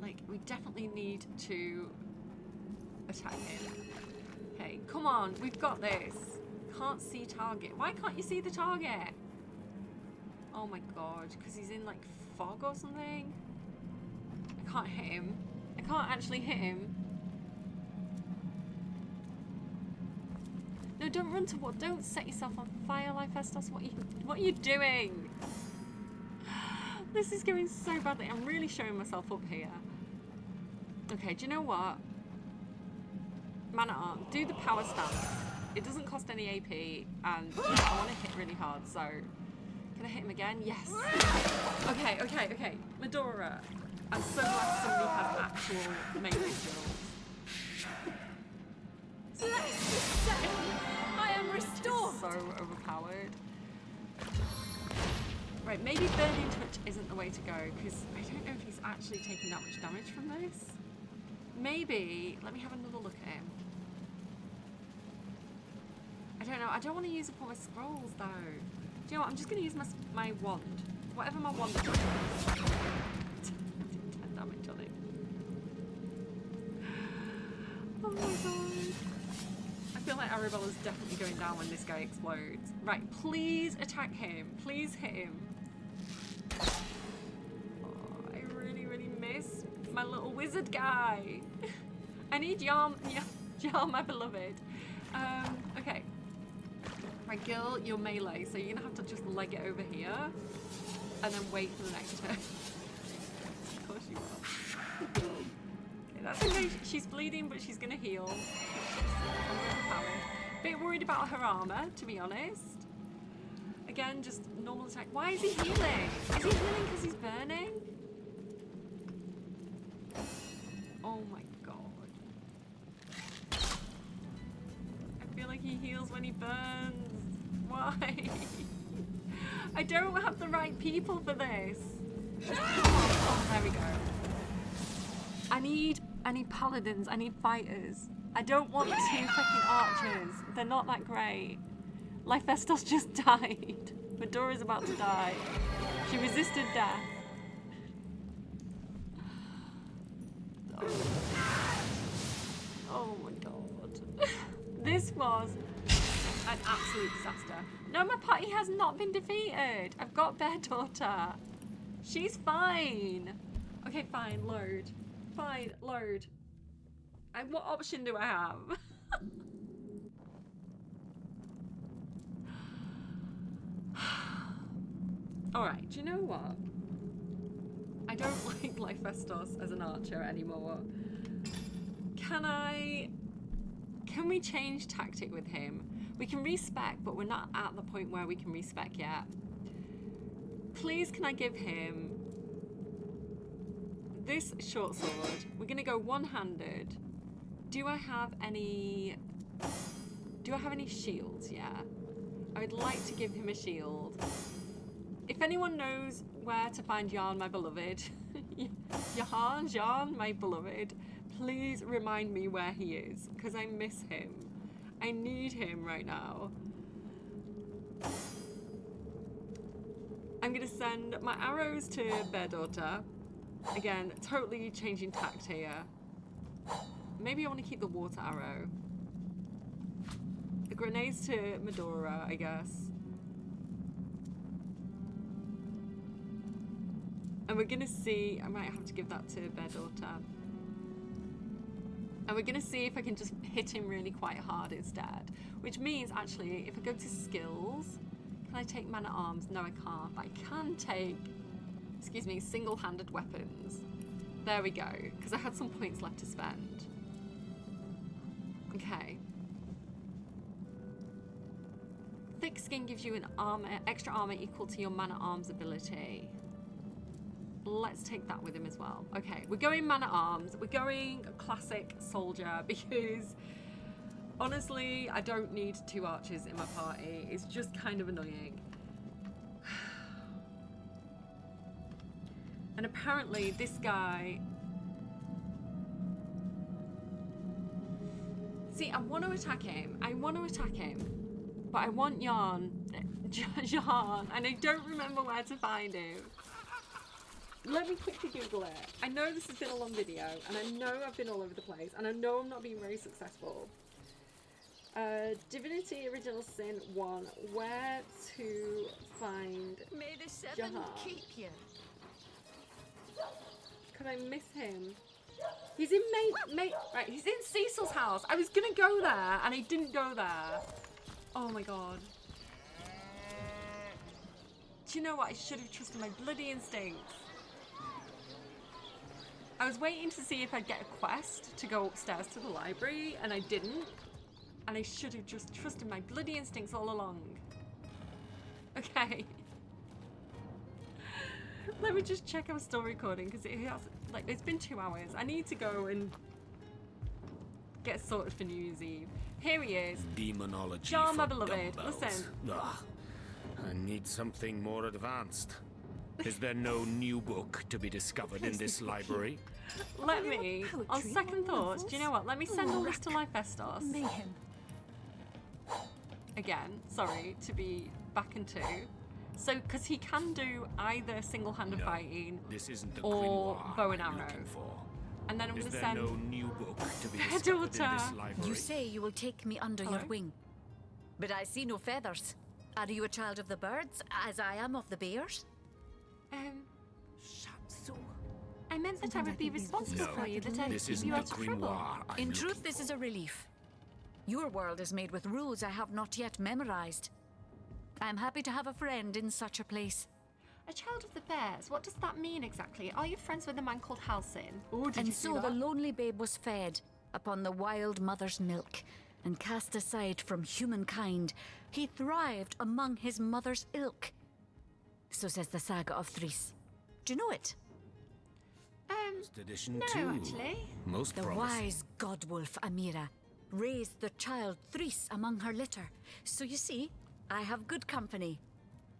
Like, we definitely need to attack him. Okay, come on, we've got this. Can't see target. Why can't you see the target? Oh my god, because he's in like fog or something? I can't hit him. I can't actually hit him. No, don't run to what? Don't set yourself on fire, Lyphestos. What are you doing? This is going so badly. I'm really showing myself up here. Okay, do you know what? Man at Arms, do the power stance. It doesn't cost any AP, and I want to hit really hard, so... Can I hit him again? Yes. Okay. Medora. I'm so glad somebody has actual melee skills. I am restored. So overpowered. Right, maybe Burning Touch isn't the way to go, because I don't know if he's actually taking that much damage from this. Maybe, let me have another look at him. I don't know, I don't want to use up all my scrolls though. Do you know what, I'm just going to use my wand. Whatever my wand does. 10 damage on it. Oh my god. I feel like Arabella's definitely going down when this guy explodes. Right, please attack him. Please hit him. Oh, I really miss my little wizard guy. I need Yarm. Yeah. Jar, my beloved. Okay. Right, girl, you're melee, so you're gonna have to just leg it over here and then wait for the next turn. Of course you are. Okay, that's okay. She's bleeding, but she's gonna heal. Bit worried about her armor, to be honest. Again, just normal attack. Why is he healing? Is he healing because he's burning? Oh my god. I feel like he heals when he burns. Why? I don't have the right people for this. Oh, there we go. I need paladins. I need fighters. I don't want 2 fucking archers. They're not that great. Lyfestos just died. Medora's about to die. She resisted death. Oh my god. This was an absolute disaster. No, my party has not been defeated. I've got Bear Daughter. She's fine. Okay, fine, load. Fine, load. What option do I have? Alright, do you know what? I don't like Lyfestos as an archer anymore. Can we change tactic with him? We can respec, but we're not at the point where we can respec yet. Please, can I give him this short sword? We're gonna go one-handed. Do I have any shields? Yeah. I would like to give him a shield. If anyone knows where to find Jan, my beloved, Jan, my beloved, please remind me where he is, because I miss him. I need him right now. I'm gonna send my arrows to Bear Daughter. Again, totally changing tact here. Maybe I want to keep the water arrow. The grenades to Medora, I guess. And we're gonna see, I might have to give that to Bear Daughter. And we're gonna see if I can just hit him really quite hard instead. Which means, actually, if I go to skills, can I take man-at-arms? No, I can't. But I can take, excuse me, single-handed weapons. There we go, because I had some points left to spend. Okay. Thick skin gives you an extra armor equal to your man-at-arms ability. Let's take that with him as well. Okay, we're going man-at-arms. We're going classic soldier because honestly, I don't need 2 archers in my party. It's just kind of annoying. And apparently this guy... See, I want to attack him. But I want Jan, and I don't remember where to find him. Let me quickly Google it. I know this has been a long video, and I know I've been all over the place, and I know I'm not being very successful. Divinity Original Sin 1, where to find May the 7 Jahan. keep you. Could I miss him? He's in right, he's in Cecil's house. I was gonna go there, and I didn't go there. Oh my god. Do you know what? I should have trusted my bloody instincts. I was waiting to see if I'd get a quest to go upstairs to the library, and I didn't. And I should have just trusted my bloody instincts all along. Okay. Let me just check I'm still recording, because it has, like, it's been 2 hours. I need to go and get sorted for New Year's Eve. Here he is. Demonology. Jan, my for beloved, dumbbells. listen. Ugh, I need something more advanced. Is there no new book to be discovered in this library? Let me, on second thoughts, do you know what? Let me send all this to Lyfestos. Mayhem. Again, sorry, to be back into. So, because he can do either single-handed fighting This isn't the or grimoire bow and I'm arrow. looking for. And then I'm going Is to there send no new book to be Bear discovered in Daughter. this library? You say you will take me under your wing, but I see no feathers. Are you a child of the birds, as I am of the bears? Shatsu. I meant that I would be responsible for you, that I'd keep you out of trouble. In truth, this is a relief. Your world is made with rules I have not yet memorized. I am happy to have a friend in such a place. A child of the bears, what does that mean exactly? Are you friends with a man called Halcyon? Oh, did And you see so that? the lonely babe was fed upon the wild mother's milk, and cast aside from humankind, he thrived among his mother's ilk. So says the saga of Threes. Do you know it? First edition no, too. actually. Most The promising. wise godwolf Amira raised the child Threes among her litter. So you see, I have good company.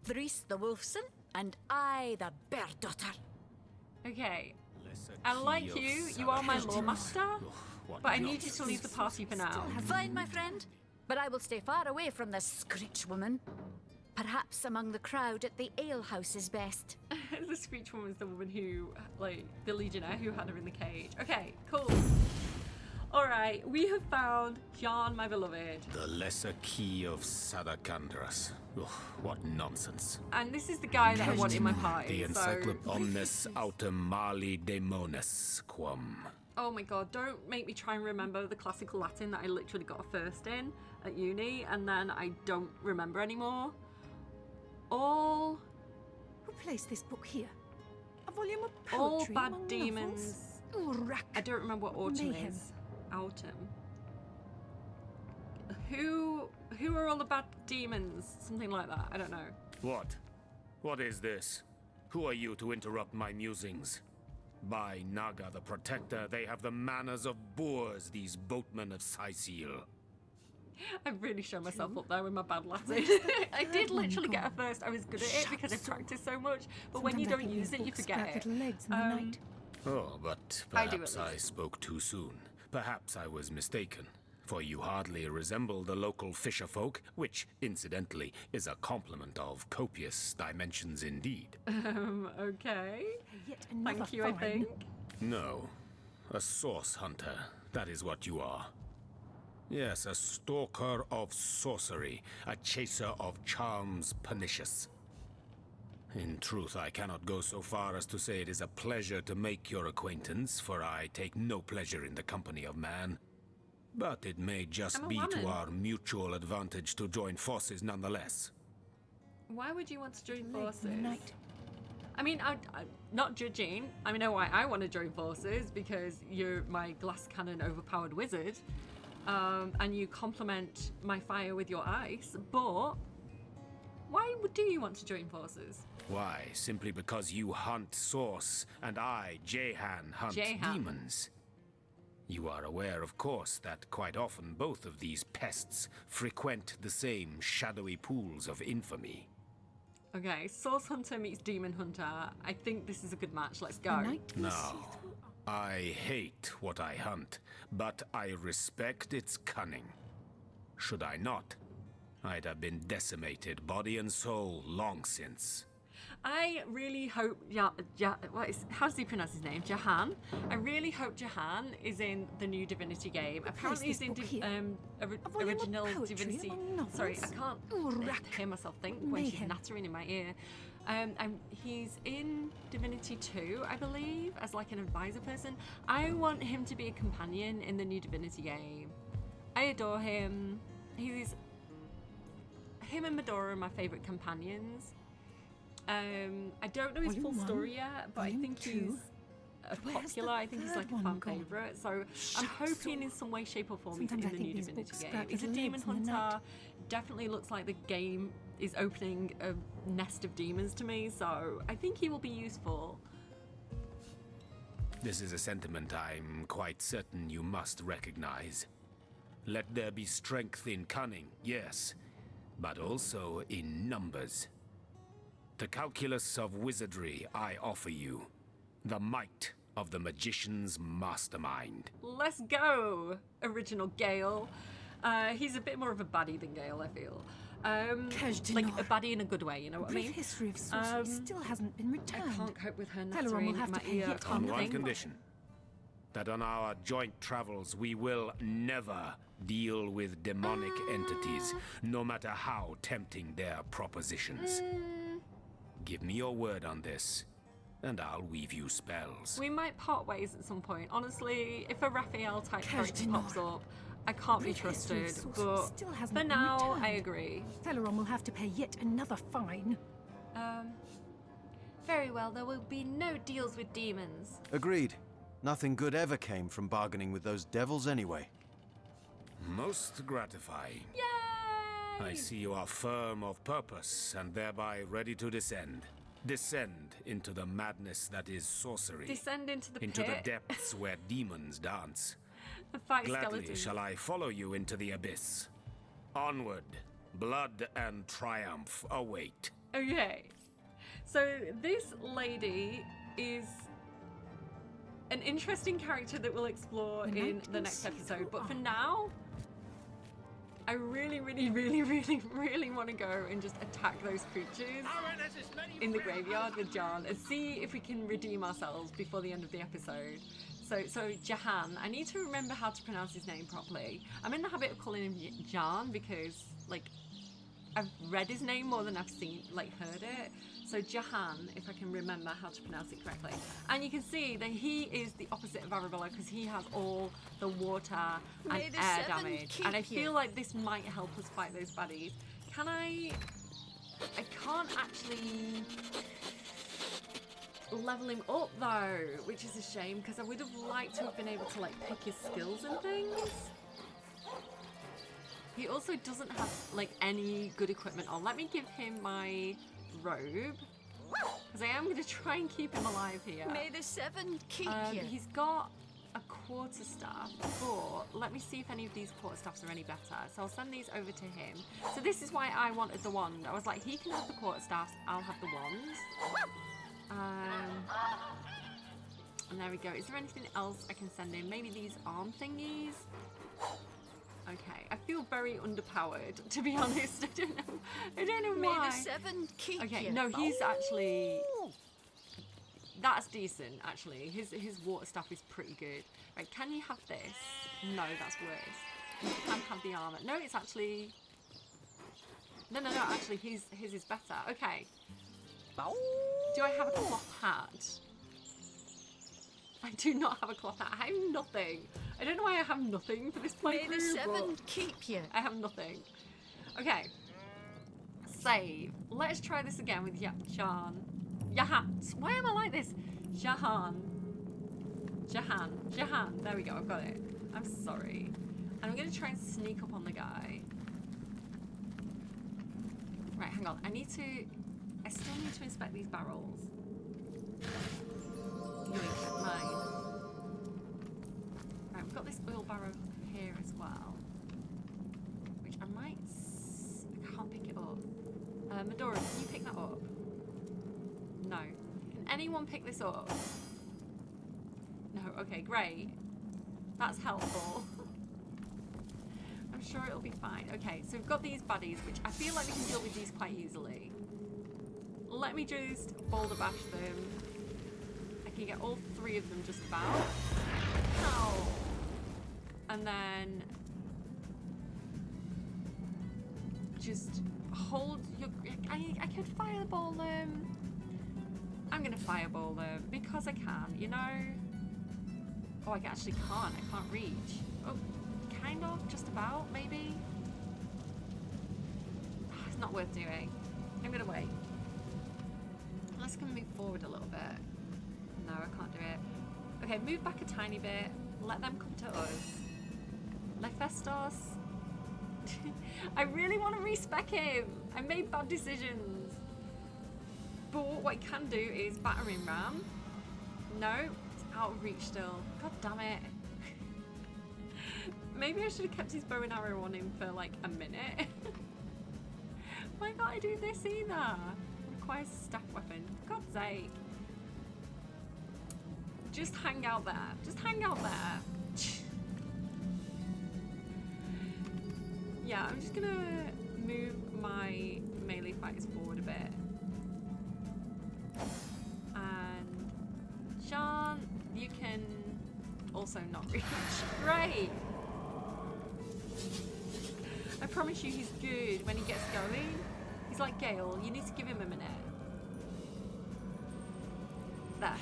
Threes the wolfson, and I the bear daughter. Okay. I like you. You are my lawmaster. But I need you to leave the party for now. Fine, my friend. But I will stay far away from the Screech woman. Perhaps among the crowd at the alehouse is best. The Screech woman is the woman who, like, the Legionnaire who had her in the cage. Okay, cool. Alright, we have found John, my beloved. The lesser key of Sadakandras. Ugh, what nonsense. And this is the guy that I want in my party. The Encyclopedia Omnes Autem Mali Daemonis Quam. Oh my god, don't make me try and remember the classical Latin that I literally got a first in at uni, and then I don't remember anymore. Who placed this book here? A volume of all poetry bad among demons. novels? I don't remember what autumn Mayhem. is. Autumn. Who are all the bad demons? Something like that. I don't know. What? What is this? Who are you to interrupt my musings? By Naga the Protector, they have the manners of boors, these boatmen of Sicil. I've really shown myself up there with my bad Latin. I did literally get a first. I was good at it because I practiced so much. But when you don't use it, you forget it. Oh, but I do at perhaps I least. spoke too soon. Perhaps I was mistaken. For you hardly resemble the local fisher folk, which, incidentally, is a compliment of copious dimensions indeed. Okay. Thank you, I think. No, a source hunter, that is what you are. Yes, a stalker of sorcery, a chaser of charms pernicious. In truth, I cannot go so far as to say it is a pleasure to make your acquaintance, for I take no pleasure in the company of man. But it may just I'm a be to woman. our mutual advantage to join forces nonetheless. Why would you want to join forces? I mean, I'm not judging. I mean, I know why I want to join forces, because you're my glass cannon overpowered wizard, and you complement my fire with your ice, but why do you want to join forces? Why? Simply because you hunt source, and I, Jehan, hunt Jehan. demons. You are aware, of course, that quite often both of these pests frequent the same shadowy pools of infamy. Okay, Source Hunter meets Demon Hunter. I think this is a good match. Let's go. Now, I hate what I hunt, but I respect its cunning. Should I not, I'd have been decimated, body and soul, long since. I really hope how does he pronounce his name? Jahan. I really hope Jahan is in the new Divinity game. Apparently he's in original Divinity. Sorry, I can't hear myself think when she's nattering in my ear. And he's in Divinity 2, I believe, as like an advisor person. I want him to be a companion in the new Divinity game. I adore him. Him and Medora are my favourite companions. I don't know his full story yet, but I think he's popular. I think he's like a fan favourite. So I'm hoping in some way, shape or form he's in the new Divinity game. He's a demon hunter. Definitely looks like the game is opening a nest of demons to me. So I think he will be useful. This is a sentiment I'm quite certain you must recognize. Let there be strength in cunning, yes, but also in numbers. The calculus of wizardry I offer you, the might of the magician's mastermind. Let's go, original Gale. He's a bit more of a baddie than Gale, I feel. Like a baddie in a good way, you know what I mean? History of sorcery still hasn't been returned. I can't cope with her Teleron nattering will in have my to pay ear. yet On one Think. condition, that on our joint travels we will never deal with demonic entities, no matter how tempting their propositions. Give me your word on this, and I'll weave you spells. We might part ways at some point. Honestly, if a Raphael type character pops up, I can't be trusted. But still for hasn't now, returned. I agree. Celeron will have to pay yet another fine. Very well, there will be no deals with demons. Agreed. Nothing good ever came from bargaining with those devils anyway. Most gratifying. Yay! I see you are firm of purpose and thereby ready to descend. Descend into the madness that is sorcery. Descend into the Into pit. the depths where demons dance. And fight Gladly skeletons. shall I follow you into the abyss. Onward, blood and triumph await. Okay. So this lady is an interesting character that we'll explore in the next episode. But for now, I really want to go and just attack those creatures in the graveyard with John and see if we can redeem ourselves before the end of the episode. So Jahan, I need to remember how to pronounce his name properly. I'm in the habit of calling him Jan because, like, I've read his name more than I've heard it. So Jahan, if I can remember how to pronounce it correctly. And you can see that he is the opposite of Arabella because he has all the water and May the air seven damage. keep And I you. feel like this might help us fight those baddies. I can't actually level him up though, which is a shame because I would have liked to have been able to like pick his skills and things. He also doesn't have like any good equipment on. Let me give him my robe because I am going to try and keep him alive here. May the seven keep you. He's got a quarterstaff, but let me see if any of these quarterstaffs are any better. So I'll send these over to him. So this is why I wanted the wand. I was like, he can have the quarterstaffs, I'll have the wands. And there we go. Is there anything else I can send in? Maybe these arm thingies? Okay, I feel very underpowered, to be honest. I don't know why. May the seven keep Okay, you. no, he's actually... That's decent, actually. His water stuff is pretty good. Right, can you have this? No, that's worse. You can have the armor. No, it's actually... No, actually, his is better. Okay. Do I have a cloth hat? I do not have a cloth hat. I have nothing. I don't know why I have nothing for this playthrough. May the seven but keep you. I have nothing. Okay. Save. Let's try this again with Jahan. Why am I like this? Jahan. There we go. I've got it. I'm sorry. And I'm going to try and sneak up on the guy. Right, hang on. I still need to inspect these barrels. Yoink, mine. Right, we've got this oil barrel here as well. Which I might... I can't pick it up. Medora, can you pick that up? No. Can anyone pick this up? No, okay, great. That's helpful. I'm sure it'll be fine. Okay, so we've got these baddies, which I feel like we can deal with these quite easily. Let me just boulder bash them. I can get all three of them just about. Ow! And then just hold your... I could fireball them. I'm gonna fireball them because I can, you know? Oh, I actually can't. I can't reach. Oh, kind of, just about, maybe. Oh, it's not worth doing. I'm gonna wait. Let's go move forward a little bit. No, I can't do it. Okay, move back a tiny bit. Let them come to us. Lephistos. I really want to respec him. I made bad decisions. But what I can do is battering ram. No, it's out of reach still. God damn it. Maybe I should have kept his bow and arrow on him for like a minute. Why can't I do this either? Requires a staff weapon. For God's sake. Just hang out there. Just hang out there. Yeah, I'm just gonna move my melee fighters forward a bit. And Sean, you can also not reach. Great! I promise you he's good when he gets going. He's like Gale, you need to give him a minute. there.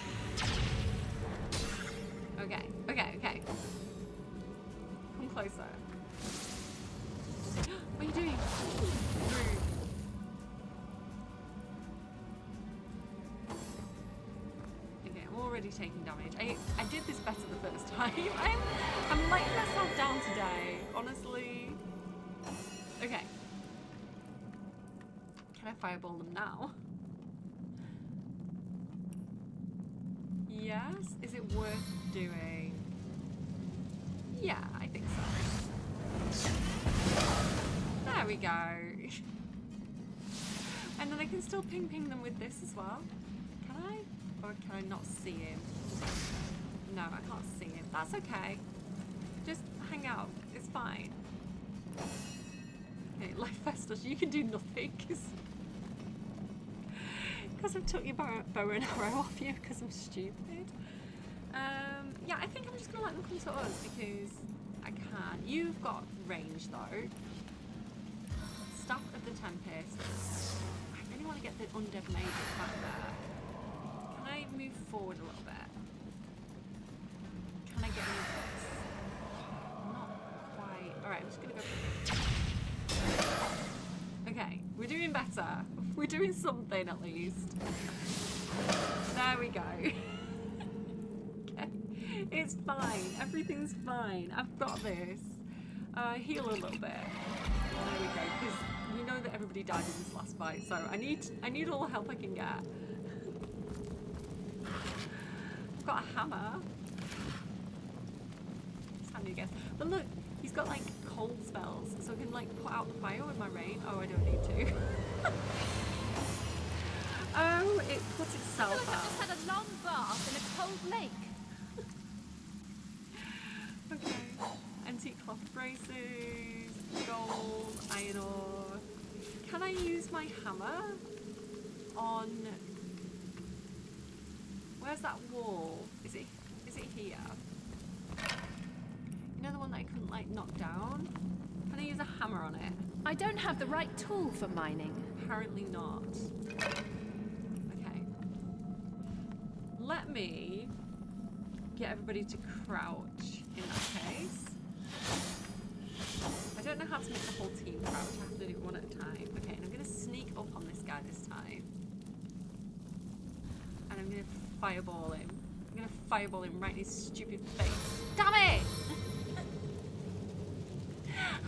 Okay, okay, okay. Come closer. What are you doing? Rude. Okay, I'm already taking damage. I did this better the first time. I'm letting myself down today, honestly. Okay. Can I fireball them now? Yes? Is it worth doing? Yeah, I think so. There we go. And then I can still ping them with this as well. Can I? Or can I not see him? No, I can't see him. That's okay. Just hang out. It's fine. Okay, like Festus, you can do nothing because I've took your bow and arrow off you because I'm stupid. Yeah, I think I'm just gonna let them come to us because I can. You've got range though. Staff of the Tempest. I really want to get the undead mages back there. Can I move forward a little bit? Can I get any of this? Not quite. Alright, I'm just gonna go. Okay, we're doing better. We're doing something at least. There we go. Okay, it's fine. Everything's fine. I've got this. Heal a little bit. There we go. Because we know that everybody died in this last fight, so I need all the help I can get. I've got a hammer. It's handy again. But look, he's got like cold spells, so I can like put out the fire with my rain. Oh, I don't need to. Oh, it puts itself I out. just had a long bath in a cold lake. Okay. Antique cloth braces, gold, iron ore. Can I use my hammer on... Where's that wall? Is it here? You know the one that I couldn't like knock down? Can I use a hammer on it? I don't have the right tool for mining. Apparently not. Okay. Let me get everybody to crouch in that case. I don't know how to make the whole team crouch. I have to do it one at a time. Okay, and I'm going to sneak up on this guy this time. And I'm going to fireball him. I'm going to fireball him right in his stupid face. Damn it!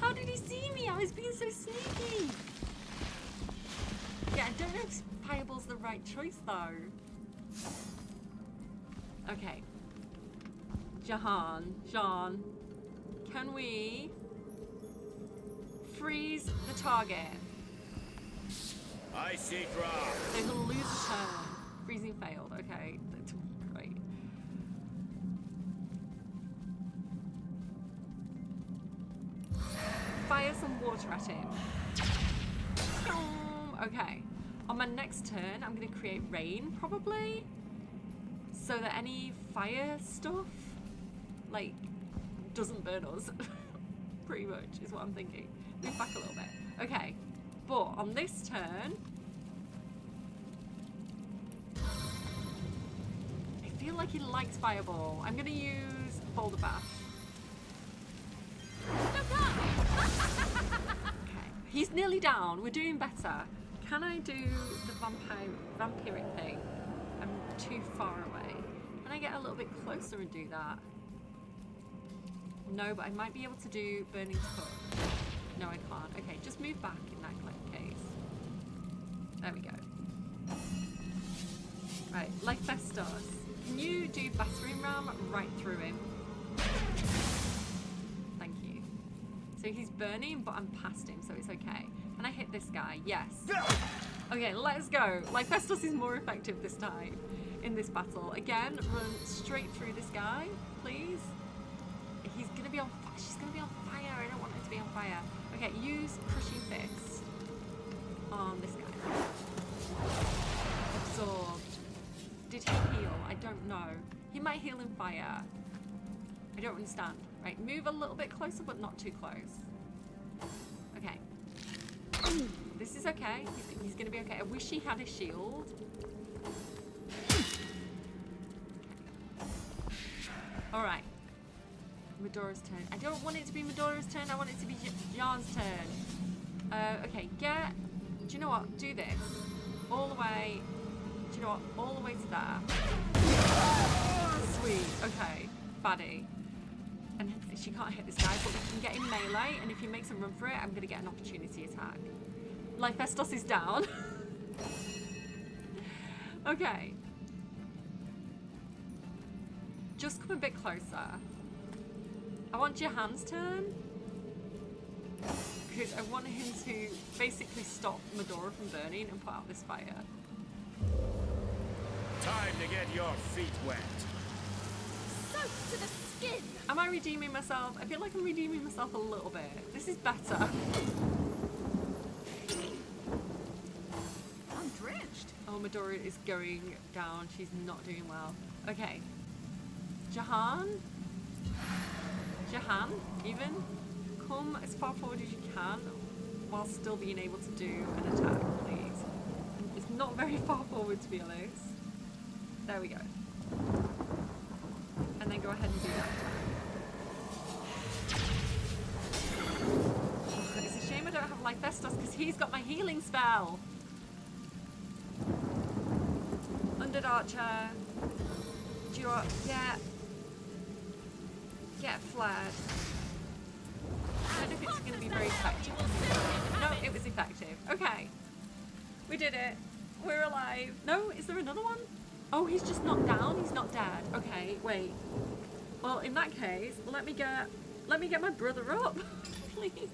How did he see me? I was being so sneaky. Yeah, I don't know if fireball's the right choice though. Okay. Jean, can we freeze the target? I see drop. They're gonna lose a turn. Freezing failed. Okay, that's great. Fire some water at him. Okay. On my next turn, I'm gonna create rain, probably, so that any fire stuff, like, doesn't burn us. Pretty much is what I'm thinking. Move back a little bit. Okay, but on this turn, I feel like he likes fireball. I'm gonna use boulder bash. Okay, he's nearly down. We're doing better. Can I do the vampiric thing? I'm too far away. Can I get a little bit closer and do that? No, but I might be able to do burning touch. No, I can't. Okay, just move back in that case. There we go. Right, like Festus. Can you do battering ram right through him? Thank you. So he's burning, but I'm past him, so it's okay. Can I hit this guy? Yes. Okay, let's go. Like Festus is more effective this time in this battle. Again, run straight through this guy, please. He's gonna be on fire. She's gonna be on fire. I don't want her to be on fire. Okay, use crushing fist on this guy. Absorbed. Did he heal? I don't know. He might heal in fire. I don't understand. Right, move a little bit closer, but not too close. Okay. This is okay. He's gonna be okay. I wish he had a shield. Alright. Medora's turn. I don't want it to be Medora's turn. I want it to be Jan's turn. Okay, get... Do you know what? Do this. All the way... Do you know what? All the way to there. Sweet. Okay. Baddie. And she can't hit this guy, but we can get in melee, and if he makes a run for it, I'm going to get an opportunity attack. Lyphestos is down. Okay. Just come a bit closer. I want Jahan's turn. Because I want him to basically stop Medora from burning and put out this fire. Time to get your feet wet. Soaked to the skin. Am I redeeming myself? I feel like I'm redeeming myself a little bit. This is better. I'm drenched. Oh, Medora is going down. She's not doing well. Okay. Jahan? Jahan, even? Come as far forward as you can while still being able to do an attack, please. It's not very far forward, to be honest. There we go. And then go ahead and do that attack. It's a shame I don't have Lyphestos because he's got my healing spell. Undead Archer. Do you want... Yeah. Get flared. I don't know if it's going to be very effective. No, it was effective. Okay. We did it. We're alive. No, is there another one? Oh, he's just knocked down. He's not dead. Okay, wait. Well, in that case, let me get my brother up, please.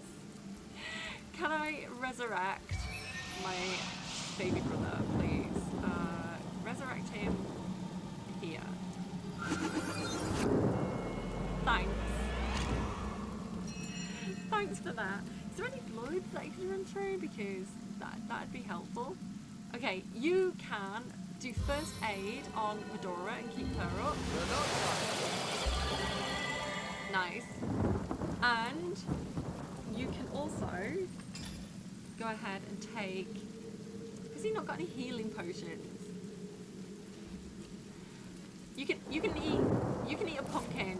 Can I resurrect my baby brother, please? Resurrect him here. Thanks. Thanks for that. Is there any blood that I can run through? Because that'd be helpful. Okay, you can do first aid on Medora and keep her up. Nice. And you can also go ahead and take... Has he not got any healing potions? You can eat a pumpkin.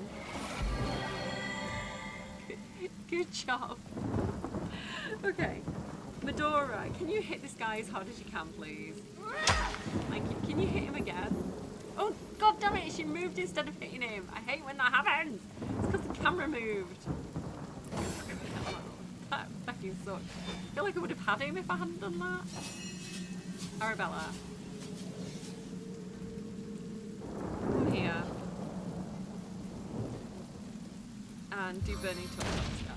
Good job. Okay. Medora, can you hit this guy as hard as you can, please? Thank you. Can you hit him again? Oh, god damn it, she moved instead of hitting him. I hate when that happens. It's because the camera moved. That fucking sucks. I feel like I would have had him if I hadn't done that. Arabella. Come here. And do burning torch on this guy.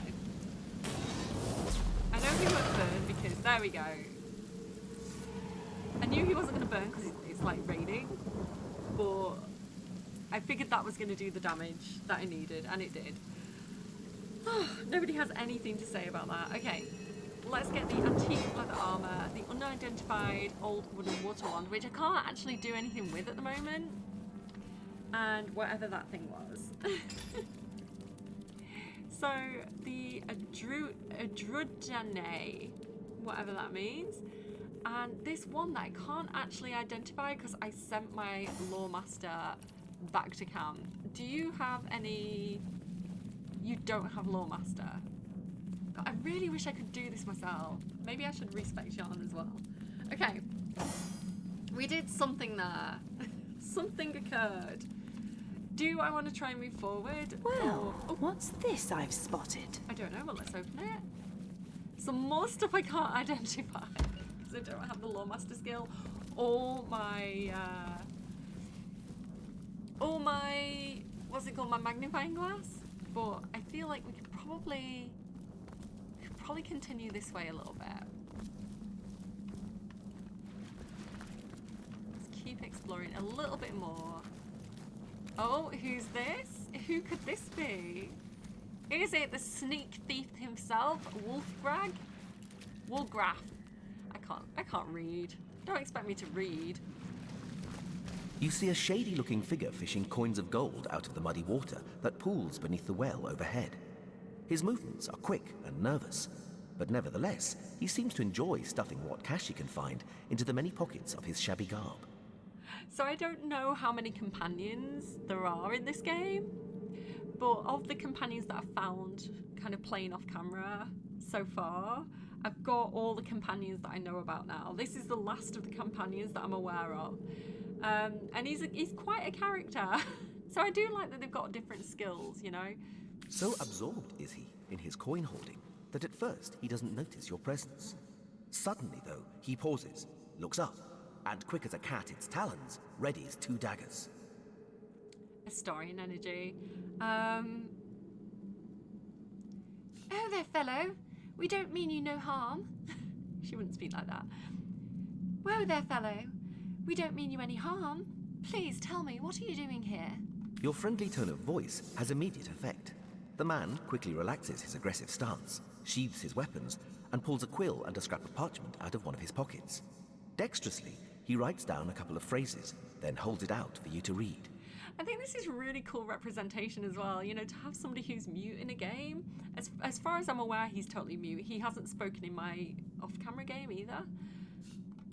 I know he won't burn because, there we go. I knew he wasn't going to burn because it's like raining, but I figured that was going to do the damage that I needed, and it did. Nobody has anything to say about that. Okay, let's get the antique leather armor, the unidentified old wooden water wand, which I can't actually do anything with at the moment, and whatever that thing was. So the Adrudane, whatever that means, and this one that I can't actually identify because I sent my lore master back to camp. Do you have any? You don't have lore master. God, I really wish I could do this myself. Maybe I should respec Jan as well. Okay, we did something there. Something occurred. Do I want to try and move forward? Well, what's this I've spotted? I don't know, but let's open it. Some more stuff I can't identify because I don't have the lore master skill. All my, what's it called? My magnifying glass. But I feel like we could probably continue this way a little bit. Let's keep exploring a little bit more. Oh, who's this? Who could this be? Is it the sneak thief himself, Wolfgraf? Wolfgraf. I can't read. Don't expect me to read. You see a shady-looking figure fishing coins of gold out of the muddy water that pools beneath the well overhead. His movements are quick and nervous, but nevertheless, he seems to enjoy stuffing what cash he can find into the many pockets of his shabby garb. So I don't know how many companions there are in this game, But of the companions that I've found kind of playing off camera so far, I've got all the companions that I know about now. This is the last of the companions that I'm aware of. And he's quite a character. So I do like that they've got different skills, you know? So absorbed is he in his coin holding that at first he doesn't notice your presence. Suddenly, though, he pauses, looks up, and quick as a cat its talons, readies 2 daggers. Historian energy. Oh there, fellow. We don't mean you no harm. She wouldn't speak like that. Whoa there, fellow. We don't mean you any harm. Please tell me, what are you doing here? Your friendly tone of voice has immediate effect. The man quickly relaxes his aggressive stance, sheathes his weapons, and pulls a quill and a scrap of parchment out of one of his pockets. Dexterously, he writes down a couple of phrases, then holds it out for you to read. I think this is really cool representation as well, you know, to have somebody who's mute in a game. As far as I'm aware, he's totally mute. He hasn't spoken in my off-camera game either.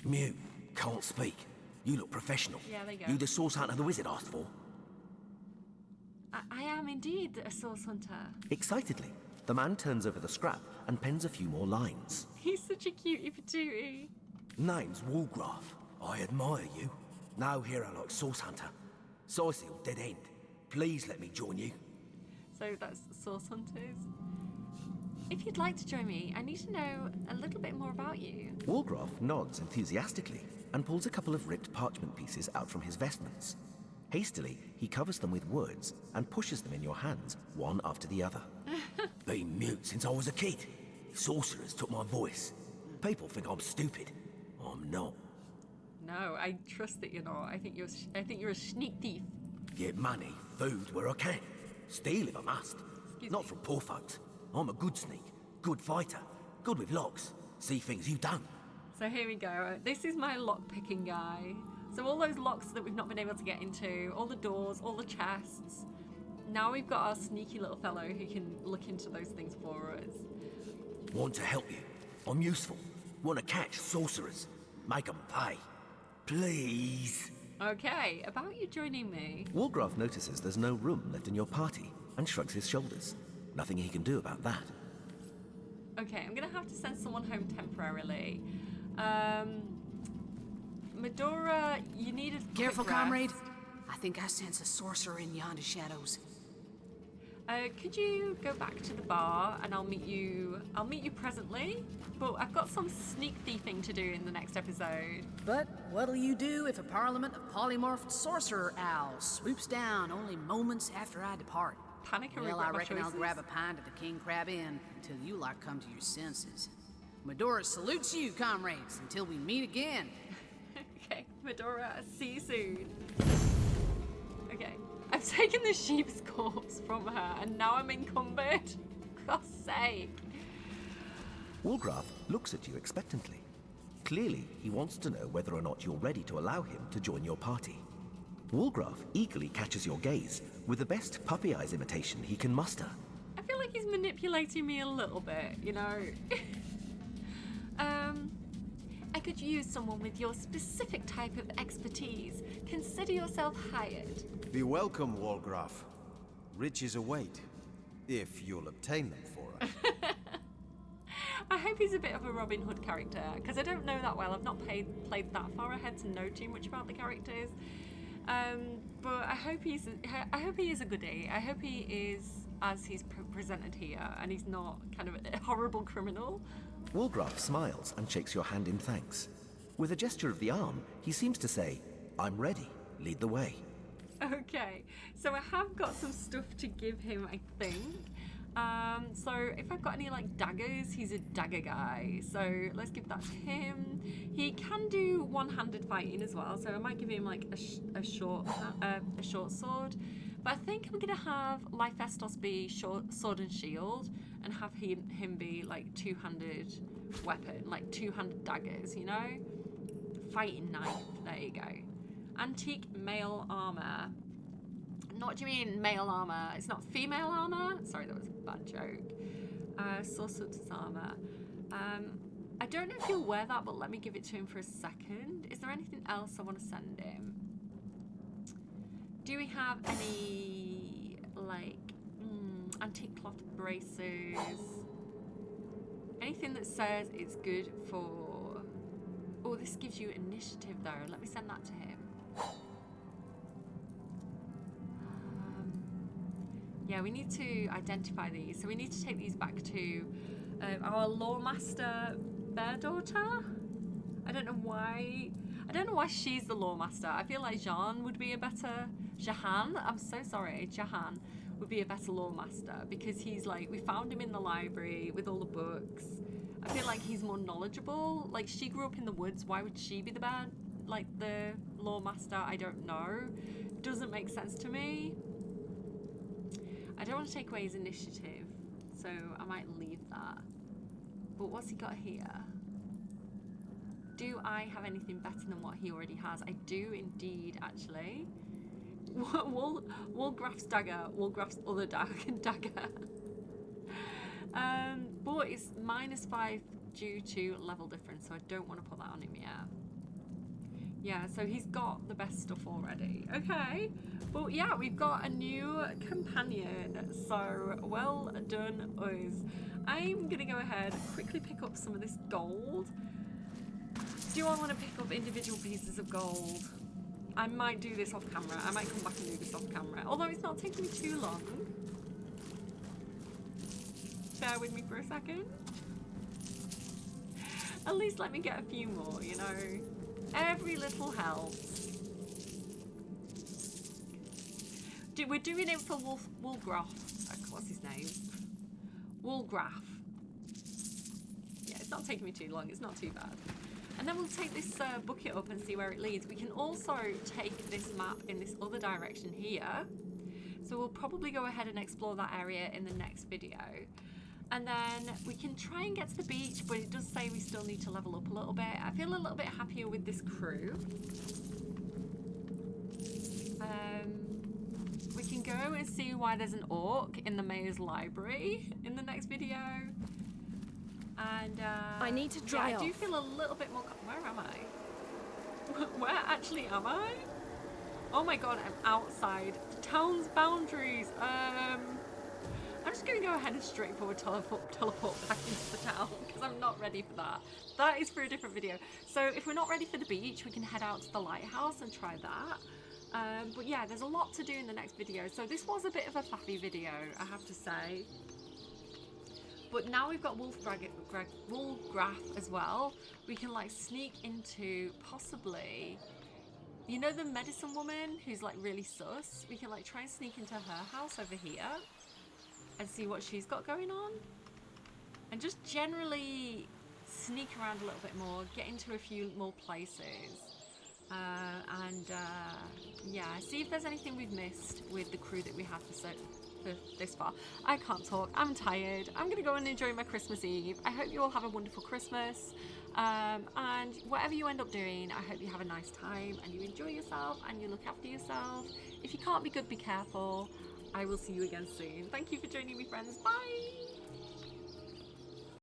Mute, can't speak. You look professional. Yeah, there you go. You the source hunter the wizard asked for? I am indeed a source hunter. Excitedly, the man turns over the scrap and pens a few more lines. He's such a cutie patootie. Name's Walgraf. I admire you. No hero like source hunter. Sourcehill, dead end. Please let me join you. So that's source hunters. If you'd like to join me, I need to know a little bit more about you. Walgraf nods enthusiastically and pulls a couple of ripped parchment pieces out from his vestments. Hastily, he covers them with words and pushes them in your hands, one after the other. Been mute since I was a kid. Sorcerers took my voice. People think I'm stupid. I'm not. No, I trust that you're not. I think you're a sneak thief. Get money, food where I can. Steal if I must. Not from poor folks. I'm a good sneak, good fighter, good with locks. See things you've done. So here we go. This is my lock picking guy. So all those locks that we've not been able to get into, all the doors, all the chests. Now we've got our sneaky little fellow who can look into those things for us. Want to help you. I'm useful. Want to catch sorcerers. Make 'em pay. Please. Okay, about you joining me. Walgraf notices there's no room left in your party and shrugs his shoulders. Nothing he can do about that. Okay, I'm gonna have to send someone home temporarily. Medora, you need a Careful, quick rest. comrade. I think I sense a sorcerer in yonder shadows. Could you go back to the bar and I'll meet you presently, but I've got some sneak thieving to do in the next episode. But what'll you do if a parliament of polymorphed sorcerer owls swoops down only moments after I depart? Panic and Well, regret I my reckon I'll choices. grab a pint at the King Crab Inn until you lot come to your senses. Medora salutes you, comrades, until we meet again. Okay, Medora, see you soon. Okay, I've taken the sheep's corpse from her and now I'm encumbered. For God's sake. Walgraf looks at you expectantly. Clearly, he wants to know whether or not you're ready to allow him to join your party. Walgraf eagerly catches your gaze with the best puppy eyes imitation he can muster. I feel like he's manipulating me a little bit, you know. I could use someone with your specific type of expertise. Consider yourself hired. Be welcome, Walgraf. Riches await, if you'll obtain them for us. I hope he's a bit of a Robin Hood character, because I don't know that well. I've not played that far ahead to know too much about the characters. But I hope he is a goodie. I hope he is as he's presented here, and he's not kind of a horrible criminal. Walgraf smiles and shakes your hand in thanks. With a gesture of the arm, he seems to say, I'm ready, lead the way. Okay, so I have got some stuff to give him, I think. So if I've got any like daggers, he's a dagger guy. So let's give that to him. He can do one-handed fighting as well. So I might give him like a short sword. But I think I'm gonna have Lyphestos be short sword and shield, and have him be like two-handed weapon, like two-handed daggers. You know, fighting knife. There you go. Antique male armor. What do you mean male armor? It's not female armor? Sorry, that was a bad joke. Sorcerer's armor. I don't know if he'll wear that, but let me give it to him for a second. Is there anything else I want to send him? Do we have any, like, Antique cloth braces. Anything that says it's good for... Oh, this gives you initiative though. Let me send that to him. Yeah, we need to identify these. So we need to take these back to our Lawmaster Bear Daughter. I don't know why she's the Lawmaster. I feel like Jahan would be a better... Jahan? I'm so sorry. Jahan would be a better Lawmaster because he's like... We found him in the library with all the books. I feel like he's more knowledgeable. Like, she grew up in the woods. Why would she be the bad... Like, the Lawmaster? I don't know. Doesn't make sense to me. I don't want to take away his initiative, so I might leave that. But what's he got here? Do I have anything better than what he already has? I do indeed, actually. Woolgraph's dagger, Woolgraph's other dagger. But it's -5 due to level difference, so I don't want to put that on him yet. Yeah, so he's got the best stuff already. Okay, but yeah, we've got a new companion, so well done us. I'm gonna go ahead and quickly pick up some of this gold. Do I want to pick up individual pieces of gold? I might do this off camera. I might come back and do this off camera, although it's not taking me too long. Bear with me for a second. At least let me get a few more, you know. Every little helps. We're doing it for Woolgraph. What's his name? Woolgraph. Yeah, it's not taking me too long. It's not too bad. And then we'll take this bucket up and see where it leads. We can also take this map in this other direction here. So we'll probably go ahead and explore that area in the next video. And then we can try and get to the beach, but it does say we still need to level up a little bit. I feel a little bit happier with this crew. We can go and see why there's an orc in the mayor's library in the next video. And I need to dry I do off. feel a little bit more... Where am I? Where actually am I? Oh my god, I'm outside the town's boundaries. I'm just going to go ahead and straightforward teleport back into the town because I'm not ready for that. That is for a different video. So if we're not ready for the beach, we can head out to the lighthouse and try that. But yeah, there's a lot to do in the next video. So this was a bit of a faffy video, I have to say. But now we've got Woolgraph as well. We can like sneak into possibly... You know the medicine woman who's like really sus? We can like try and sneak into her house over here and see what she's got going on, and just generally sneak around a little bit more, get into a few more places, yeah, see if there's anything we've missed with the crew that we have for this far. I can't talk, I'm tired. I'm gonna go and enjoy my Christmas Eve. I hope you all have a wonderful Christmas, and whatever you end up doing, I hope you have a nice time and you enjoy yourself and you look after yourself. If you can't be good, be careful. I will see you again soon. Thank you for joining me, friends. Bye!